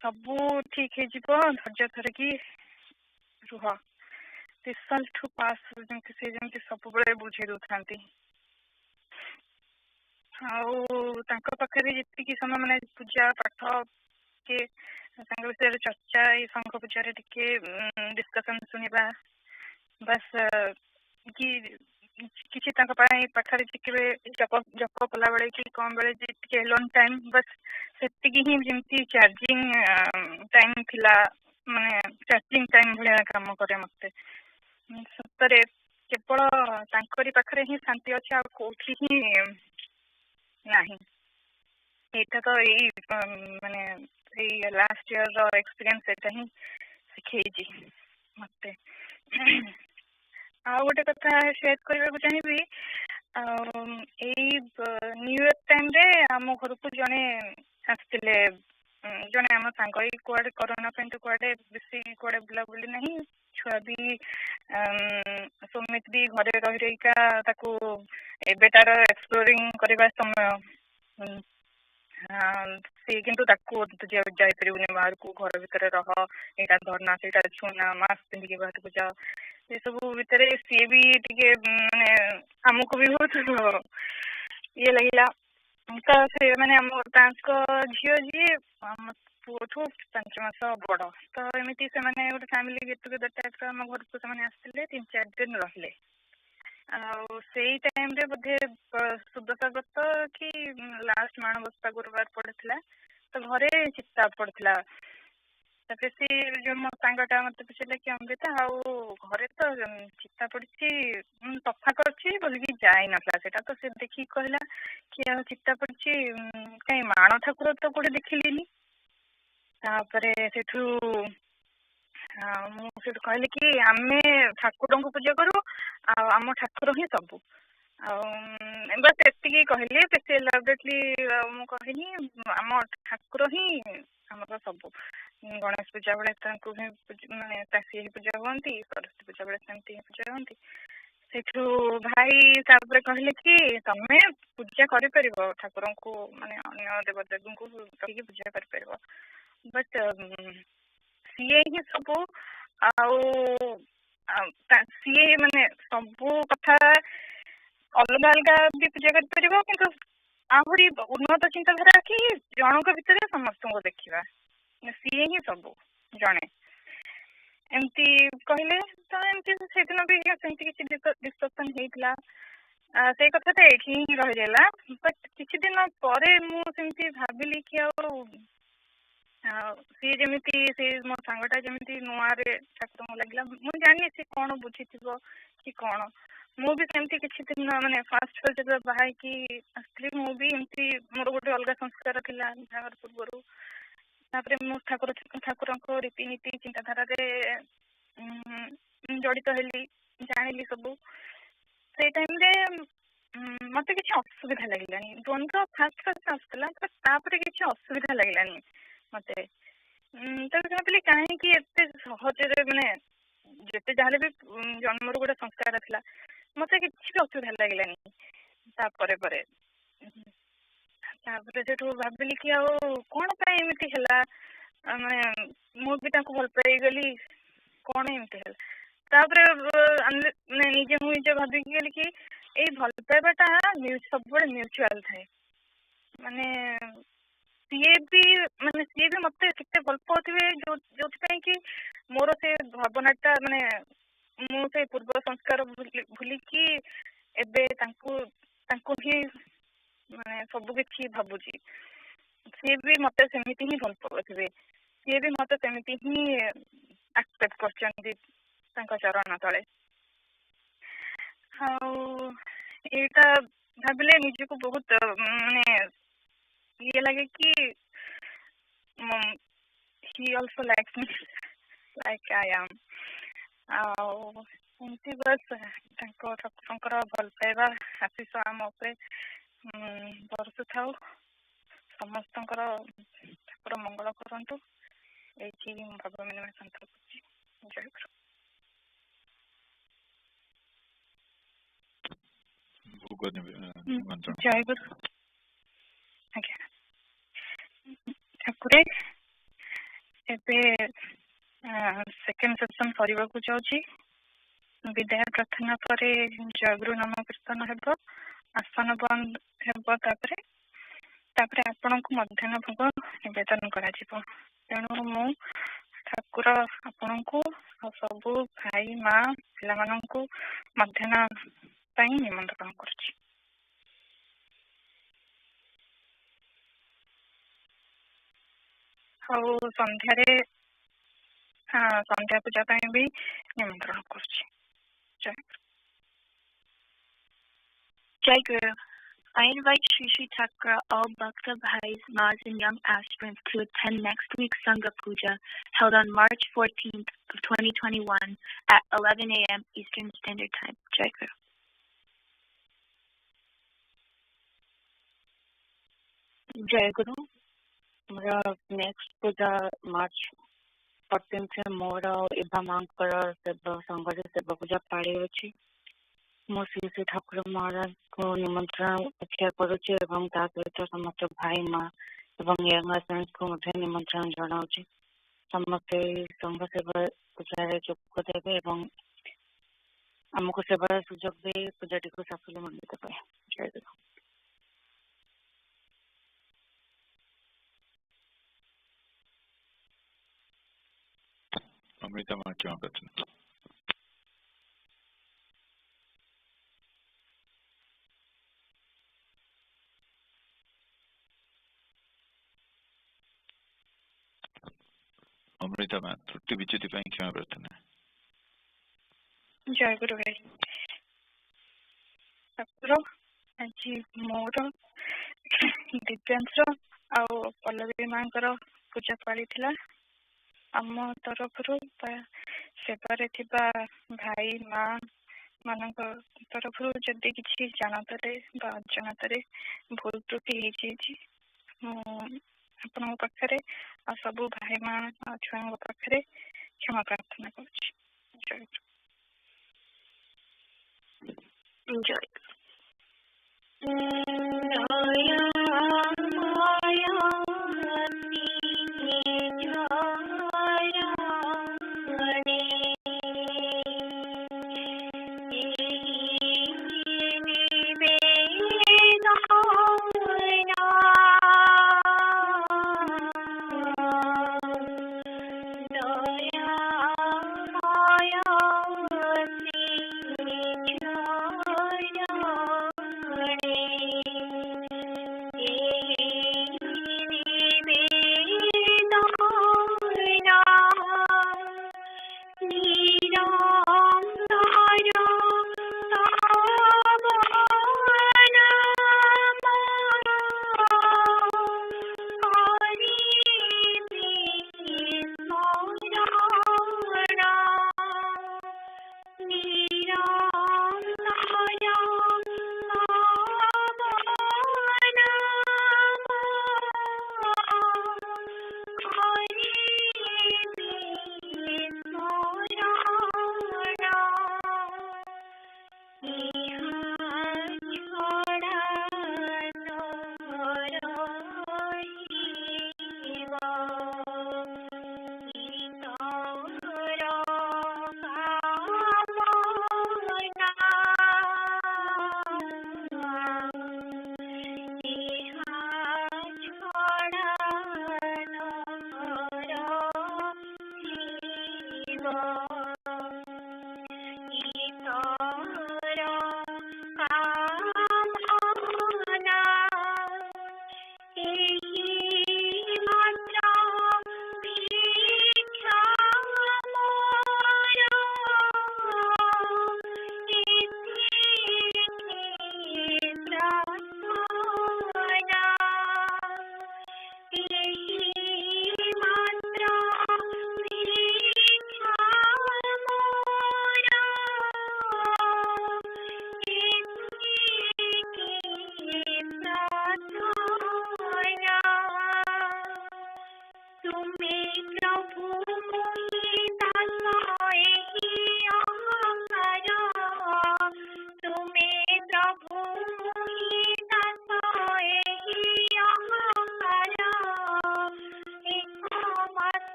ସବୁ ଠିକ ହେଇଯିବ, ଧୈର୍ଯ୍ୟ ଧରିକି ରୁହ, ଠୁ ପାସ୍, ସେ ଯେମିତି ସବୁବେଳେ ବୁଝେଇ ଦଉଥାନ୍ତି। ଆଉ ତାଙ୍କ ପାଖରେ ଯେତିକି ସମୟ ମାନେ ପୂଜା ପାଠ କି ତାଙ୍କ ବିଷୟରେ ଚର୍ଚ୍ଚା, ଏଇ ସଂଘ ପୂଜାରେ ଟିକେ ଡିସ୍କସନ ଶୁଣିବା, ବାସ୍ କି କିଛି ତାଙ୍କ ପାଇଁ ପାଖରେ ଟିକେ ଜପ କଲା ବେଳେ କି କଣ ବେଳେ ଟିକେ ଏଲୋନ୍ ଟାଇମ୍, ବାସ୍ ସେତିକି ହିଁ ଯେମିତି ଚାର୍ଜିଂ ଟାଇମ୍ ଥିଲା, ମାନେ ଚାର୍ଜିଂ ଟାଇମ୍ ଭଳିଆ କାମ କରେ ମତେ। ସତରେ କେବଳ ତାଙ୍କରି ପାଖରେ ହିଁ ଶାନ୍ତି ଅଛି, ଆଉ କୋଉଠି ହିଁ ନାହିଁ। ଏଇଟା ତ ଏଇ ମାନେ ଏଇ ଲାଷ୍ଟ ଇୟର ର ଏକ୍ସପିରିଏନ୍ସ ଏଇଟା ହିଁ ଶିଖେଇଛି ମତେ। ଆଉ ଗୋଟେ କଥା ସେୟାର କରିବାକୁ ଚାହିଁବି, ଏଇ ନ୍ୟୁ ଇୟର ଟାଇମରେ ଆମ ଘରକୁ ଜଣେ ଆସିଥିଲେ, ଜଣେ ଆମ ସାଙ୍ଗ। ଏଇ କୁଆଡେ କରୋନା ପାଇଁ ତ କୁଆଡେ ବେଶୀ କୁଆଡେ ବୁଲାବୁଲି ନାହିଁ, ଛୁଆ ବି ସୁମିତ ବି ଘରେ ରହି ରହିକା ତାକୁ ଏବେ ତାର ଏକ୍ସପ୍ଲୋରିଂ କରିବା ସମୟ। ସିଏ କିନ୍ତୁ ତାକୁ ଯାଇପାରିବୁନି ବାହାରକୁ, ଘର ଭିତରେ ରହ, ଏଇଟା ଧରନା ସେଇଟା ଛୁଇଁନା, ମାସ୍କ ପିନ୍ଧିକି ବାହାରକୁ ଯାଅ, ଏସବୁ ଭିତରେ ସିଏ ବି ଟିକେ ମାନେ ଆମକୁ ବି ବହୁତ ଇଏ ଲାଗିଲା। ତ ସେ ମାନେ ତାଙ୍କ ଝିଅ ଯିଏ ଆମ ପୁଅଠୁ 5 ମାସ ବଡ, ତ ଏମିତି ସେମାନେ ଗୋଟେ ଫ୍ୟାମିଲି ଗେଟ୍ ଟୁଗେଦର ଟାଇପର ଆମ ଘରକୁ ସେମାନେ ଆସିଥିଲେ, 3-4 ଦିନ ରହିଲେ। ଆଉ ସେଇ ଟାଇମରେ ବୋଧେ ସୁଦଶା ବ୍ରତ କି ଲାଷ୍ଟ ମାଣବସା ଗୁରୁବାର ପଡିଥିଲା, ତ ଘରେ ଚିତା ପଡିଥିଲା। ତାପରେ ସେ ଯୋଉ ମୋ ସାଙ୍ଗଟା ମତେ ପଚାରିଲା କି ଅମୃତା ଆଉ ଘରେ ତ ଚିତା ପଡିଛି, ସଫା କରିଛି ବୋଲିକି ଯାଇନଥିଲା ସେଟା, ତ ସେ ଦେଖିକି କହିଲା କି ଆଉ ଚିତା ପଡିଛି, କାଇଁ ମାଣ ଠାକୁର ତ କୋଉଠି ଦେଖିଲିନି। तापरे सेठू ମୁଁ ସେଠୁ କହିଲି କି ଆମେ ଠାକୁରଙ୍କୁ ପୂଜା କରୁ ଆଉ ଆମ ଠାକୁର ହିଁ ସବୁ ଆଉ ବସ୍ ଏତିକି କହିଲି ବେଶୀ ଏଲାବୋରେଟଲି ମୁଁ କହିନି ଆମ ଠାକୁର ହିଁ ଆମର ସବୁ ଗଣେଶ ପୂଜା ବେଳେ ତାଙ୍କୁ ହିଁ ମାନେ ସିଏ ହିଁ ପୂଜା ହୁଅନ୍ତି ସରସ୍ୱତୀ ପୂଜା ବେଳେ ସେମିତି ହିଁ ପୂଜା ହୁଅନ୍ତି ସେଠୁ ଭାଇ ତାପରେ କହିଲେ କି ତମେ ପୂଜା କରିପାରିବ ଠାକୁରଙ୍କୁ ମାନେ ଅନ୍ୟ ଦେବଦେବୀଙ୍କୁ ରଖିକି ପୂଜା କରିପାରିବ ବଟ୍ ସିଏ ହିଁ ସବୁ ଆଉ ସିଏ ମାନେ ସବୁ କଥା ଅଲଗା ଅଲଗା ବି ପୂଜା କରିପାରିବ କିନ୍ତୁ ଆହୁରି ଉନ୍ନତ ଚିନ୍ତାଧାରା କି ଜଣଙ୍କ ଭିତରେ ସମସ୍ତଙ୍କୁ ଦେଖିବା ସିଏ ହିଁ ସବୁ ଜଣେ ଏମିତି କହିଲେ ତ ଏମିତି ସେଦିନ ବି ସେମିତି କିଛି ଡିସ୍କସନ୍ ହେଇଥିଲା ସେଇ କଥାଟା ଏଇଠି ହିଁ ରହିଗଲା ବଟ୍ କିଛି ଦିନ ପରେ ମୁଁ ସେମିତି ଭାବିଲି କି ଆଉ ସିଏ ଯେମିତି ସେ ମୋ ସାଙ୍ଗଟା ଯେମିତି ନୂଆରେ ଠାକୁରଙ୍କୁ ଲାଗିଲା ମୁଁ ଜାଣିନି ସେ କ'ଣ ବୁଝିଥିବ କି କ'ଣ ମୁଁ ବି ସେମିତି କିଛି ଦିନ ମାନେ ଫାଷ୍ଟ ଯେତେବେଳେ ବାହା ହେଇକି ଆସିଥିଲି ମୁଁ ବି ଏମିତି ମୋର ଗୋଟେ ଅଲଗା ସଂସ୍କାର ଥିଲା ବାହାଘର ପୂର୍ବରୁ ତାପରେ ମୁଁ ଠାକୁରଙ୍କ ରୀତିନୀତି ଚିନ୍ତାଧାରାରେ ଜଡ଼ିତ ହେଲି ଜାଣିଲି ସବୁ ସେଇ ଟାଇମ୍ରେ ମତେ କିଛି ଅସୁବିଧା ଲାଗିଲାନି ଦ୍ୱନ୍ଦ୍ୱ ଫାଷ୍ଟ ଆସୁଥିଲା ତାପରେ କିଛି ଅସୁବିଧା ଲାଗିଲାନି ମତେ ତାପରେ ଭାବିଲି କାହିଁକି ଏତେ ସହଜରେ ମାନେ ଯେତେ ଯାହେଲେ ବି ଜନ୍ମରୁ ଗୋଟେ ସଂସ୍କାର ଥିଲା ମତେ କିଛି ବି ଅସୁବିଧା ଲାଗିଲାନି ତାପରେ ସେଠୁ ଭାବିଲି କି ଆଉ କ'ଣ ପାଇଁ ଏମିତି ହେଲା ମାନେ ମୁଁ ବି ତାଙ୍କୁ ଭଲ ପାଇଗଲି କ'ଣ ଏମିତି ହେଲା ତାପରେ ମାନେ ମୁଁ ନିଜେ ଭାବିକି ଗଲି କି ଏଇ ଭଲ ପାଇବାଟା ସବୁବେଳେ ମ୍ୟୁଚୁଆଲ ଥାଏ ମାନେ ସିଏ ବି ମତେ କେତେ ଭଲ ପାଉଥିବେ ଯୋଉଥିପାଇଁ କି ମୋର ସେ ଭାବନାଟା ମାନେ ମୁଁ ସେ ପୂର୍ବ ସଂସ୍କାର ଭୁଲିକି ଏବେ ତାଙ୍କୁ ହିଁ ମାନେ ସବୁ କିଛି ଭାବୁଛି ସିଏ ବି ମତେ ସେମିତି ହିଁ ଭଲ ପାଉଥିବେ ସିଏ ବି ମତେ ସେମିତି ହିଁ ଆକ୍ସେପ୍ଟ କରିଛନ୍ତି ତାଙ୍କ ଚରଣ ତଳେ ଆଉ ଏଇଟା ଭାବିଲେ ନିଜକୁ ବହୁତ ମାନେ ଇଏ ଲାଗେ କି he also likes me like I am ଆଉ ଏମିତି ବସ୍ ଠାକୁରଙ୍କର ଭଲ ପାଇବା ଆଶୀଷ ଆମ ଉପରେ ବର୍ଷୁଥାଉ ସମସ୍ତଙ୍କର ଠାକୁର ମଙ୍ଗଳ କରନ୍ତୁ ଏଇଠି ମୁଁ ଭଗବାନ ଶାନ୍ତ କରୁଛି ଜୟ ଗୁରୁ ଜୟ ଗୁରୁ ଆଜ୍ଞା ଠାକୁରେ ଏବେ ସେକେଣ୍ଡ ସେସନ ସରିବାକୁ ଯାଉଛି ବିଦାୟ ପ୍ରାର୍ଥନା ପରେ ଜୟଗୁରୁ ନାମ କୀର୍ତ୍ତନ ହେବ ଆସନ ବନ୍ଦ ହେବ ତାପରେ ଆପଣଙ୍କୁ ମଧ୍ୟାହ୍ନ ଭୋଗ ନିବେଦନ କରାଯିବ ତେଣୁ ମୁଁ ଠାକୁର ଆପଣଙ୍କୁ ଆଉ ସବୁ ଭାଇ ମା ପିଲାମାନଙ୍କୁ ମଧ୍ୟାହ୍ନ ପାଇଁ ନିମନ୍ତ୍ରଣ କରୁଛି ଆଉ ସନ୍ଧ୍ୟାରେ ସନ୍ଧ୍ୟା ପୂଜା ପାଇଁ ବି ନିମନ୍ତ୍ରଣ କରୁଛି ଜୟ ଗୁରୁ I invite Shri Shri Thakura, all Bhakta Bhais, Mas and young aspirants to attend next week's Sangha Puja held on March 14th of 2021 at 11 a.m. Eastern Standard Time. Jai Guru. Jai Guru. Next Puja March 14th मोर एभा मांकर संघ सेवा पूजा पाड़ी अच्छी मो श्री श्री ठाकुर महाराज को निमंत्रण रक्षा करुच्ची सहित समस्त भाई माँ एवं को निमंत्रण जनाऊँ समस्ते संघ सेवा पूजा जोग देवे आमको सेवार सुजोग दे पूजाटी को सफल मंडित पाए जय गुरु अमृता माँ क्या प्रश्न अमृता माँ त्रुटि विच्युति ପାଇଁ କ୍ଷମା प्रार्थना जय गुरु भाई ଠାକୁର ଆଜି ମୋର ଦିବ୍ୟାଂଶ ଆଉ ପଲ୍ଲବୀ ମାଙ୍କର ପୂଜା ପାଳିଥିଲା। ଆମ ତରଫରୁ ସେବାରେ ଥିବା ଭାଇ ମା ମାନଙ୍କ ତରଫରୁ ଯଦି କିଛି ଜାଣତରେ ବା ଅଜାଣତରେ ଭୁଲ ତ୍ରୁଟି ହେଇଯାଇଛି ମୁଁ ଆପଣଙ୍କ ପାଖରେ ଆଉ ସବୁ ଭାଇ ମା ଛୁଆଙ୍କ ପାଖରେ କ୍ଷମା ପ୍ରାର୍ଥନା କରୁଛି। ଜୟ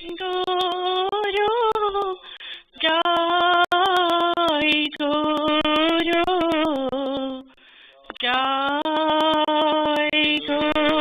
Guru, Jai Guru, Jai Guru,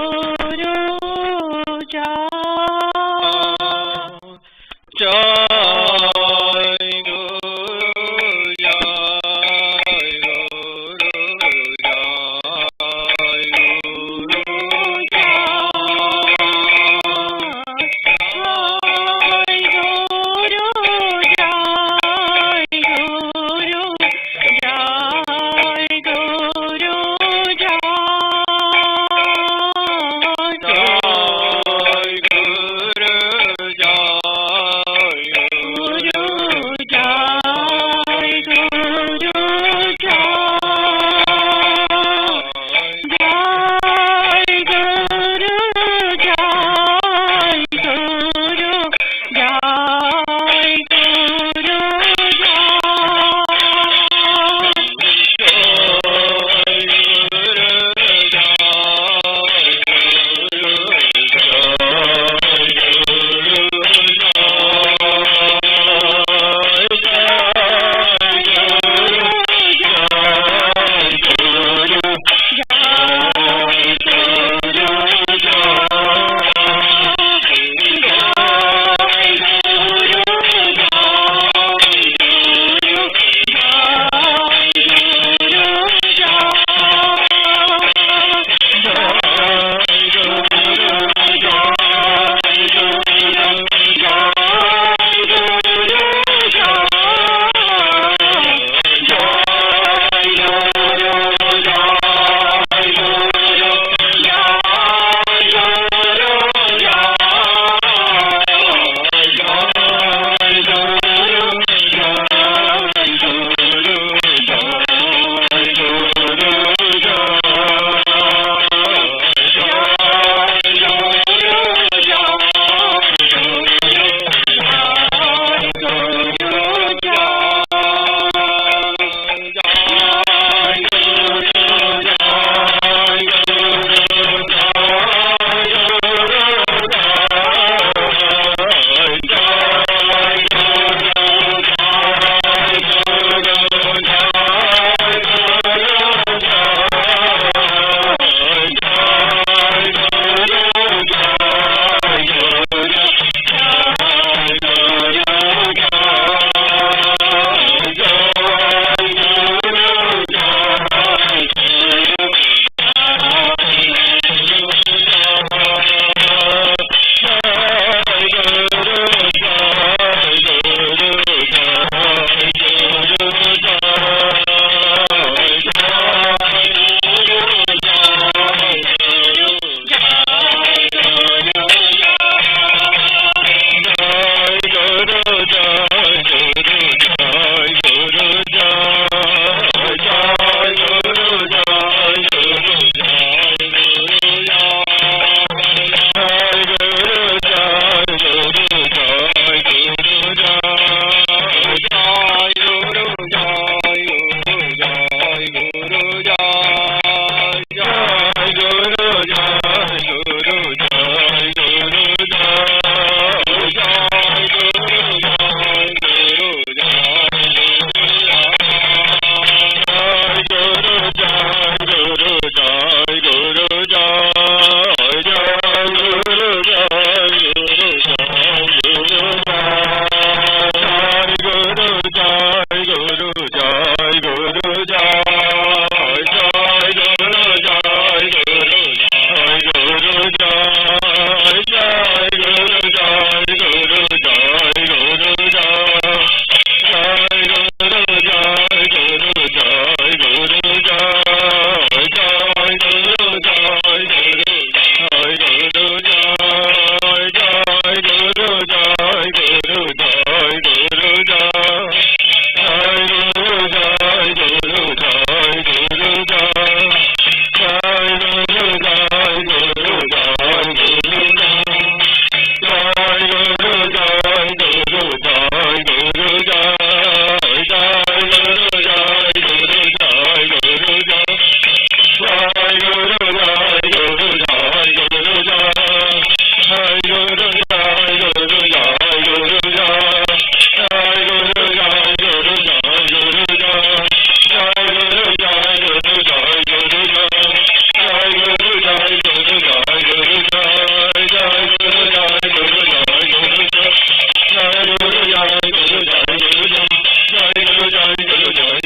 ଜୟ ଜଗନ୍ନାଥ।